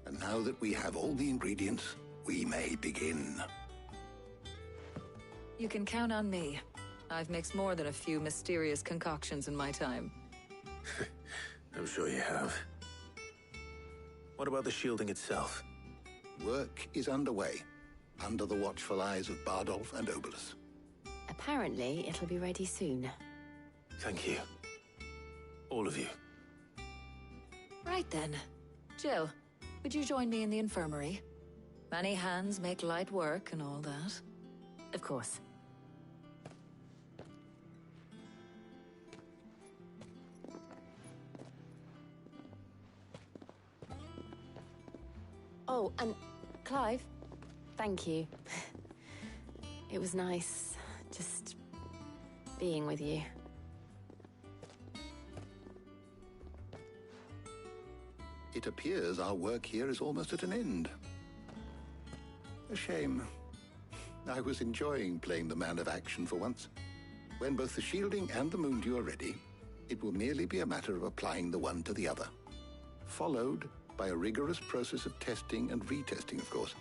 And now that we have all the ingredients, we may begin. You can count on me. I've mixed more than a few mysterious concoctions in my time. I'm sure you have. What about the shielding itself? Work is underway, under the watchful eyes of Bardolph and Obolus. Apparently, it'll be ready soon. Thank you. All of you. Right then. Jill, would you join me in the infirmary? Many hands make light work and all that. Of course. Oh, and Clive, thank you. It was nice just being with you. It appears our work here is almost at an end. A shame. I was enjoying playing the man of action for once. When both the shielding and the moon dew are ready, it will merely be a matter of applying the one to the other. Followed by a rigorous process of testing and retesting, of course.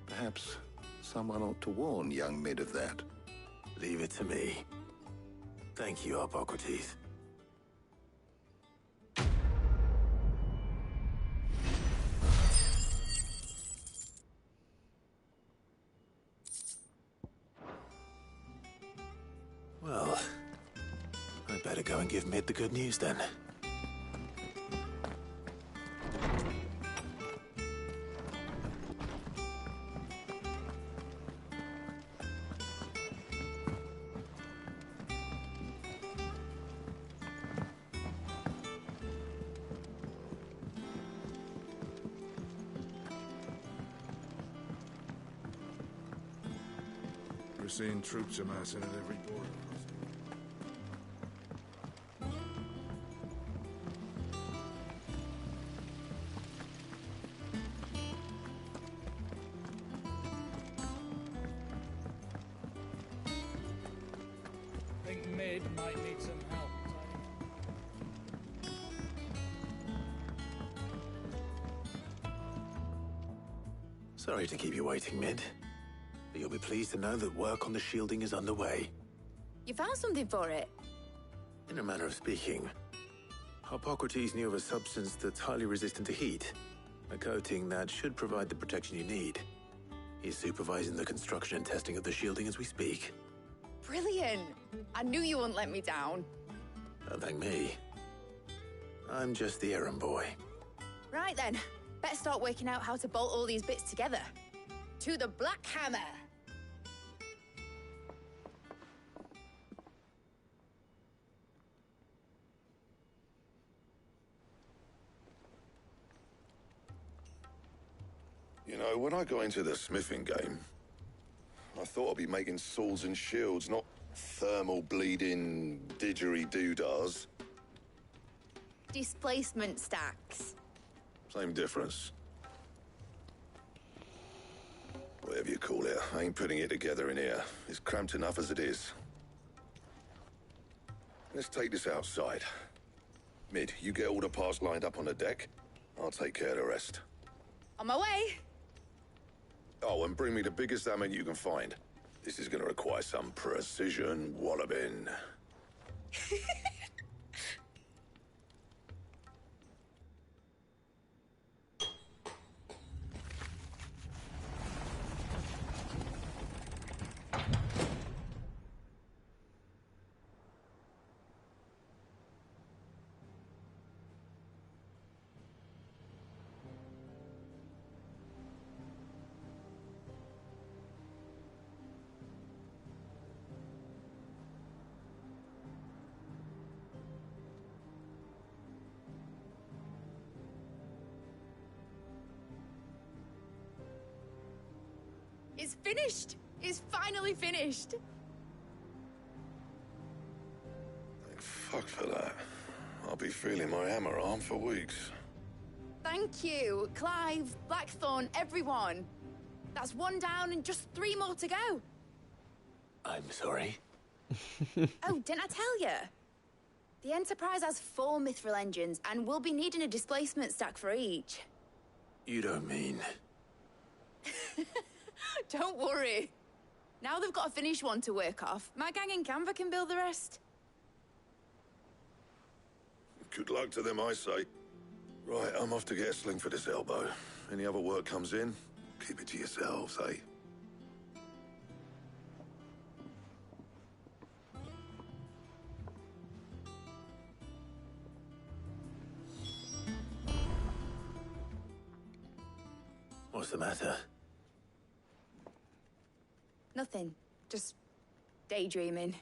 Perhaps someone ought to warn young Mid of that. Leave it to me. Thank you, Harpocrates. Better go and give Mid the good news then. We're seeing troops amassing at every border crossing. I think Mid might need some help. Sorry to keep you waiting, Mid. But you'll be pleased to know that work on the shielding is underway. You found something for it? In a manner of speaking, Hippocrates knew of a substance that's highly resistant to heat. A coating that should provide the protection you need. He's supervising the construction and testing of the shielding as we speak. Brilliant! I knew you wouldn't let me down. Don't thank me. I'm just the errand boy. Right then, better start working out how to bolt all these bits together. To the Black Hammer! You know, when I got into the smithing game, I thought I'd be making swords and shields, not thermal bleeding didgeridoo-dahs. Displacement stacks. Same difference. Whatever you call it, I ain't putting it together in here. It's cramped enough as it is. Let's take this outside. Mid, you get all the parts lined up on the deck. I'll take care of the rest. On my way! Oh, and bring me the biggest hammer you can find. This is gonna require some precision walloping. It's finished! It's finally finished! Thank fuck for that. I'll be feeling my hammer arm for weeks. Thank you, Clive, Blackthorn, everyone. That's one down and just 3 more to go. I'm sorry. Oh, didn't I tell you? The Enterprise has 4 mithril engines, and we'll be needing a displacement stack for each. You don't mean... Don't worry. Now they've got a finished one to work off. My gang in Canva can build the rest. Good luck to them, I say. Right, I'm off to get a sling for this elbow. Any other work comes in, keep it to yourselves, eh? What's the matter? Nothing. Just daydreaming.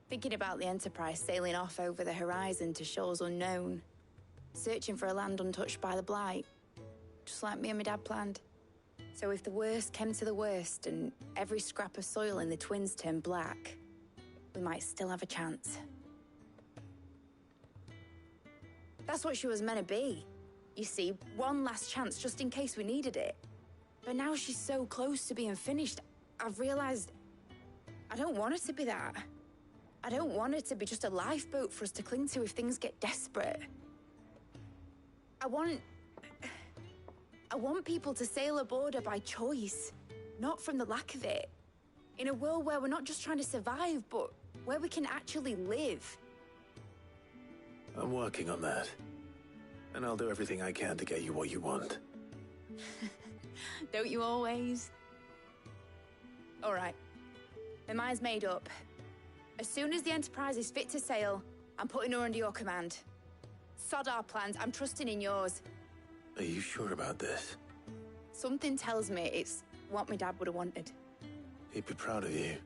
Thinking about the Enterprise sailing off over the horizon to shores unknown. Searching for a land untouched by the Blight. Just like me and my dad planned. So if the worst came to the worst and every scrap of soil in the Twins turned black, we might still have a chance. That's what she was meant to be. You see, one last chance just in case we needed it. But now she's so close to being finished, I've realized I don't want it to be that. I don't want it to be just a lifeboat for us to cling to if things get desperate. I want people to sail aboard her by choice, not from the lack of it. In a world where we're not just trying to survive, but where we can actually live. I'm working on that. And I'll do everything I can to get you what you want. Don't you always? All right. My mind's made up. As soon as the Enterprise is fit to sail, I'm putting her under your command. Sod our plans, I'm trusting in yours. Are you sure about this? Something tells me it's what my dad would have wanted. He'd be proud of you.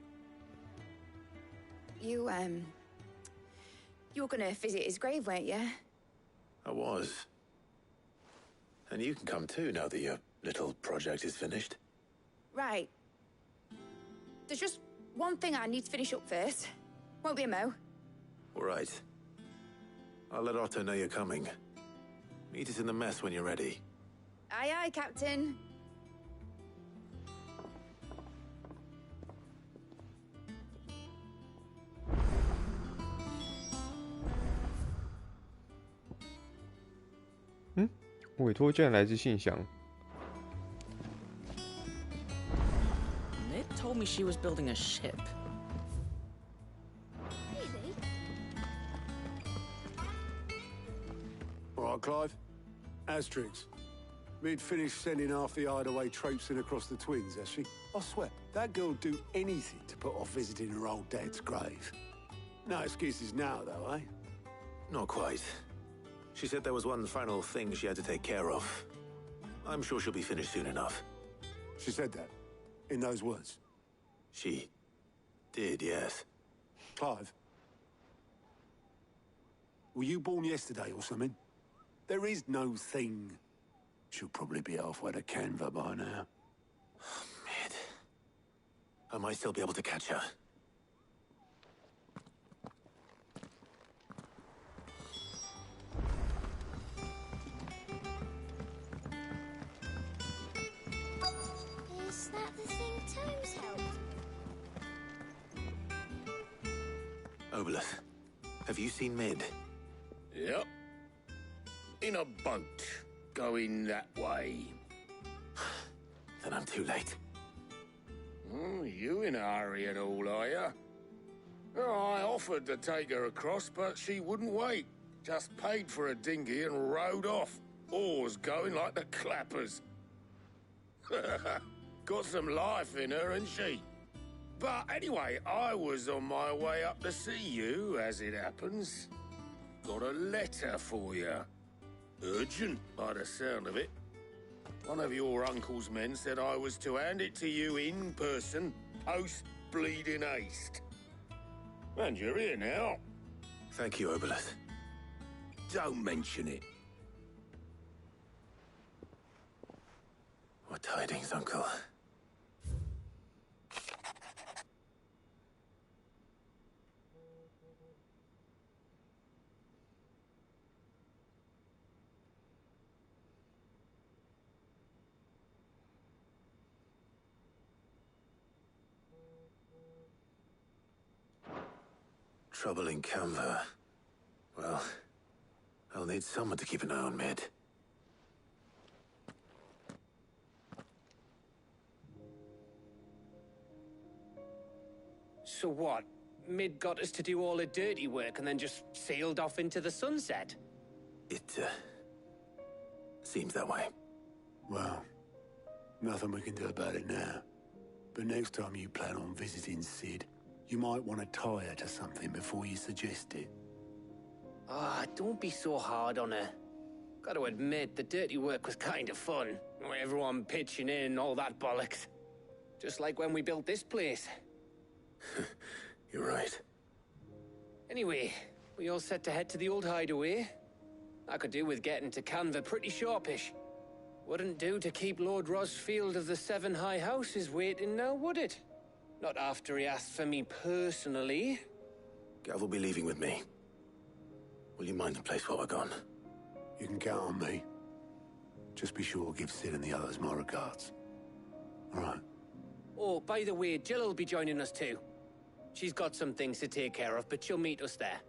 You were gonna visit his grave, weren't you? I was. And you can come too now that your little project is finished. Right. There's just one thing I need to finish up first. Won't be a mo. All right. I'll let Otto know you're coming. Meet us in the mess when you're ready. Aye, aye, Captain.委托竟然来自信箱。 Ned told me she was building a ship. Really? All right, Clive. Asterix. Mid finished sending half the hideaway traipsing across the twins, has she? I swear, that girl'd do anything to put off visiting her old dad's grave. No excuses now, though, eh? Not quite. She said there was one final thing she had to take care of. I'm sure she'll be finished soon enough. She said that? In those words? She did, yes. Clive? Were you born yesterday or something? There is no thing. She'll probably be halfway to Canva by now. Mid. I might still be able to catch her. Is that the thing Tomes helped? Obelus, have you seen Mid? Yep. In a boat, going that way. Then I'm too late. You in a hurry at all, are you? Oh, I offered to take her across, but she wouldn't wait. Just paid for a dinghy and rowed off. Oars going like the clappers. Got some life in her, ain't she? But anyway, I was on my way up to see you, as it happens. Got a letter for you. Urgent, by the sound of it. One of your uncle's men said I was to hand it to you in person, post-bleeding haste. And you're here now. Thank you, Obelus. Don't mention it. What tidings, Uncle? Trouble in Canva. Well, I'll need someone to keep an eye on Mid. So what? Mid got us to do all the dirty work and then just sailed off into the sunset? It, seems that way. Well, nothing we can do about it now. But next time you plan on visiting Sid, you might want to tie her to something before you suggest it. Ah, don't be so hard on her. Gotta admit, the dirty work was kind of fun. Everyone pitching in, all that bollocks. Just like when we built this place. You're right. Anyway, we all set to head to the old hideaway. I could do with getting to Canva pretty sharpish. Wouldn't do to keep Lord Rosfield of the Seven High Houses waiting now, would it? Not after he asked for me personally. Gav will be leaving with me. Will you mind the place while we're gone? You can count on me. Just be sure to give Sid and the others my regards. All right. Oh, by the way, Jill will be joining us too. She's got some things to take care of, but she'll meet us there.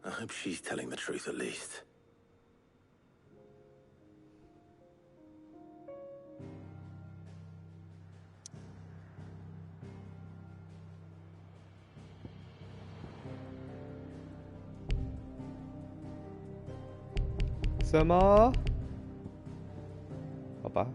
I hope she's telling the truth at least.什么？好吧。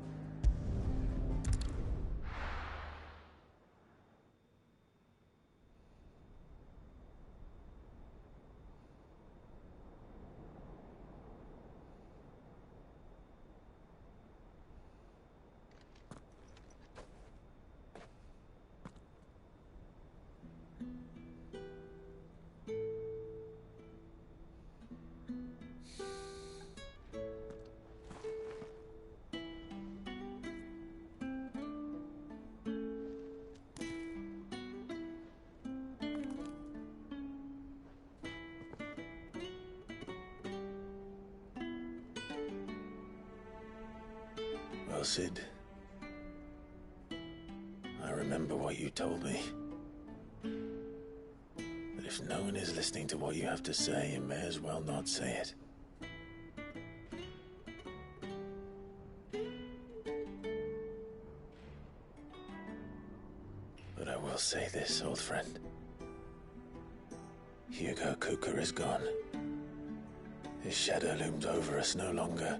well, Sid. I remember what you told me. But if no one is listening to what you have to say, you may as well not say it. But I will say this, old friend. Hugo Cooker is gone. His shadow looms over us no longer.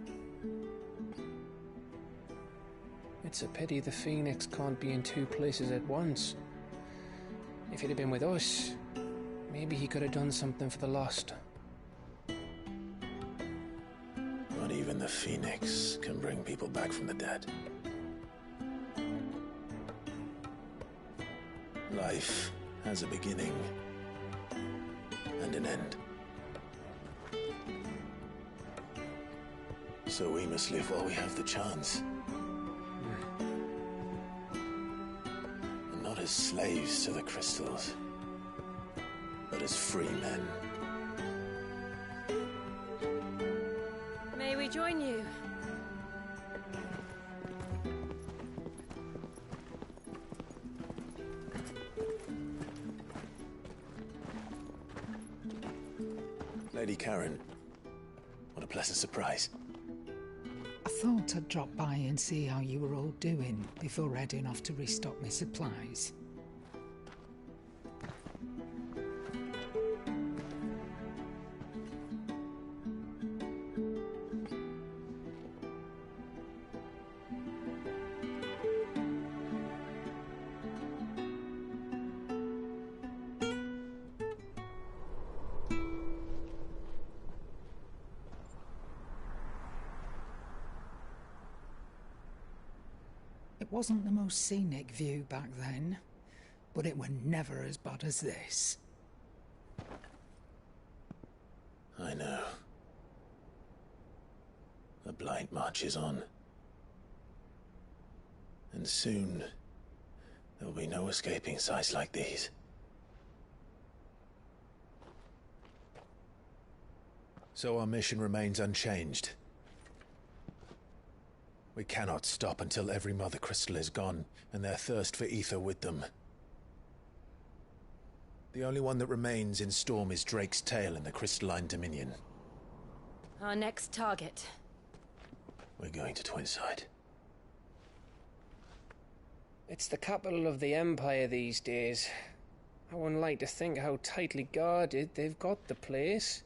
It's a pity the Phoenix can't be in two places at once. If he'd have been with us, maybe he could have done something for the Lost. Not even the Phoenix can bring people back from the dead. Life has a beginning and an end. So we must live while we have the chance. And not as slaves to the crystals, but as free men. May we join you? Lady Karen, what a pleasant surprise. I thought I'd drop by and see how you were all doing before heading off to restock my supplies. It wasn't the most scenic view back then, but it were never as bad as this. I know. The Blight marches on. And soon, there'll be no escaping sights like these. So our mission remains unchanged. We cannot stop until every Mother Crystal is gone, and their thirst for ether with them. The only one that remains in Storm is Drake's Tail in the Crystalline Dominion. Our next target. We're going to Twinside. It's the capital of the Empire these days. I wouldn't like to think how tightly guarded they've got the place.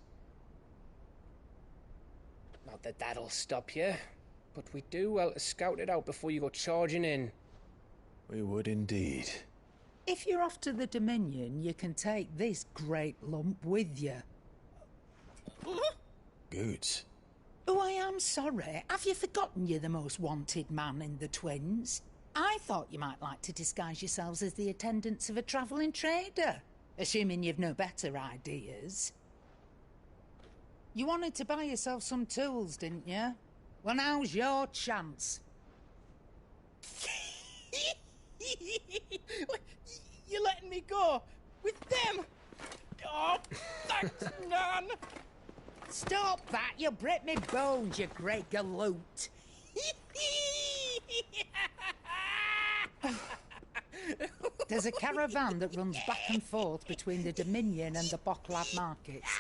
Not that that'll stop you, but we do well to scout it out before you go charging in. We would indeed. If you're off to the Dominion, you can take this great lump with you. Goods. Oh, I am sorry. Have you forgotten you're the most wanted man in the Twins? I thought you might like to disguise yourselves as the attendants of a travelling trader, assuming you've no better ideas. You wanted to buy yourself some tools, didn't you? Well, now's your chance. You're letting me go with them? Oh, thanks, Nan. Stop that! You'll break me bones, you great galoot. There's a caravan that runs back and forth between the Dominion and the Bocklab markets.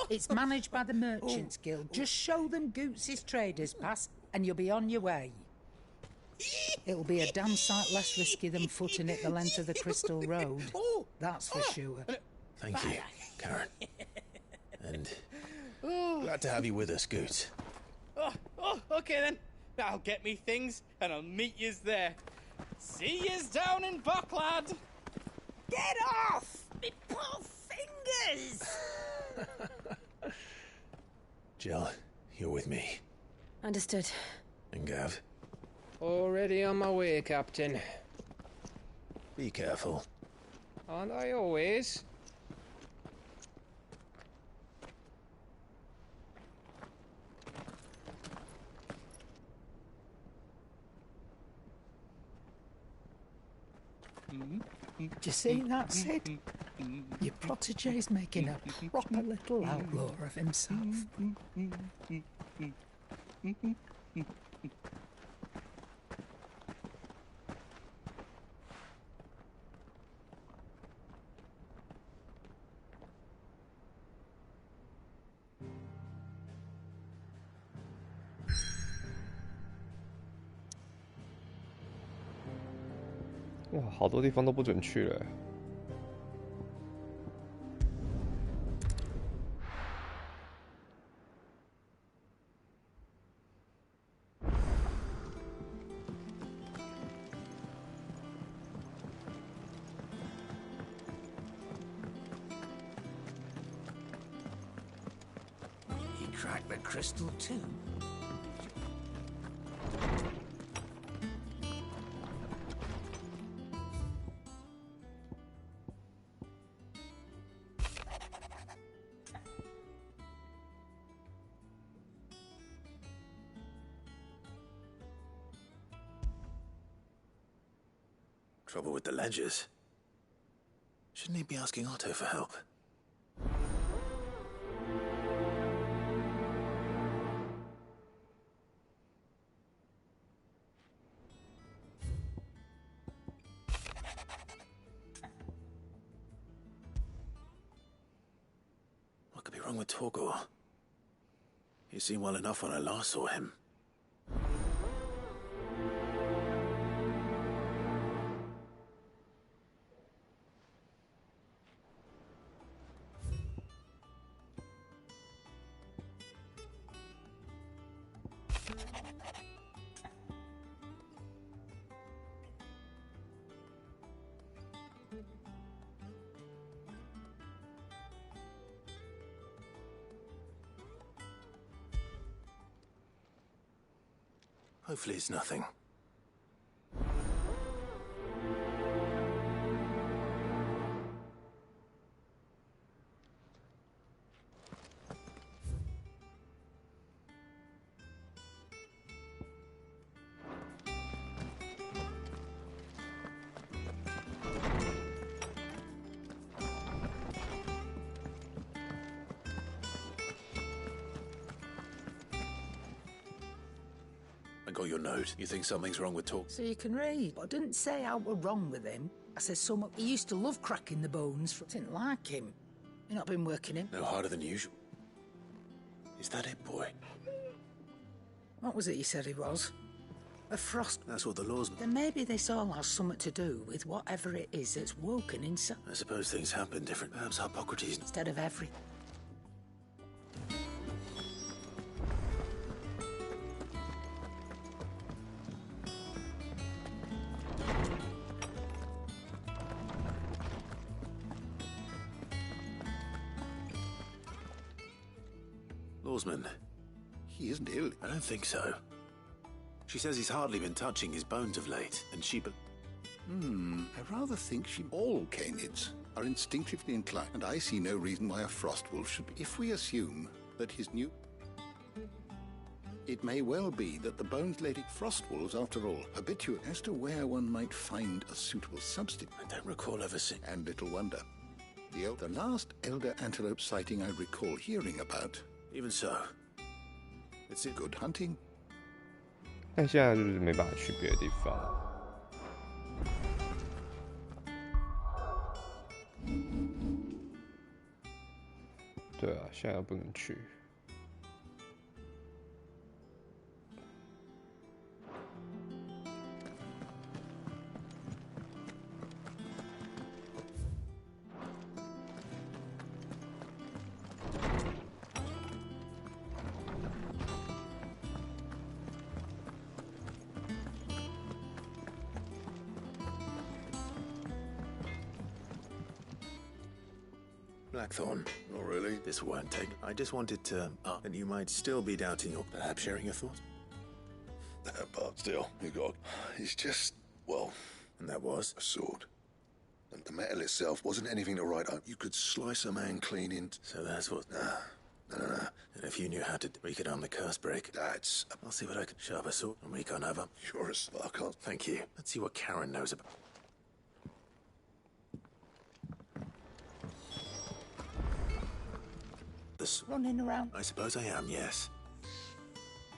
It's managed by the Merchants Guild. Just show them Goots' traders pass and you'll be on your way. It'll be a damn sight less risky than footing it the length of the Crystal Road. That's for sure. Thank you, Karen. And glad to have you with us, Goots. Okay then. I'll get me things and I'll meet yous there. See yous down in Bucklad. Get off! Me poor fingers! Jill, you're with me. Understood. And Gav? Already on my way, Captain. Be careful. Aren't I always? Do you see that, Sid? Your protege's making a proper little outlaw of himself. 哇，好多地方都不准去了。He cracked the crystal too. Trouble with the ledgers. Shouldn't he be asking Otto for help? What could be wrong with Torgor? He seemed well enough when I last saw him. Hopefully it's nothing. I got your note. You think something's wrong with Torg? So you can read. But I didn't say how we're wrong with him. I said he used to love cracking the bones. Didn't like him. You not been working him? No harder than usual. Is that it, boy? What was it you said he was? A frost. That's what the laws... Then maybe this all has something to do with whatever it is that's woken inside. I suppose things happen different. Perhaps Hippocrates... Instead of everything. Lawsman. He isn't ill. I don't think so. She says he's hardly been touching his bones of late, and she... I rather think all canids are instinctively inclined, and I see no reason why a frostwolf should be. If we assume that his new... It may well be that the bones lady frostwolves, after all, habituate as to where one might find a suitable substitute. I don't recall ever seeing... And little wonder. The last elder antelope sighting I recall hearing about... Even so, it's good hunting. 但现在就是没办法去别的地方。对啊，现在不能去。Blackthorn. Not really. This won't take... I just wanted to... and you might still be doubting or perhaps sharing your thoughts. But still, you got... It's just... Well... And that was? A sword. And the metal itself wasn't anything to write on. You could slice a man clean in... So that's what... Nah. And if you knew how to... We could arm the curse break. That's... I'll see what I can... Sharp a sword, and we can't have 'em. Sure as fuck can't. Thank you. Let's see what Karen knows about... Running around. I suppose I am, yes.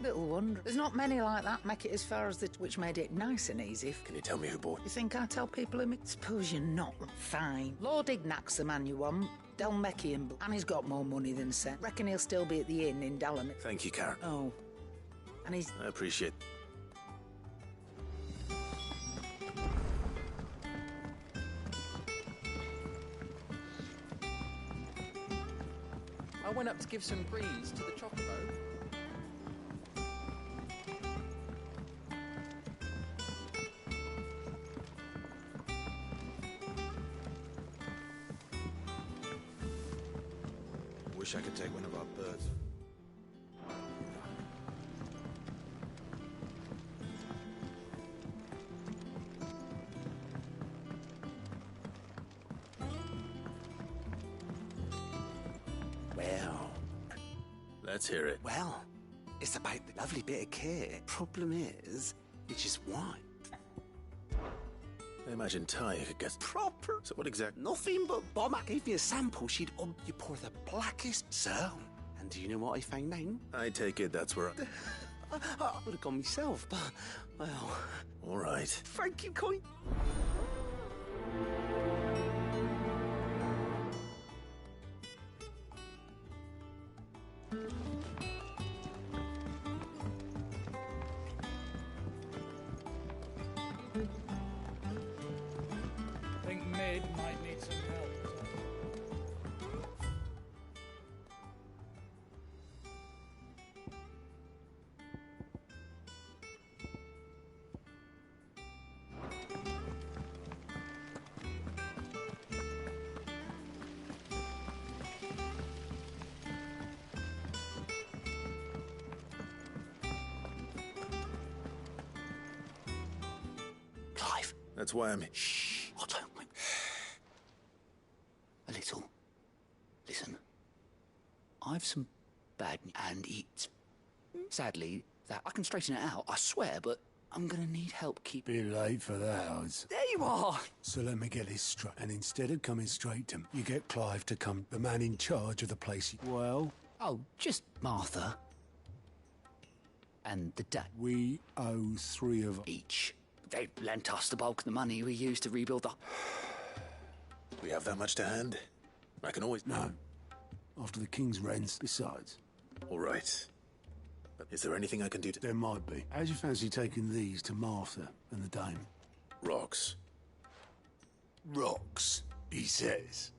Little wonder. There's not many like that make it as far as which made it nice and easy. Can you tell me who bought? You think I tell people who make... Suppose you're not. Fine. Lord Ignac's the man you want. Delmeckian. And he's got more money than sense. Reckon he'll still be at the inn in Dalamit. Thank you, Karen. Oh. And he's... I appreciate... went up to give some greens to the chocobo. Wish I could take one of our birds. Well, Let's hear it. well, it's about the lovely bit of kit. Problem is, it's just wine. I imagine Ty could get Proper. So what exactly? Nothing but bomb. Gave me a sample. She'd you pour the blackest so. And do you know what I found then? I take it that's where I would have gone myself, but well. All right. Thank you, Coin. I think mid might need some help. Clive. That's why I'm here. Shh. Oh, don't. A little. Listen. I've some bad news, and it's sadly that I can straighten it out. I swear, but I'm gonna need help keeping. Bit late for that, Oz. There you are. So let me get this straight. And instead of coming straight to him, you get Clive to come, the man in charge of the place. Well, Oh, just Martha. And the dad. we owe 3 of Each. They lent us the bulk of the money we used to rebuild the. We have that much to hand. I can always. No. After the king's rents, besides. All right. But is there anything I can do to? There might be. How'd you fancy taking these to Martha and the dame? Rocks. Rocks, he says.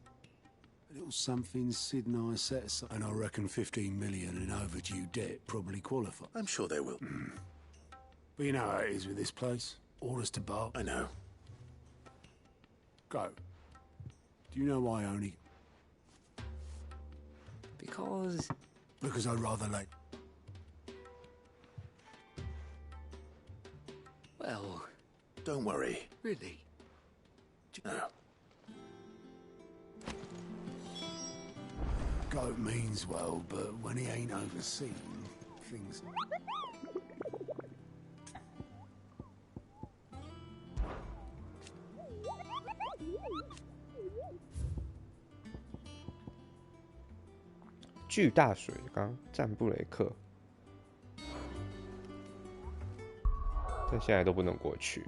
A little something Sid and I set aside. And I reckon 15 million in overdue debt probably qualify. I'm sure they will. But you know how it is with this place. Orders to bar. I know. Go. Do you know why I only... Because. Because I'd rather like... Well. Don't worry. Really? No. Goat means well, but when he ain't overseen, things...巨大水缸占布雷克，但现在都不能过去。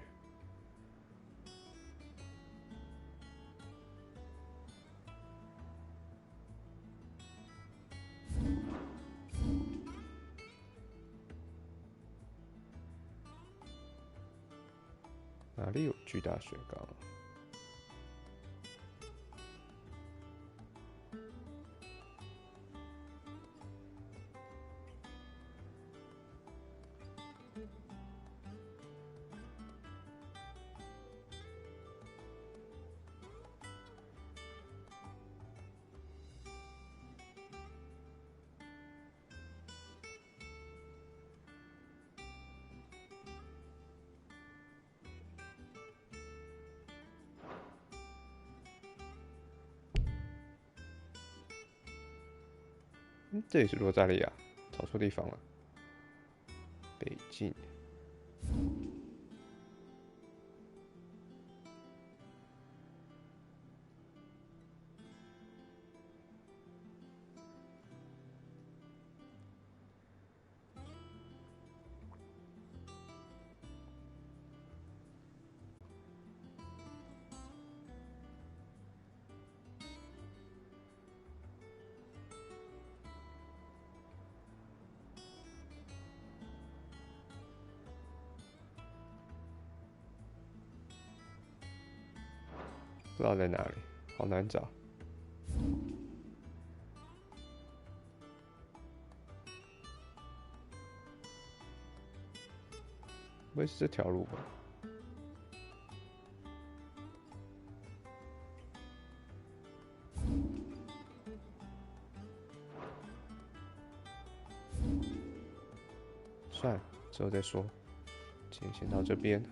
哪里有巨大水缸？这里是罗扎利亚，找错地方了。北境。不知道在哪里，好难找。会是这条路吧？算了，之后再说。今天先到这边。